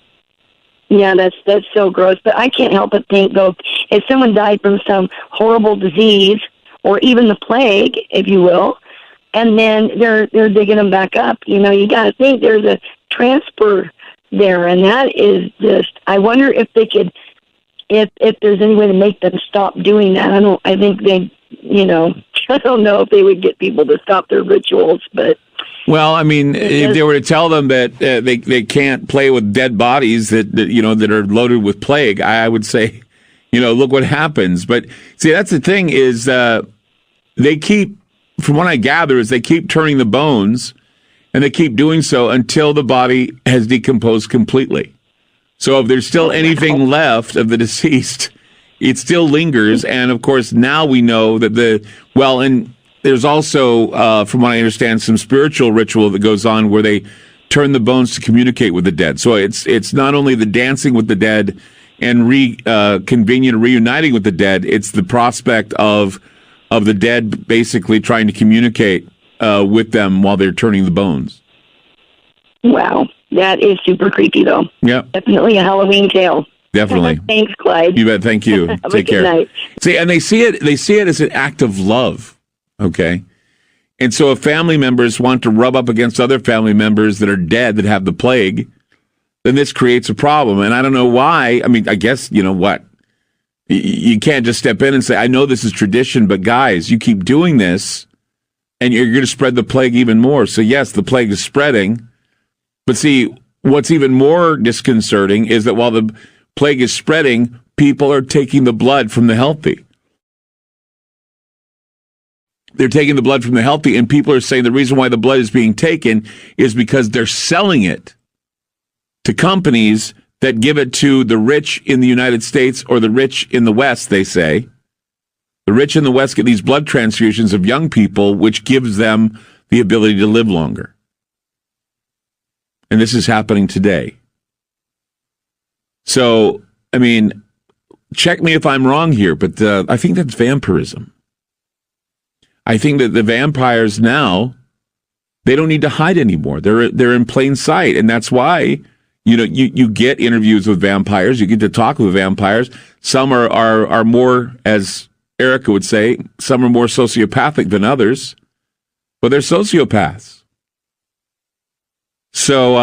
[SPEAKER 17] Yeah, that's so gross. But I can't help but think, though, if someone died from some horrible disease or even the plague, if you will, and then they're digging them back up, you got to think there's a transfer there, and that is just. I wonder if they could, if there's any way to make them stop doing that. I think they, I don't know if they would get people to stop their rituals, but.
[SPEAKER 5] Well, I mean, if they were to tell them that they can't play with dead bodies that are loaded with plague, I would say, look what happens. But see, that's the thing is they keep, from what I gather, is they keep turning the bones, and they keep doing so until the body has decomposed completely. So if there's still anything left of the deceased, it still lingers. And of course, now we know that and there's also, from what I understand, some spiritual ritual that goes on where they turn the bones to communicate with the dead. So it's not only the dancing with the dead and reconvening and reuniting with the dead, it's the prospect of the dead basically trying to communicate with them while they're turning the bones.
[SPEAKER 17] Wow, that is super creepy, though.
[SPEAKER 5] Yeah,
[SPEAKER 17] definitely a Halloween tale.
[SPEAKER 5] Definitely.
[SPEAKER 17] Thanks, Clyde.
[SPEAKER 5] You bet. Thank you. Take care.
[SPEAKER 17] Night.
[SPEAKER 5] See, and they see it as an act of love. Okay. And so if family members want to rub up against other family members that are dead that have the plague, then this creates a problem. And I don't know why. I mean, I guess, you can't just step in and say, I know this is tradition, but guys, you keep doing this and you're going to spread the plague even more. So yes, the plague is spreading. But see, what's even more disconcerting is that while the plague is spreading, people are taking the blood from the healthy. They're taking the blood from the healthy, and people are saying the reason why the blood is being taken is because they're selling it to companies that give it to the rich in the United States or the rich in the West, they say. The rich in the West get these blood transfusions of young people, which gives them the ability to live longer. And this is happening today. So, I mean, check me if I'm wrong here, but I think that's vampirism. I think that the vampires now, they don't need to hide anymore. They're in plain sight, and that's why you get interviews with vampires. You get to talk with vampires. Some are more, as Erica would say, some are more sociopathic than others, but they're sociopaths. So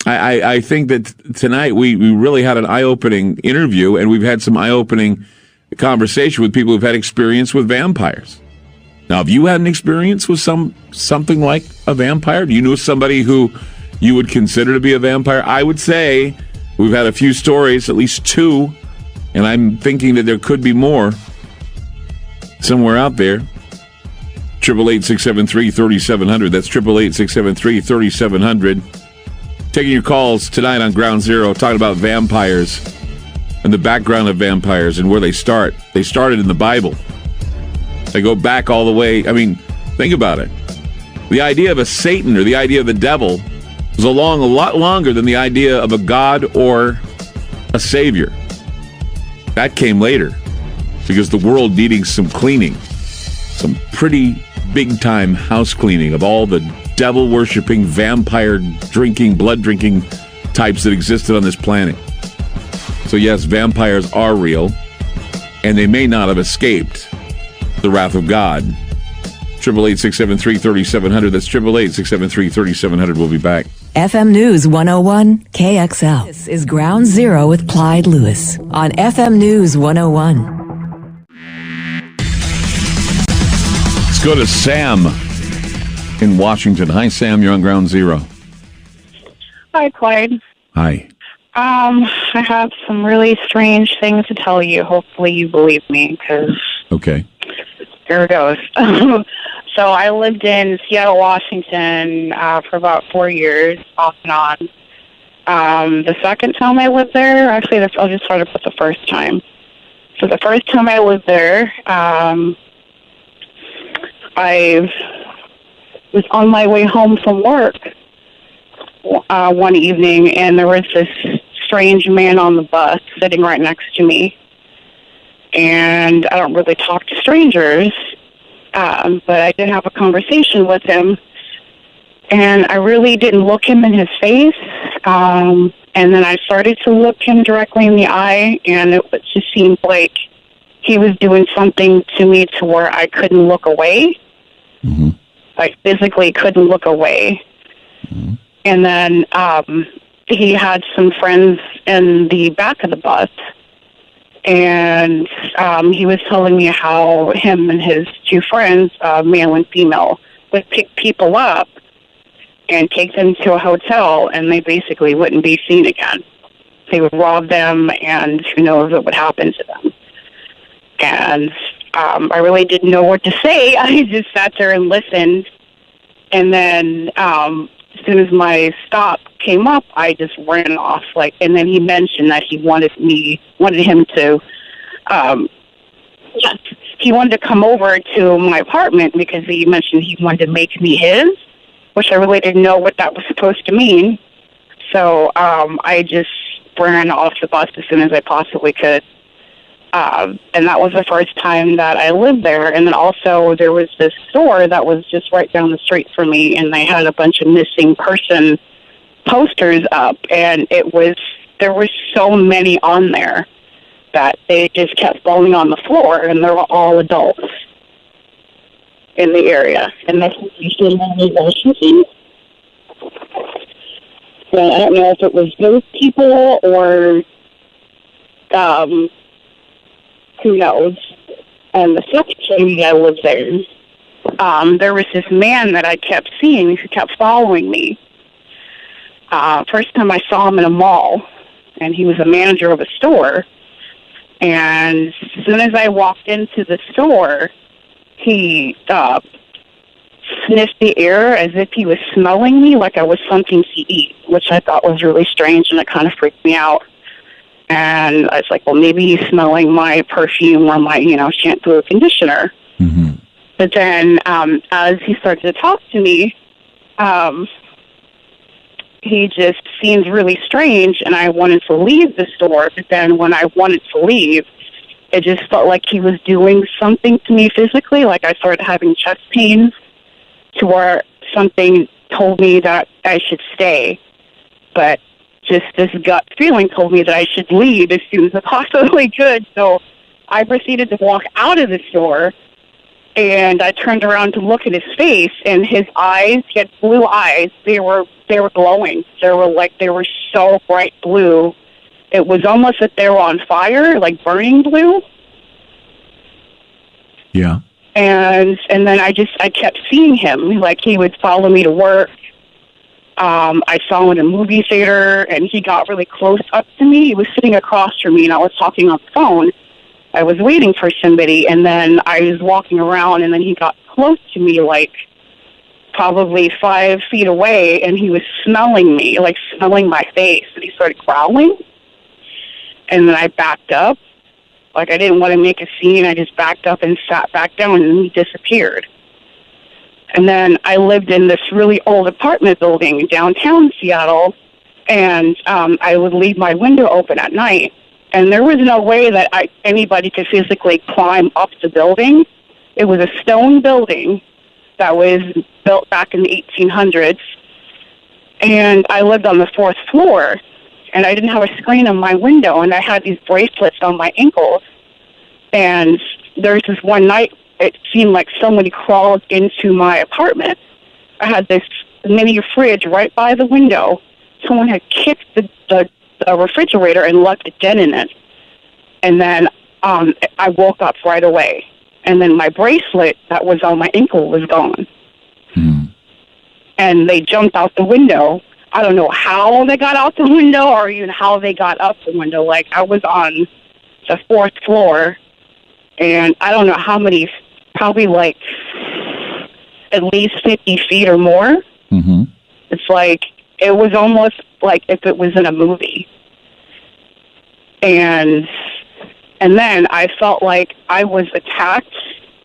[SPEAKER 5] I think that tonight we really had an eye-opening interview, and we've had some eye-opening conversation with people who've had experience with vampires. Now, have you had an experience with something like a vampire? Do you know somebody who you would consider to be a vampire? I would say we've had a few stories, at least two, and I'm thinking that there could be more somewhere out there. 888-673-3700. That's 888-673-3700. Taking your calls tonight on Ground Zero, talking about vampires and the background of vampires and where they start. They started in the Bible. They go back all the way. I mean, think about it. The idea of a Satan or the idea of the devil was a lot longer than the idea of a God or a Savior. That came later because the world needing some cleaning, some pretty big-time house cleaning of all the devil-worshipping, vampire-drinking, blood-drinking types that existed on this planet. So yes, vampires are real, and they may not have escaped the wrath of God. 888-673-3700. That's 888-673-3700. We'll be back.
[SPEAKER 15] FM News 101 KXL. This is Ground Zero with Clyde Lewis on FM News 101.
[SPEAKER 5] Let's go to Sam in Washington. Hi, Sam. You're on Ground Zero.
[SPEAKER 18] Hi, Clyde.
[SPEAKER 5] Hi.
[SPEAKER 18] I have some really strange things to tell you. Hopefully you believe me, because
[SPEAKER 5] Okay.
[SPEAKER 18] here it goes. So I lived in Seattle, Washington for about 4 years, off and on. The second time I lived there, actually, I'll just start with the first time. So the first time I lived there, I was on my way home from work one evening, and there was this strange man on the bus sitting right next to me. And I don't really talk to strangers, but I did have a conversation with him, and I really didn't look him in his face. And then I started to look him directly in the eye, and it just seemed like he was doing something to me to where I couldn't look away.
[SPEAKER 5] Mm-hmm.
[SPEAKER 18] Like, physically couldn't look away.
[SPEAKER 5] Mm-hmm.
[SPEAKER 18] And then he had some friends in the back of the bus, and he was telling me how him and his two friends, male and female, would pick people up and take them to a hotel, and they basically wouldn't be seen again. They would rob them, and who knows what would happen to them. And I really didn't know what to say. I just sat there and listened, and then as soon as my stop came up, I just ran off. And then he mentioned that he wanted him to, he wanted to come over to my apartment because he mentioned he wanted to make me his, which I really didn't know what that was supposed to mean. So I just ran off the bus as soon as I possibly could. And that was the first time that I lived there. And then also there was this store that was just right down the street from me, and they had a bunch of missing person posters up, and there were so many on there that they just kept falling on the floor, and they were all adults in the area. And that's in Washington. Well, I don't know if it was those people or who knows. And the second time I lived there, there was this man that I kept seeing who kept following me. First time I saw him in a mall, and he was a manager of a store. And as soon as I walked into the store, he sniffed the air as if he was smelling me like I was something to eat, which I thought was really strange, and it kind of freaked me out. And I was like, well, maybe he's smelling my perfume or my, shampoo or conditioner.
[SPEAKER 5] Mm-hmm.
[SPEAKER 18] But then as he started to talk to me, he just seemed really strange, and I wanted to leave the store. But then when I wanted to leave, it just felt like he was doing something to me physically. Like I started having chest pains to where something told me that I should stay. But just this gut feeling told me that I should leave as soon as I possibly could. So I proceeded to walk out of the store, and I turned around to look at his face, and his eyes, he had blue eyes. They were glowing. They were so bright blue. It was almost that they were on fire, like burning blue.
[SPEAKER 5] Yeah.
[SPEAKER 18] And then I kept seeing him. Like, he would follow me to work. I saw him in a movie theater, and he got really close up to me. He was sitting across from me, and I was talking on the phone. I was waiting for somebody, and then I was walking around, and then he got close to me, like probably 5 feet away, and he was smelling me, like smelling my face, and he started growling. And then I backed up. Like, I didn't want to make a scene. I just backed up and sat back down, and he disappeared. And then I lived in this really old apartment building downtown Seattle, and I would leave my window open at night. And there was no way that anybody could physically climb up the building. It was a stone building that was built back in the 1800s. And I lived on the 4th floor, and I didn't have a screen on my window, and I had these bracelets on my ankles. And there was this one night, it seemed like somebody crawled into my apartment. I had this mini fridge right by the window. Someone had kicked the refrigerator and left a dent in it. And then I woke up right away. And then my bracelet that was on my ankle was gone. And they jumped out the window. I don't know how they got out the window or even how they got up the window. Like, I was on the 4th floor, and I don't know how many, probably like at least 50 feet or more.
[SPEAKER 5] Mm-hmm.
[SPEAKER 18] It's like, it was almost like if it was in a movie. And then I felt like I was attacked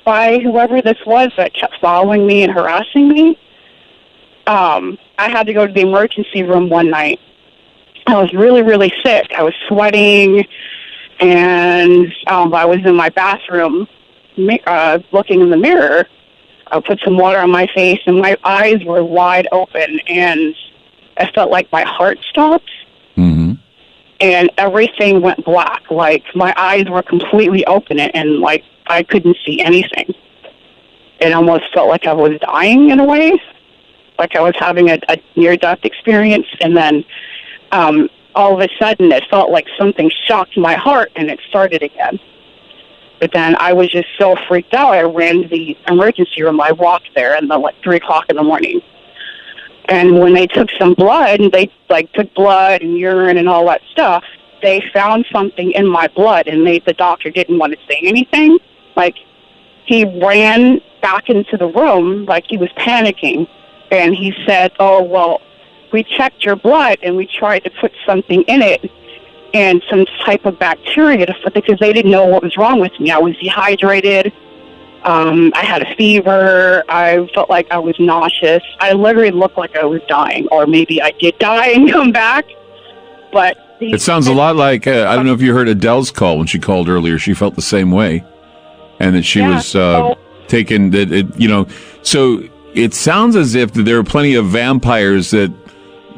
[SPEAKER 18] by whoever this was that kept following me and harassing me. I had to go to the emergency room one night. I was really, really sick. I was sweating, and I was in my bathroom looking in the mirror. I put some water on my face, and my eyes were wide open, and I felt like my heart stopped.
[SPEAKER 5] Mm-hmm.
[SPEAKER 18] And everything went black. Like, my eyes were completely open, and like, I couldn't see anything. It almost felt like I was dying in a way. Like I was having a near-death experience, and then all of a sudden it felt like something shocked my heart, and it started again. But then I was just so freaked out, I ran to the emergency room. I walked there, and like 3 o'clock in the morning. And when they took some blood, and they like took blood and urine and all that stuff, they found something in my blood, and the doctor didn't want to say anything. Like, he ran back into the room like he was panicking. And he said, "Oh, well, we checked your blood, and we tried to put something in it, and some type of bacteria, because they didn't know what was wrong with me. I was dehydrated. I had a fever. I felt like I was nauseous. I literally looked like I was dying, or maybe I did die and come back. But
[SPEAKER 5] it sounds a lot like, I don't know if you heard Adele's call when she called earlier. She felt the same way, and that she was taken, so it sounds as if there are plenty of vampires that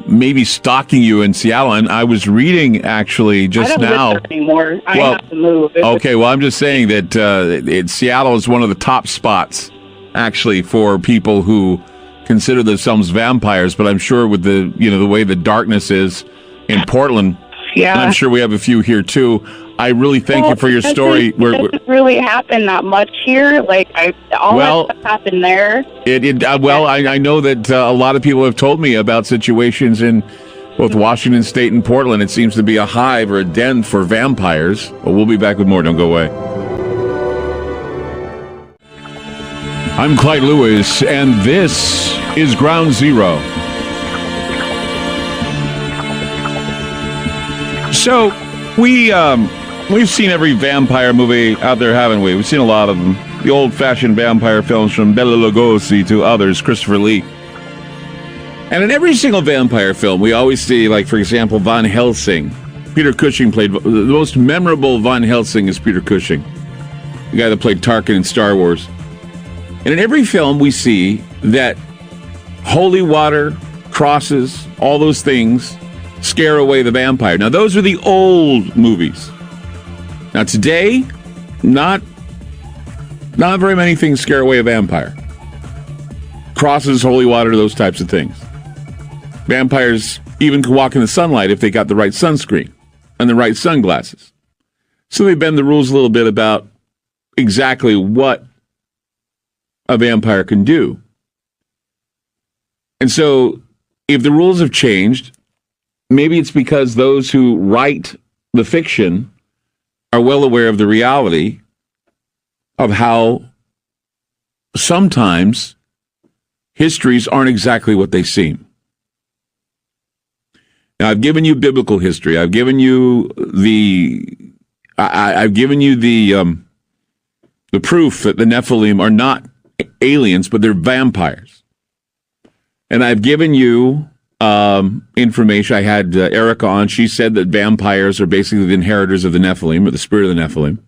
[SPEAKER 5] may be stalking you in Seattle. And I was reading actually just
[SPEAKER 18] I don't
[SPEAKER 5] now.
[SPEAKER 18] live there anymore. I have to move.
[SPEAKER 5] Well, I'm just saying that Seattle is one of the top spots actually for people who consider themselves vampires. But I'm sure with the the way the darkness is in Portland, and I'm sure we have a few here too. I really thank you for your story.
[SPEAKER 18] It doesn't really happen that much here. Like, that stuff happened there.
[SPEAKER 5] I know that a lot of people have told me about situations in both Washington State and Portland. It seems to be a hive or a den for vampires. But we'll be back with more. Don't go away. I'm Clyde Lewis, and this is Ground Zero. So, we've seen every vampire movie out there, haven't we? We've seen a lot of them. The old-fashioned vampire films from Bela Lugosi to others, Christopher Lee. And in every single vampire film, we always see, like, for example, Van Helsing. Peter Cushing played... The most memorable Van Helsing is Peter Cushing, the guy that played Tarkin in Star Wars. And in every film, we see that holy water, crosses, all those things scare away the vampire. Now, those are the old movies. Now, today, not very many things scare away a vampire. Crosses, holy water, those types of things. Vampires even can walk in the sunlight if they got the right sunscreen and the right sunglasses. So they bend the rules a little bit about exactly what a vampire can do. And so, if the rules have changed, maybe it's because those who write the fiction are well aware of the reality of how sometimes histories aren't exactly what they seem. Now, I've given you biblical history. I've given you the proof that the Nephilim are not aliens, but they're vampires. And I've given you information. I had Erica on. She said that vampires are basically the inheritors of the Nephilim, or the spirit of the Nephilim.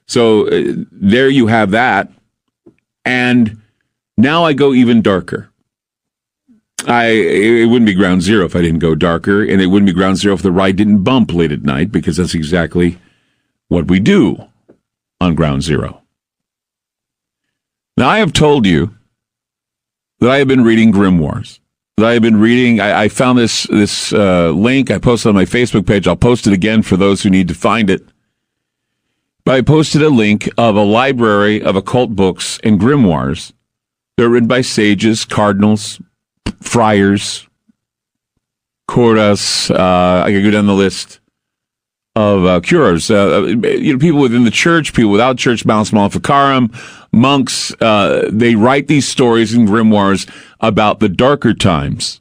[SPEAKER 5] So there you have that. And now I go even darker. It wouldn't be Ground Zero if I didn't go darker, and it wouldn't be Ground Zero if the ride didn't bump late at night, because that's exactly what we do on Ground Zero. Now, I have told you that I have been reading grimoires. that I've been reading. I found this link. I posted on my Facebook page. I'll post it again for those who need to find it. But I posted a link of a library of occult books and grimoires. They're written by sages, cardinals, friars, curas. I could go down the list of curers. People within the church, people without church, Malus Maleficarum, monks. They write these stories and grimoires about the darker times.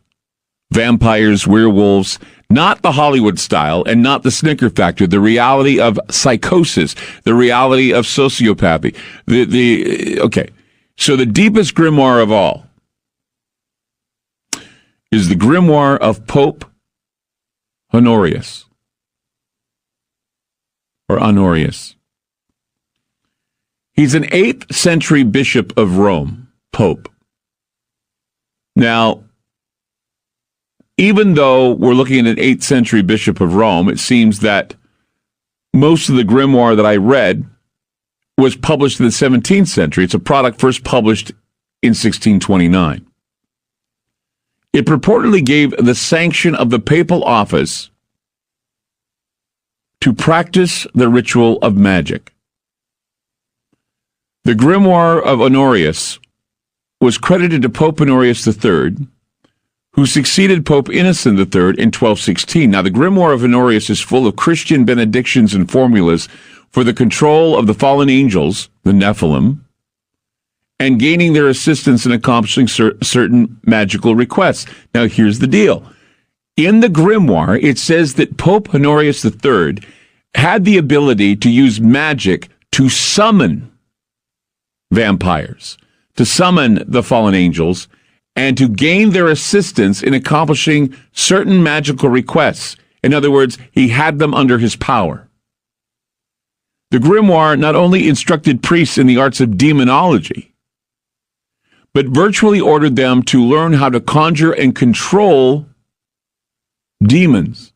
[SPEAKER 5] Vampires, werewolves, not the Hollywood style and not the snicker factor, the reality of psychosis, the reality of sociopathy. Okay. So the deepest grimoire of all is the grimoire of Pope Honorius. Or Honorius. He's an 8th century bishop of Rome, Pope. Now, even though we're looking at an 8th century bishop of Rome, it seems that most of the grimoire that I read was published in the 17th century. It's a product first published in 1629. It purportedly gave the sanction of the papal office to practice the ritual of magic. The grimoire of Honorius was credited to Pope Honorius III, who succeeded Pope Innocent III in 1216. Now, the grimoire of Honorius is full of Christian benedictions and formulas for the control of the fallen angels, the Nephilim, and gaining their assistance in accomplishing certain magical requests. Now, here's the deal. In the grimoire, it says that Pope Honorius III had the ability to use magic to summon vampires, to summon the fallen angels, and to gain their assistance in accomplishing certain magical requests. In other words, he had them under his power. The grimoire not only instructed priests in the arts of demonology, but virtually ordered them to learn how to conjure and control demons.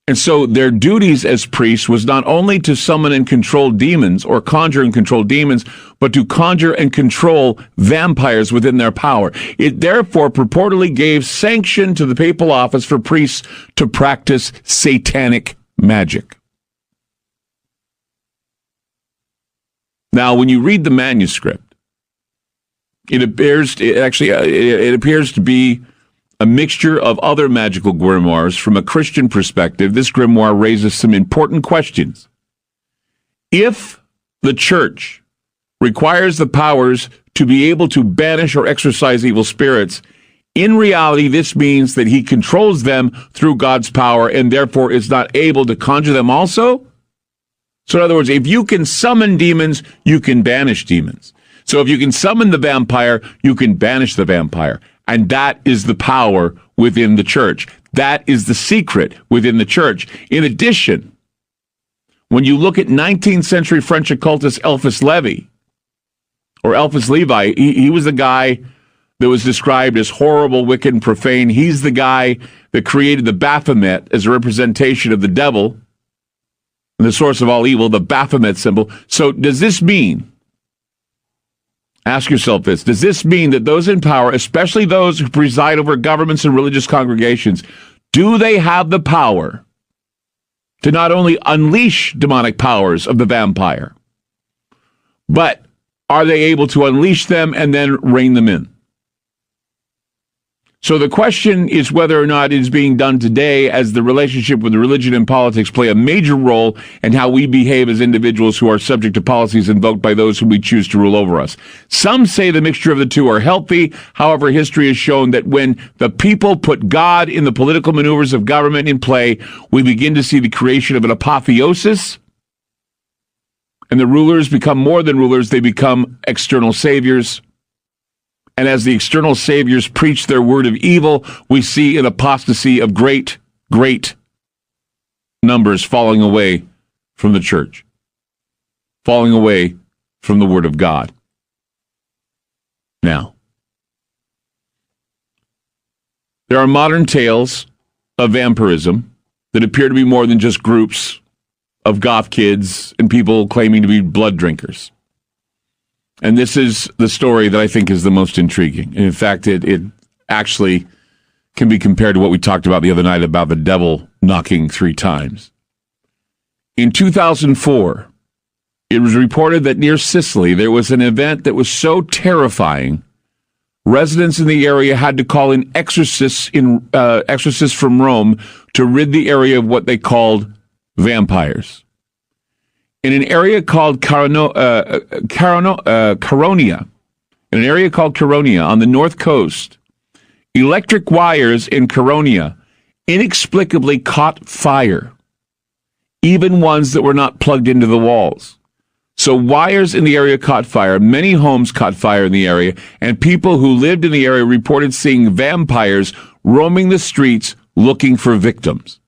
[SPEAKER 5] And so their duties as priests was not only to summon and control demons or conjure and control demons, but to conjure and control vampires within their power. It therefore purportedly gave sanction to the papal office for priests to practice satanic magic. Now, when you read the manuscript, it appears to be a mixture of other magical grimoires. From a Christian perspective, this grimoire raises some important questions. If the church requires the powers to be able to banish or exorcise evil spirits, in reality, this means that he controls them through God's power and therefore is not able to conjure them also? So in other words, if you can summon demons, you can banish demons. So if you can summon the vampire, you can banish the vampire. And that is the power within the church. That is the secret within the church. In addition, when you look at 19th century French occultist Eliphas Levi, he was the guy that was described as horrible, wicked, and profane. He's the guy that created the Baphomet as a representation of the devil and the source of all evil, the Baphomet symbol. So does this mean, ask yourself this, does this mean that those in power, especially those who preside over governments and religious congregations, do they have the power to not only unleash demonic powers of the vampire, but are they able to unleash them and then rein them in? So the question is whether or not it is being done today, as the relationship with religion and politics play a major role in how we behave as individuals who are subject to policies invoked by those who we choose to rule over us. Some say the mixture of the two are healthy. However, history has shown that when the people put God in the political maneuvers of government in play, we begin to see the creation of an apotheosis, and the rulers become more than rulers. They become external saviors. And as the external saviors preach their word of evil, we see an apostasy of great, great numbers falling away from the church, falling away from the word of God. Now, there are modern tales of vampirism that appear to be more than just groups of goth kids and people claiming to be blood drinkers. And this is the story that I think is the most intriguing. And in fact, actually can be compared to what we talked about the other night about the devil knocking 3 times. In 2004, it was reported that near Sicily, there was an event that was so terrifying, residents in the area had to call in exorcists from Rome to rid the area of what they called vampires. In an area called Caronia, on the north coast, electric wires in Caronia inexplicably caught fire, even ones that were not plugged into the walls. So wires in the area caught fire, many homes caught fire in the area, and people who lived in the area reported seeing vampires roaming the streets looking for victims.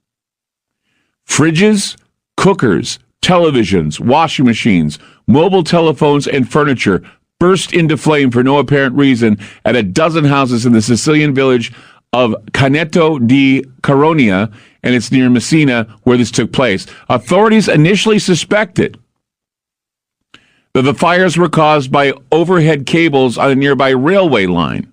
[SPEAKER 5] Fridges, cookers, televisions, washing machines, mobile telephones, and furniture burst into flame for no apparent reason at a dozen houses in the Sicilian village of Caneto di Caronia, and it's near Messina where this took place. Authorities initially suspected that the fires were caused by overhead cables on a nearby railway line.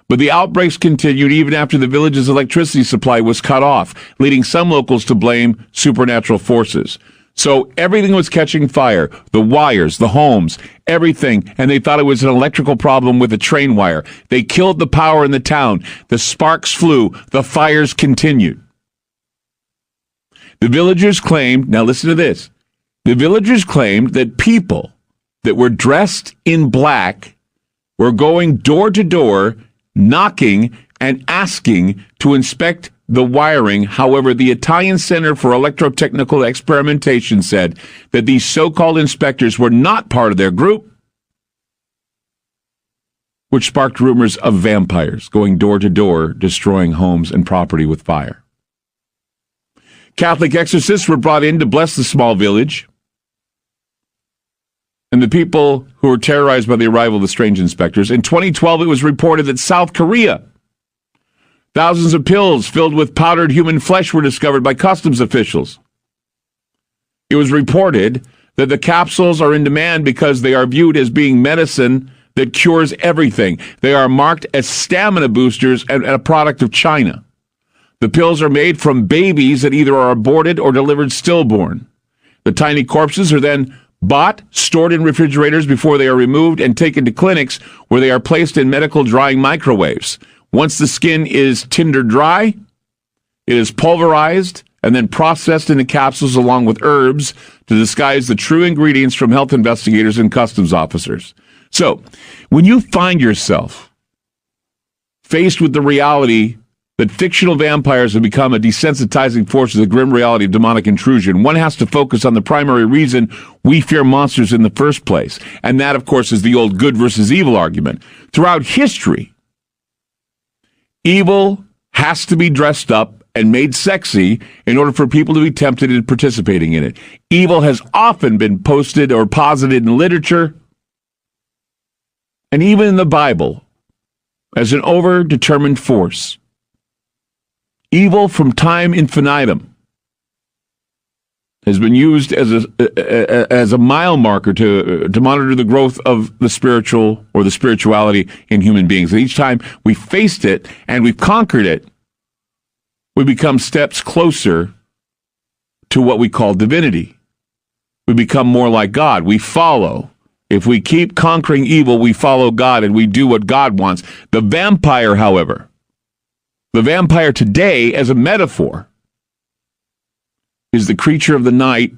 [SPEAKER 5] But the outbreaks continued even after the village's electricity supply was cut off, leading some locals to blame supernatural forces. So everything was catching fire, the wires, the homes, everything, and they thought it was an electrical problem with a train wire. They killed the power in the town. The sparks flew. The fires continued. The villagers claimed, now listen to this, the villagers claimed that people that were dressed in black were going door to door, knocking and asking to inspect the wiring. However, the Italian Center for Electrotechnical Experimentation said that these so-called inspectors were not part of their group, which sparked rumors of vampires going door to door, destroying homes and property with fire. Catholic exorcists were brought in to bless the small village, and the people who were terrorized by the arrival of the strange inspectors. In 2012, it was reported that South Korea, thousands of pills filled with powdered human flesh were discovered by customs officials. It was reported that the capsules are in demand because they are viewed as being medicine that cures everything. They are marked as stamina boosters and a product of China. The pills are made from babies that either are aborted or delivered stillborn. The tiny corpses are then bought, stored in refrigerators before they are removed, and taken to clinics where they are placed in medical drying microwaves. Once the skin is tinder dry, it is pulverized and then processed into capsules along with herbs to disguise the true ingredients from health investigators and customs officers. So, when you find yourself faced with the reality that fictional vampires have become a desensitizing force to the grim reality of demonic intrusion, one has to focus on the primary reason we fear monsters in the first place. And that, of course, is the old good versus evil argument. Throughout history, evil has to be dressed up and made sexy in order for people to be tempted in participating in it. Evil has often been posted or posited in literature and even in the Bible as an overdetermined force. Evil from time infinitum has been used as a mile marker to monitor the growth of the spiritual or the spirituality in human beings. And each time we faced it and we've conquered it, we become steps closer to what we call divinity. We become more like God. We follow. If we keep conquering evil, we follow God and we do what God wants. The vampire, however, the vampire today, as a metaphor, is the creature of the night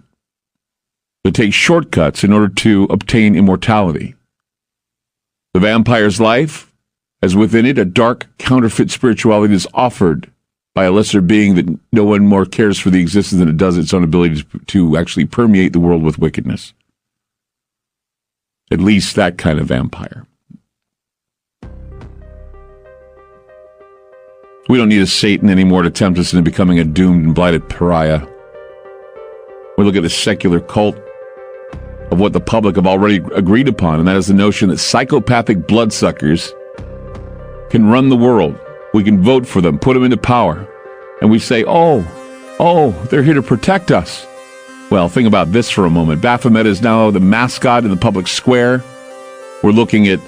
[SPEAKER 5] that takes shortcuts in order to obtain immortality. The vampire's life has within it a dark, counterfeit spirituality that is offered by a lesser being that no one more cares for the existence than it does its own ability to actually permeate the world with wickedness. At least that kind of vampire. We don't need a Satan anymore to tempt us into becoming a doomed and blighted pariah. We look at the secular cult of what the public have already agreed upon, and that is the notion that psychopathic bloodsuckers can run the world. We can vote for them, put them into power, and we say, oh, they're here to protect us. Well, think about this for a moment. Baphomet is now the mascot in the public square. We're looking at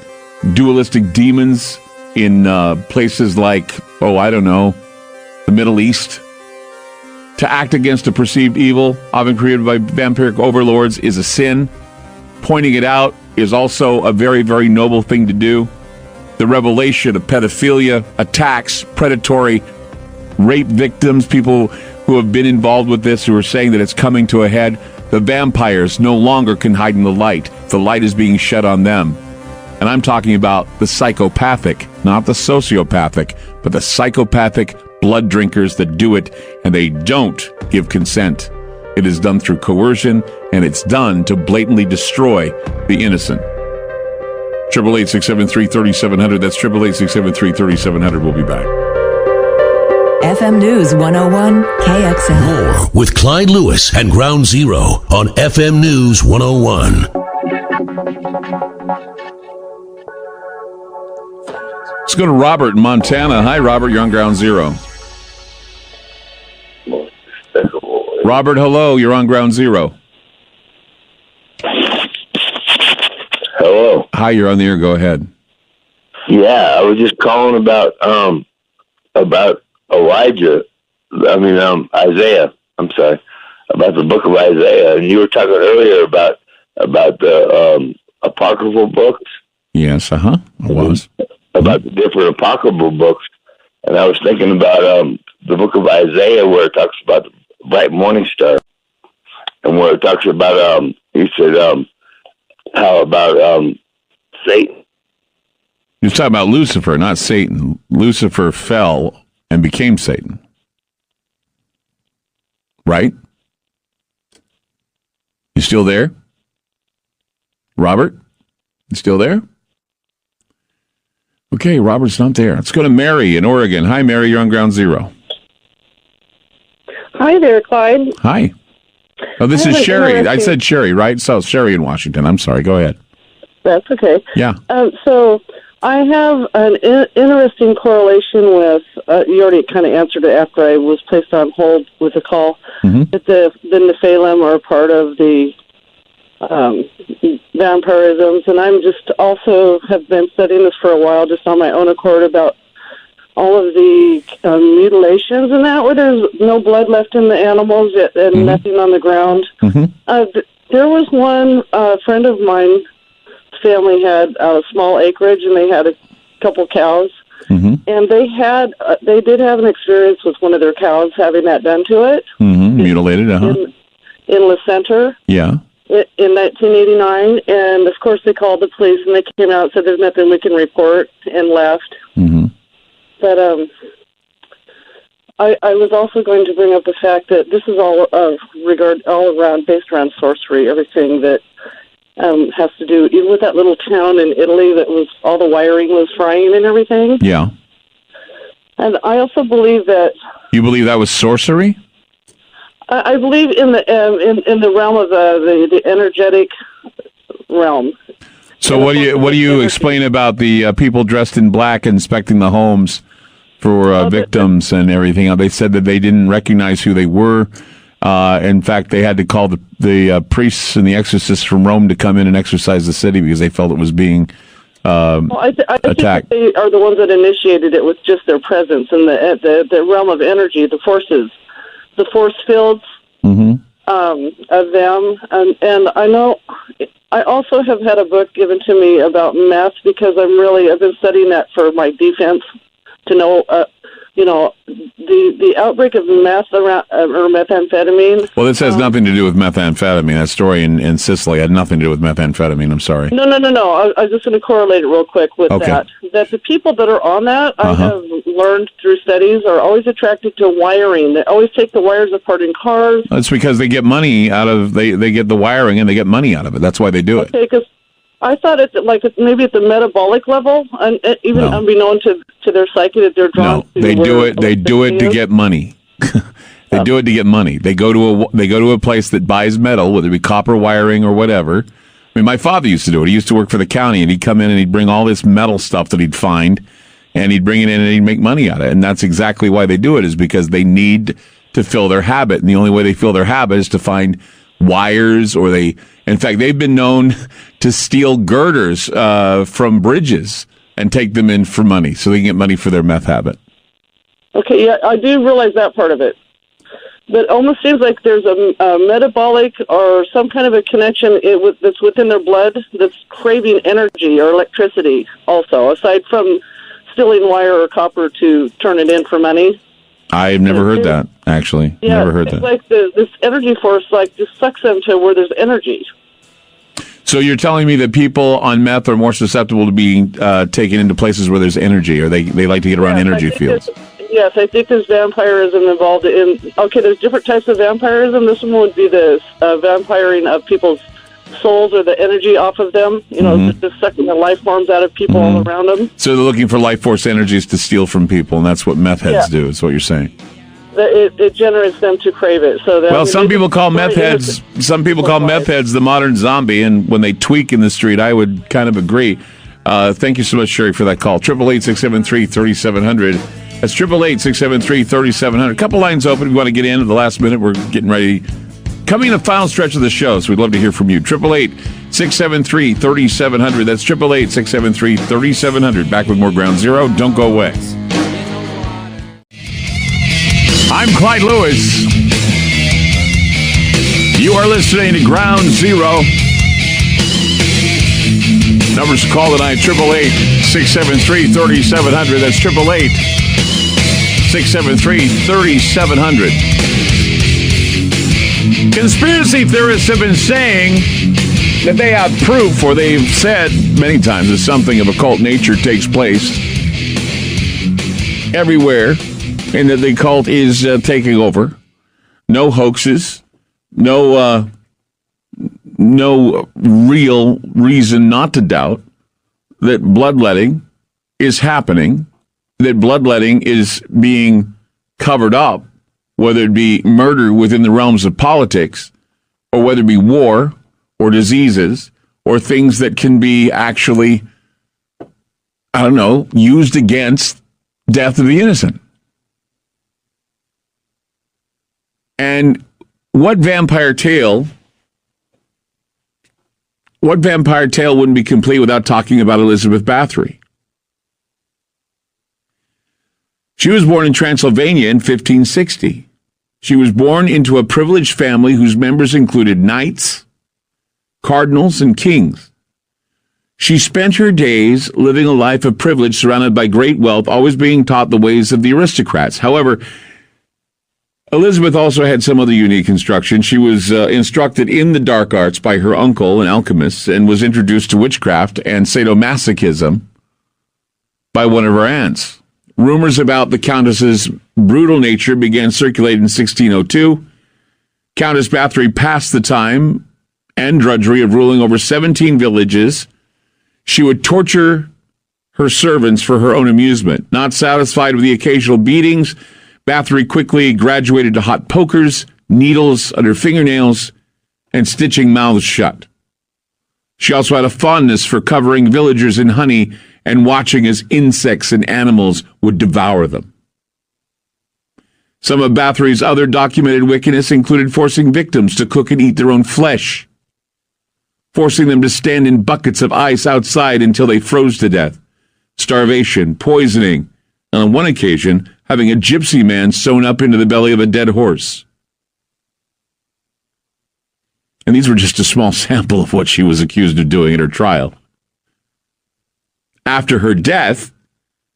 [SPEAKER 5] dualistic demons in places like, I don't know, the Middle East. To act against a perceived evil, often created by vampiric overlords, is a sin. Pointing it out is also a very, very noble thing to do. The revelation of pedophilia, attacks, predatory rape victims, people who have been involved with this, who are saying that it's coming to a head. The vampires no longer can hide in the light. The light is being shed on them. And I'm talking about the psychopathic, not the sociopathic, but the psychopathic blood drinkers that do it, and they don't give consent. It is done through coercion, and it's done to blatantly destroy the innocent. 888-673-3700. That's 888-673-3700. We'll be back.
[SPEAKER 15] FM News 101 KXL.
[SPEAKER 8] More with Clyde Lewis and Ground Zero on FM News 101.
[SPEAKER 5] Let's go to Robert in Montana. Hi, Robert. You're on Ground Zero. Robert, hello. You're on Ground Zero.
[SPEAKER 16] Hello.
[SPEAKER 5] Hi, you're on the air. Go ahead.
[SPEAKER 16] Yeah, I was just calling about Elijah. Isaiah. I'm sorry, about the book of Isaiah. And you were talking earlier about the apocryphal books.
[SPEAKER 5] Yes, I was.
[SPEAKER 16] About the different apocryphal books, and I was thinking about the book of Isaiah, where it talks about the bright morning star, and where it talks about he said how about Satan.
[SPEAKER 5] You're talking about Lucifer, not Satan. Lucifer fell and became Satan. Right? You still there? Robert? You still there? Okay, Robert's not there. Let's go to Mary in Oregon. Hi, Mary. You're on Ground Zero.
[SPEAKER 19] Hi there, Clyde.
[SPEAKER 5] Hi. Oh, this is Sherry. I said Sherry, right? So Sherry in Washington. I'm sorry. Go ahead.
[SPEAKER 19] That's okay.
[SPEAKER 5] Yeah.
[SPEAKER 19] So I have an interesting correlation with, you already kind of answered it after I was placed on hold with a call, that the Nephilim are part of the vampirisms, and I'm just also have been studying this for a while just on my own accord about all of the mutilations and that, where there's no blood left in the animals and nothing on the ground. There was one friend of mine, family had a small acreage, and they had a couple cows, and they did have an experience with one of their cows having that done to it.
[SPEAKER 5] Mutilated,
[SPEAKER 19] in La Center.
[SPEAKER 5] Yeah.
[SPEAKER 19] In 1989, and of course they called the police, and they came out and said there's nothing we can report, and left. But I was also going to bring up the fact that this is all around based around sorcery. Everything that has to do, even with that little town in Italy that was all the wiring was frying and everything.
[SPEAKER 5] Yeah.
[SPEAKER 19] And I also believe that.
[SPEAKER 5] You believe that was sorcery?
[SPEAKER 19] I believe in the realm of the energetic realm.
[SPEAKER 5] So what do you explain about the people dressed in black inspecting the homes for victims and everything? They said that they didn't recognize who they were. In fact, they had to call the priests and the exorcists from Rome to come in and exorcise the city because they felt it was being
[SPEAKER 19] I
[SPEAKER 5] attacked.
[SPEAKER 19] think they are the ones that initiated it with just their presence in the realm of energy, the forces. The force fields of them, and I know I also have had a book given to me about meth because I've been studying that for my defense to know, the outbreak of meth around or methamphetamine.
[SPEAKER 5] Well, this has nothing to do with methamphetamine. That story in Sicily had nothing to do with methamphetamine. I'm sorry.
[SPEAKER 19] No. I was just going to correlate it real quick with that. That the people that are on that, I have learned through studies, are always attracted to wiring. They always take the wires apart in cars.
[SPEAKER 5] That's because they get money out of they get the wiring and they get money out of it. That's why they do it.
[SPEAKER 19] Because I thought maybe at the metabolic level, and even unbeknown to their psyche, that they're drawn.
[SPEAKER 5] No, they do it. They do it to get money. They do it to get money. They go to a place that buys metal, whether it be copper wiring or whatever. I mean, my father used to do it. He used to work for the county, and he'd come in and he'd bring all this metal stuff that he'd find, and he'd bring it in and he'd make money out of it. And that's exactly why they do it, is because they need to fill their habit. And the only way they fill their habit is to find wires, or in fact, they've been known to steal girders from bridges and take them in for money so they can get money for their meth habit.
[SPEAKER 19] Okay, yeah, I do realize that part of it. But it almost seems like there's a metabolic or some kind of a connection that's within their blood that's craving energy or electricity also, aside from stealing wire or copper to turn it in for money.
[SPEAKER 5] I've never heard that, actually.
[SPEAKER 19] Yeah,
[SPEAKER 5] never heard
[SPEAKER 19] it's
[SPEAKER 5] that.
[SPEAKER 19] like this energy force just sucks them to where there's energy.
[SPEAKER 5] So you're telling me that people on meth are more susceptible to being taken into places where there's energy, or they like to get around energy fields?
[SPEAKER 19] Yes, I think there's vampirism involved in... Okay, there's different types of vampirism. This one would be the vampiring of people's souls or the energy off of them. You know, just sucking the life forms out of people all around them.
[SPEAKER 5] So they're looking for life force energies to steal from people, and that's what meth heads do, is what you're saying.
[SPEAKER 19] It generates them to crave it. So that,
[SPEAKER 5] well, some people call meth heads the modern zombie, and when they tweak in the street, I would kind of agree. Thank you so much, Sherry, for that call. 888-673-3700. That's 888-673-3700. A couple lines open if you want to get in at the last minute. We're getting ready. Coming to the final stretch of the show, so we'd love to hear from you. 888-673-3700. That's 888-673-3700. Back with more Ground Zero. Don't go away. I'm Clyde Lewis. You are listening to Ground Zero. Numbers to call tonight, 888-673-3700. That's 888-673-3700. Conspiracy theorists have been saying that they have proof, or they've said many times, that something of occult nature takes place everywhere, and that the cult is taking over. No hoaxes, no real reason not to doubt that bloodletting is happening, that bloodletting is being covered up, whether it be murder within the realms of politics, or whether it be war, or diseases, or things that can be actually, used against death of the innocent. And what vampire tale wouldn't be complete without talking about Elizabeth Bathory? She was born in Transylvania in 1560. She was born into a privileged family whose members included knights, cardinals, and kings. She spent her days living a life of privilege surrounded by great wealth, always being taught the ways of the aristocrats. However, Elizabeth also had some other unique instruction. She was instructed in the dark arts by her uncle, an alchemist, and was introduced to witchcraft and sadomasochism by one of her aunts. Rumors about the Countess's brutal nature began circulating in 1602. Countess Bathory passed the time and drudgery of ruling over 17 villages. She would torture her servants for her own amusement. Not satisfied with the occasional beatings, Bathory quickly graduated to hot pokers, needles under fingernails, and stitching mouths shut. She also had a fondness for covering villagers in honey and watching as insects and animals would devour them. Some of Bathory's other documented wickedness included forcing victims to cook and eat their own flesh, forcing them to stand in buckets of ice outside until they froze to death, starvation, poisoning, and on one occasion, having a gypsy man sewn up into the belly of a dead horse. And these were just a small sample of what she was accused of doing at her trial. After her death,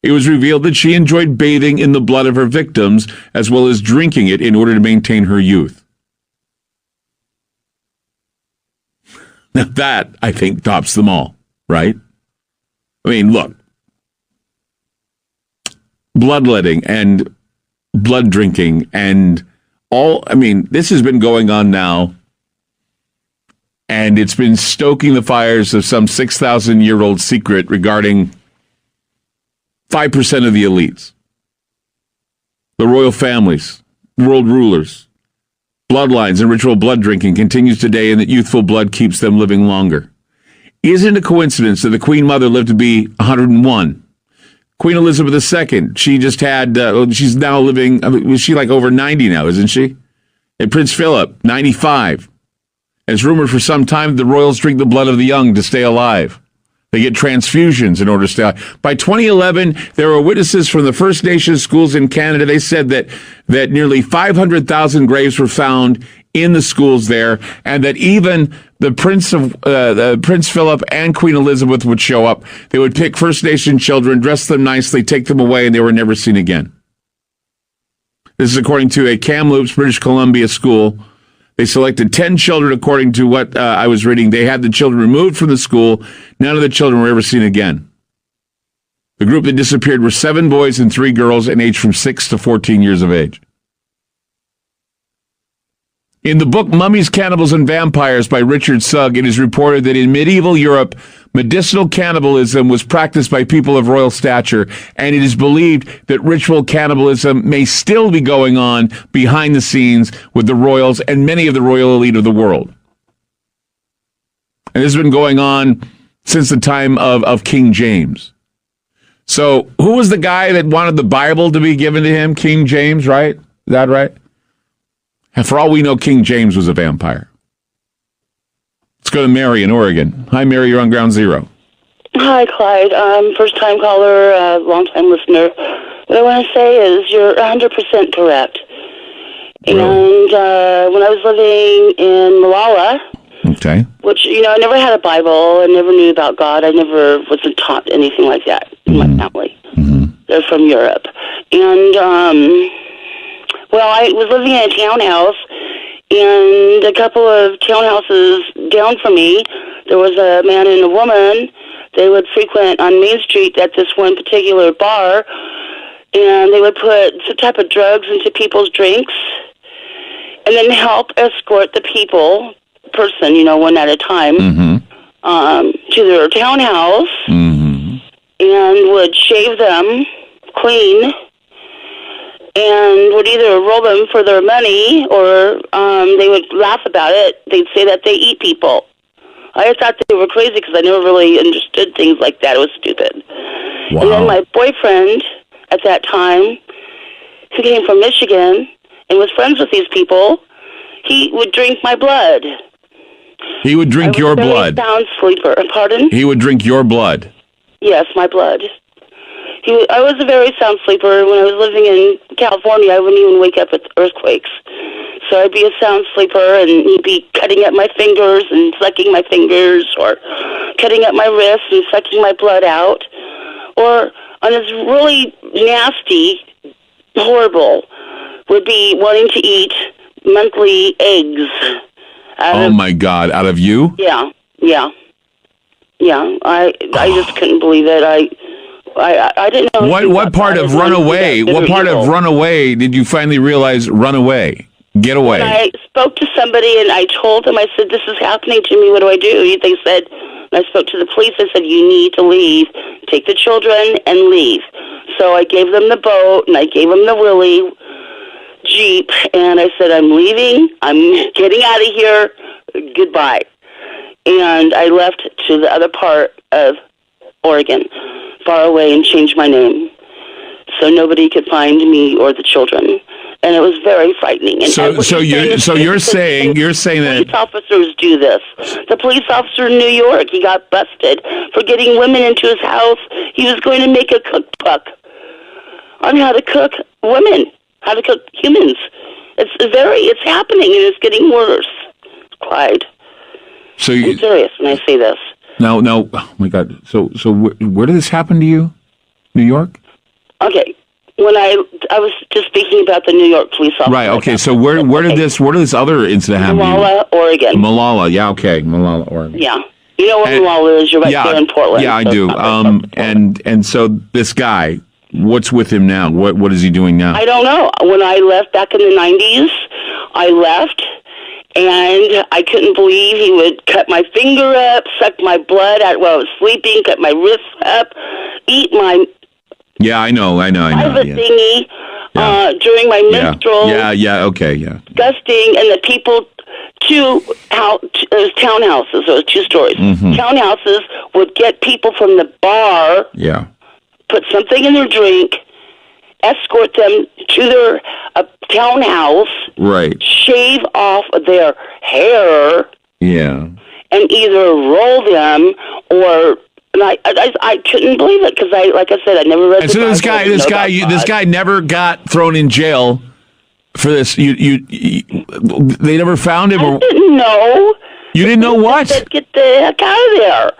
[SPEAKER 5] it was revealed that she enjoyed bathing in the blood of her victims as well as drinking it in order to maintain her youth. Now that, I think, tops them all, right? I mean, look. Bloodletting and blood drinking and this has been going on now, and it's been stoking the fires of some 6,000-year-old secret regarding 5% of the elites, the royal families, world rulers. Bloodlines and ritual blood drinking continues today, and that youthful blood keeps them living longer. Isn't it a coincidence that the Queen Mother lived to be 101? Queen Elizabeth II, she just had, she's now living, is she like over 90 now, isn't she? And Prince Philip, 95. It's rumored for some time that the royals drink the blood of the young to stay alive. They get transfusions in order to stay. By 2011, there were witnesses from the First Nations schools in Canada. They said that nearly 500,000 graves were found in the schools there, and that even the Prince Philip and Queen Elizabeth would show up. They would pick First Nation children, dress them nicely, take them away, and they were never seen again. This is according to a Kamloops, British Columbia school. They selected 10 children, according to what I was reading. They had the children removed from the school. None of the children were ever seen again. The group that disappeared were 7 boys and 3 girls, and aged from 6 to 14 years of age. In the book Mummies, Cannibals, and Vampires by Richard Sugg, it is reported that in medieval Europe, medicinal cannibalism was practiced by people of royal stature, and it is believed that ritual cannibalism may still be going on behind the scenes with the royals and many of the royal elite of the world. And this has been going on since the time of King James. So who was the guy that wanted the Bible to be given to him? King James, right? Is that right? And for all we know, King James was a vampire. Let's go to Mary in Oregon. Hi, Mary. You're on Ground Zero.
[SPEAKER 20] Hi, Clyde. First-time caller, long-time listener. What I want to say is you're 100% correct. Really? And when I was living in Malala,
[SPEAKER 5] okay,
[SPEAKER 20] which, I never had a Bible. I never knew about God. I never wasn't taught anything like that in my family. They're from Europe. And, I was living in a townhouse, and a couple of townhouses down from me, there was a man and a woman. They would frequent on Main Street at this one particular bar, and they would put some type of drugs into people's drinks, and then help escort the person, one at a time, to their townhouse, and would shave them clean, and would either roll them for their money or they would laugh about it. They'd say that they eat people. I thought they were crazy because I never really understood things like that. It was stupid. Wow. And then my boyfriend at that time, who came from Michigan and was friends with these people, he would drink my blood.
[SPEAKER 5] He would drink your blood?
[SPEAKER 20] Sound sleeper. Pardon?
[SPEAKER 5] He would drink your blood?
[SPEAKER 20] Yes, my blood. I was a very sound sleeper. When I was living in California, I wouldn't even wake up with earthquakes. So I'd be a sound sleeper, and he'd be cutting at my fingers and sucking my fingers, or cutting at my wrists and sucking my blood out. Or on his really nasty, horrible, would be wanting to eat monthly eggs.
[SPEAKER 5] My God, out of you?
[SPEAKER 20] Yeah. I just couldn't believe it. I didn't know.
[SPEAKER 5] What part of Runaway? What part of Runaway did you finally realize? Run away, get away.
[SPEAKER 20] When I spoke to somebody and I told them, I said, "This is happening to me. What do I do?" They said, I spoke to the police. I said, "You need to leave. Take the children and leave." So I gave them the boat and I gave them the Willie Jeep, and I said, "I'm leaving. I'm getting out of here. Goodbye." And I left to the other part of Oregon, far away, and changed my name so nobody could find me or the children. And it was very frightening. And
[SPEAKER 5] you're saying that
[SPEAKER 20] police officers do this. The police officer in New York, he got busted for getting women into his house. He was going to make a cookbook on how to cook women, how to cook humans. It's happening, and it's getting worse, Clyde. I'm serious when I say this.
[SPEAKER 5] No, oh my God. So where did this happen to you? New York?
[SPEAKER 20] Okay. When I was just speaking about the New York police officer.
[SPEAKER 5] Right, okay. So where did this other incident happen to you?
[SPEAKER 20] Malala, Oregon.
[SPEAKER 5] Malala, yeah, okay. Malala, Oregon.
[SPEAKER 20] Yeah. You know where Malala is? You're right there in Portland.
[SPEAKER 5] Yeah, I do. And so this guy, what's with him now? What is he doing now?
[SPEAKER 20] I don't know. When I left back in the 90s, I left. And I couldn't believe he would cut my finger up, suck my blood out while I was sleeping, cut my wrists up, eat my
[SPEAKER 5] Yeah, I know.
[SPEAKER 20] private thingy during my menstrual.
[SPEAKER 5] Okay.
[SPEAKER 20] Disgusting. And the people, there's townhouses, so 2 stories. Townhouses would get people from the bar, put something in their drink, escort them to their townhouse,
[SPEAKER 5] right?
[SPEAKER 20] Shave off their hair,
[SPEAKER 5] and
[SPEAKER 20] either roll them or And I couldn't believe it because like I said, I never read.
[SPEAKER 5] And
[SPEAKER 20] the
[SPEAKER 5] so this
[SPEAKER 20] Bible,
[SPEAKER 5] guy,
[SPEAKER 20] I didn't know about God.
[SPEAKER 5] guy never got thrown in jail for this. They never found him.
[SPEAKER 20] I didn't know.
[SPEAKER 5] You didn't know what?
[SPEAKER 20] Get the heck out of there.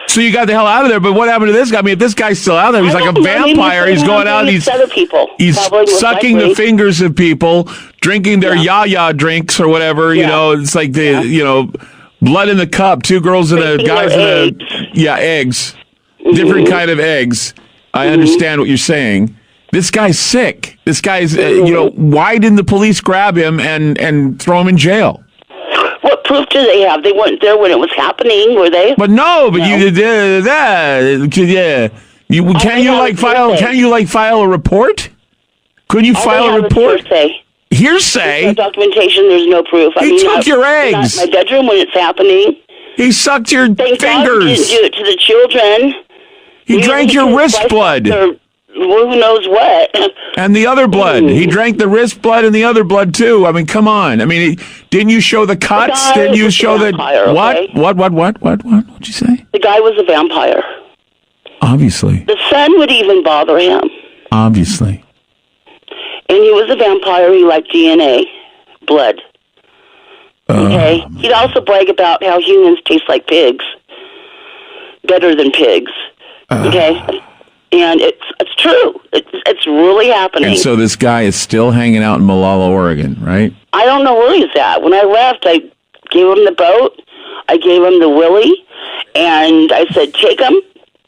[SPEAKER 5] So you got the hell out of there. But what happened to this guy? I mean, if this guy's still out there, he's like a vampire. He's going out. He's
[SPEAKER 20] other people.
[SPEAKER 5] He's sucking the fingers of people, drinking their yaya drinks or whatever. You know, it's like blood in the cup. 2 girls and a guy's in eggs.
[SPEAKER 20] Mm-hmm.
[SPEAKER 5] Different kind of eggs. I understand what you're saying. This guy's sick. This guy's, why didn't the police grab him and throw him in jail?
[SPEAKER 20] What proof do they have? They weren't there when it was happening, were they?
[SPEAKER 5] But no, you Can you file a report? Couldn't you file a report? Hearsay.
[SPEAKER 20] There's no documentation. There's no proof.
[SPEAKER 5] He took your eggs.
[SPEAKER 20] Not in my bedroom when it's happening.
[SPEAKER 5] He sucked your
[SPEAKER 20] Thank
[SPEAKER 5] fingers.
[SPEAKER 20] God he didn't do it to the children.
[SPEAKER 5] He drank your wrist blood.
[SPEAKER 20] Who knows what?
[SPEAKER 5] And the other blood. He drank the wrist blood and the other blood too. I mean, come on. I mean, didn't you show the cuts? Didn't you show the what? What'd you say?
[SPEAKER 20] The guy was a vampire.
[SPEAKER 5] Obviously.
[SPEAKER 20] The sun would even bother him.
[SPEAKER 5] Obviously.
[SPEAKER 20] And he was a vampire. He liked DNA, blood. Okay. He'd also brag about how humans taste like pigs, better than pigs. Okay. And it's true. It's really happening.
[SPEAKER 5] And so this guy is still hanging out in Molalla, Oregon, right?
[SPEAKER 20] I don't know where he's at. When I left, I gave him the boat. I gave him the Willie. And I said, take him.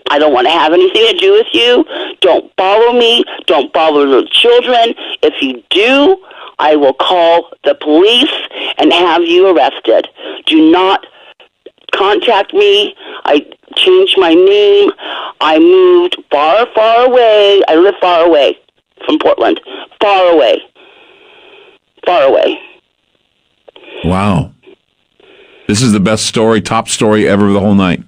[SPEAKER 20] I don't want to have anything to do with you. Don't follow me. Don't bother the children. If you do, I will call the police and have you arrested. Do not contact me. I changed my name. I moved far, far away. I live far away from Portland. Far away. Far away.
[SPEAKER 5] Wow. This is the best story, top story ever of the whole night.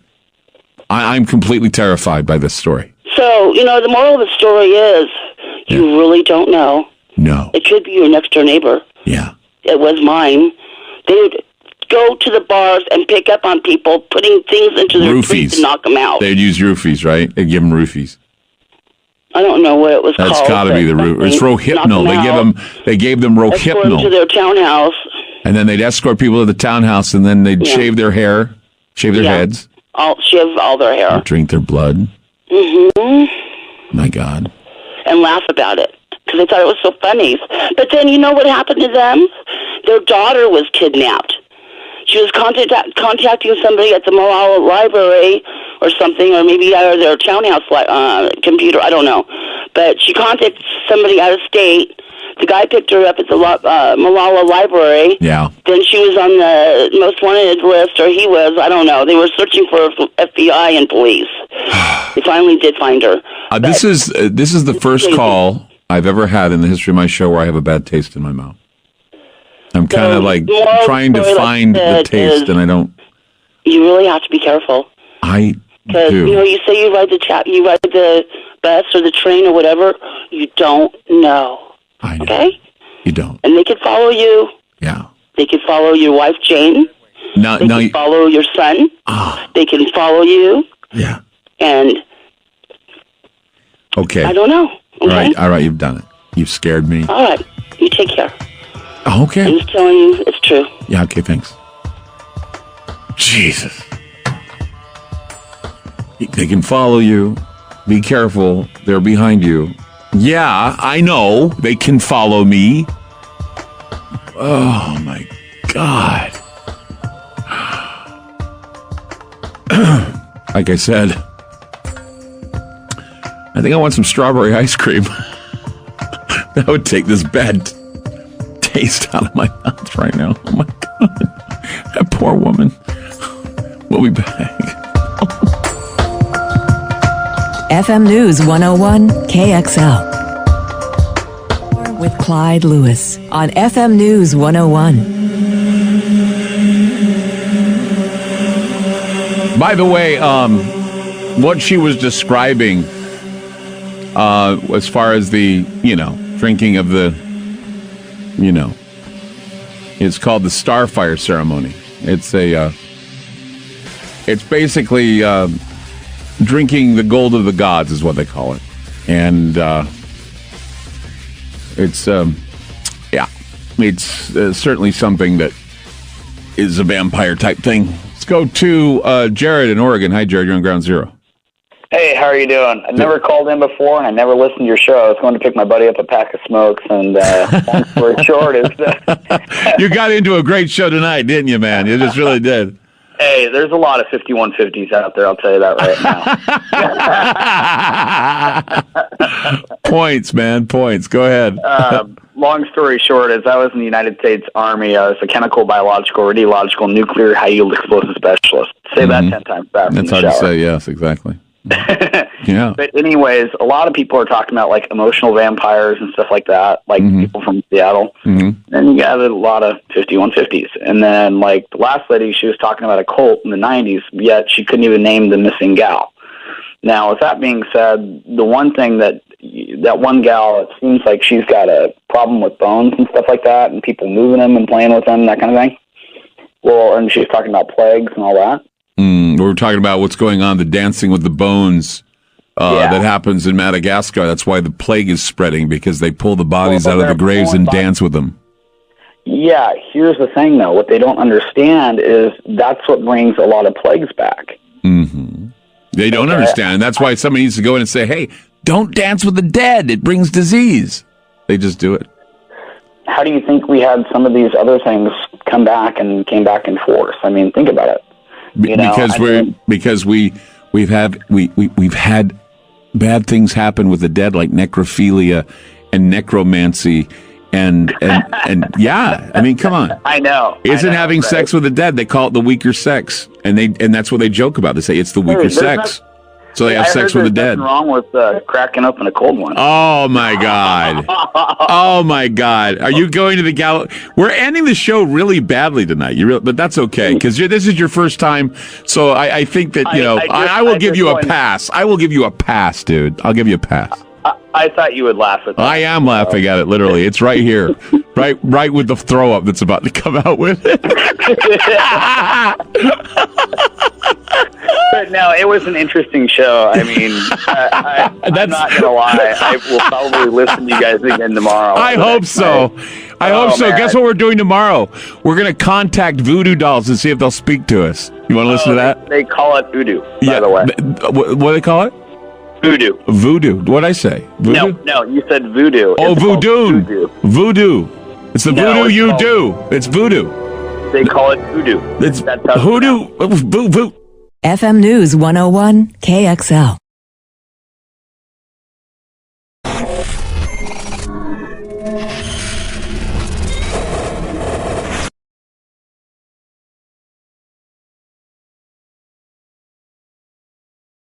[SPEAKER 5] I'm completely terrified by this story.
[SPEAKER 20] So, the moral of the story is you really don't know.
[SPEAKER 5] No.
[SPEAKER 20] It could be your next door neighbor.
[SPEAKER 5] Yeah.
[SPEAKER 20] It was mine. They would go to the bars and pick up on people, putting things into their drinks and knock them out.
[SPEAKER 5] They'd use roofies, right? They'd give them roofies.
[SPEAKER 20] I don't know what it was called.
[SPEAKER 5] That's got to be the roof. It's Rohypnol. They gave them
[SPEAKER 20] Escort them
[SPEAKER 5] Rohypnol
[SPEAKER 20] to their townhouse.
[SPEAKER 5] And then they'd escort people to the townhouse, and then they'd shave their hair, shave their heads.
[SPEAKER 20] Shave all their hair.
[SPEAKER 5] Drink their blood.
[SPEAKER 20] Mm-hmm.
[SPEAKER 5] My God.
[SPEAKER 20] And laugh about it, because they thought it was so funny. But then you know what happened to them? Their daughter was kidnapped. She was contacting somebody at the Molalla Library or something, or maybe out of their townhouse computer. I don't know. But she contacted somebody out of state. The guy picked her up at the Molalla Library.
[SPEAKER 5] Yeah.
[SPEAKER 20] Then she was on the most wanted list, or he was. I don't know. They were searching for FBI and police. They finally did find her.
[SPEAKER 5] This is the first call I've ever had in the history of my show where I have a bad taste in my mouth. I'm kind of like trying to find the taste, and I don't.
[SPEAKER 20] You really have to be careful.
[SPEAKER 5] I
[SPEAKER 20] Because
[SPEAKER 5] do.
[SPEAKER 20] you say you ride the bus or the train or whatever. You don't know.
[SPEAKER 5] I know.
[SPEAKER 20] Okay.
[SPEAKER 5] You don't.
[SPEAKER 20] And they could follow you.
[SPEAKER 5] Yeah.
[SPEAKER 20] They could follow your wife Jane. They can follow your son. They can follow you.
[SPEAKER 5] Yeah.
[SPEAKER 20] And
[SPEAKER 5] okay.
[SPEAKER 20] I don't know. Okay?
[SPEAKER 5] All right. You've done it. You've scared me.
[SPEAKER 20] All right. You take care.
[SPEAKER 5] Okay.
[SPEAKER 20] I'm just telling you, it's true.
[SPEAKER 5] Yeah. Okay. Thanks. Jesus. They can follow you. Be careful. They're behind you. Yeah, I know. They can follow me. Oh, my God. Like I said, I think I want some strawberry ice cream. That would take this bad taste out of my mouth right now. Oh, my God. That poor woman. We'll be back.
[SPEAKER 15] FM News 101 KXL. With Clyde Lewis on FM News 101.
[SPEAKER 5] By the way, what she was describing as far as the, drinking of the, it's called the Starfire ceremony. It's basically drinking the gold of the gods is what they call it. And it's certainly something that is a vampire type thing. Let's go to Jared in Oregon. Hi, Jared. You're on Ground Zero.
[SPEAKER 21] Hey, how are you doing? I've never called in before, and I never listened to your show. I was going to pick my buddy up a pack of smokes, and long story short is
[SPEAKER 5] you got into a great show tonight, didn't you, man? You just really did.
[SPEAKER 21] Hey, there's a lot of 5150s out there, I'll tell you that right now.
[SPEAKER 5] Points, man, points. Go ahead.
[SPEAKER 21] Long story short is I was in the United States Army. I was a chemical, biological, radiological, nuclear, high-yield explosive specialist. Say that 10 times fast.
[SPEAKER 5] That's hard to say, yes, exactly. Yeah.
[SPEAKER 21] But anyways, a lot of people are talking about like emotional vampires and stuff like that, like people from Seattle.
[SPEAKER 5] Mm-hmm.
[SPEAKER 21] And you got a lot of 5150s. And then like the last lady, she was talking about a cult in the 90s, yet she couldn't even name the missing gal. Now, with that being said, the one thing that one gal, it seems like she's got a problem with bones and stuff like that, and people moving them and playing with them, that kind of thing. Well, and she's talking about plagues and all that.
[SPEAKER 5] We're talking about what's going on, the dancing with the bones that happens in Madagascar. That's why the plague is spreading, because they pull the bodies out of the graves and dance with them.
[SPEAKER 21] Yeah, here's the thing, though. What they don't understand is that's what brings a lot of plagues back.
[SPEAKER 5] Mm-hmm. They don't understand, and that's why somebody needs to go in and say, hey, don't dance with the dead. It brings disease. They just do it.
[SPEAKER 21] How do you think we had some of these other things come back and came back in force? I mean, think about it.
[SPEAKER 5] Because we've had bad things happen with the dead, like necrophilia and necromancy, and yeah, I mean, come on.
[SPEAKER 21] I know.
[SPEAKER 5] Isn't having sex with the dead? They call it the weaker sex, and that's what they joke about. They say it's the weaker sex. So they have sex with the dead.
[SPEAKER 21] Nothing wrong with cracking open a cold one.
[SPEAKER 5] Oh my God! Oh my God! Are you going to the gala? We're ending the show really badly tonight. But that's okay, because this is your first time. So I think that I will give you a pass. I will give you a pass, dude. I'll give you a pass.
[SPEAKER 21] I thought you would laugh at that.
[SPEAKER 5] I am laughing at it. Literally, it's right here, right with the throw up that's about to come out with it.
[SPEAKER 21] But no, it was an interesting show. I mean, I'm not going to lie. I will probably listen to you guys again tomorrow.
[SPEAKER 5] I hope so. I hope so. Man. Guess what we're doing tomorrow? We're going to contact Voodoo Dolls and see if they'll speak to us. You want to listen to that?
[SPEAKER 21] They call it voodoo, by the way.
[SPEAKER 5] What do they call it?
[SPEAKER 21] Voodoo.
[SPEAKER 5] Voodoo. What'd I say? Voodoo?
[SPEAKER 21] No, you said voodoo.
[SPEAKER 5] Oh, voodoo. Voodoo. It's the voodoo you do. It's voodoo.
[SPEAKER 21] They call it voodoo.
[SPEAKER 5] It's voodoo.
[SPEAKER 15] FM News 101 KXL.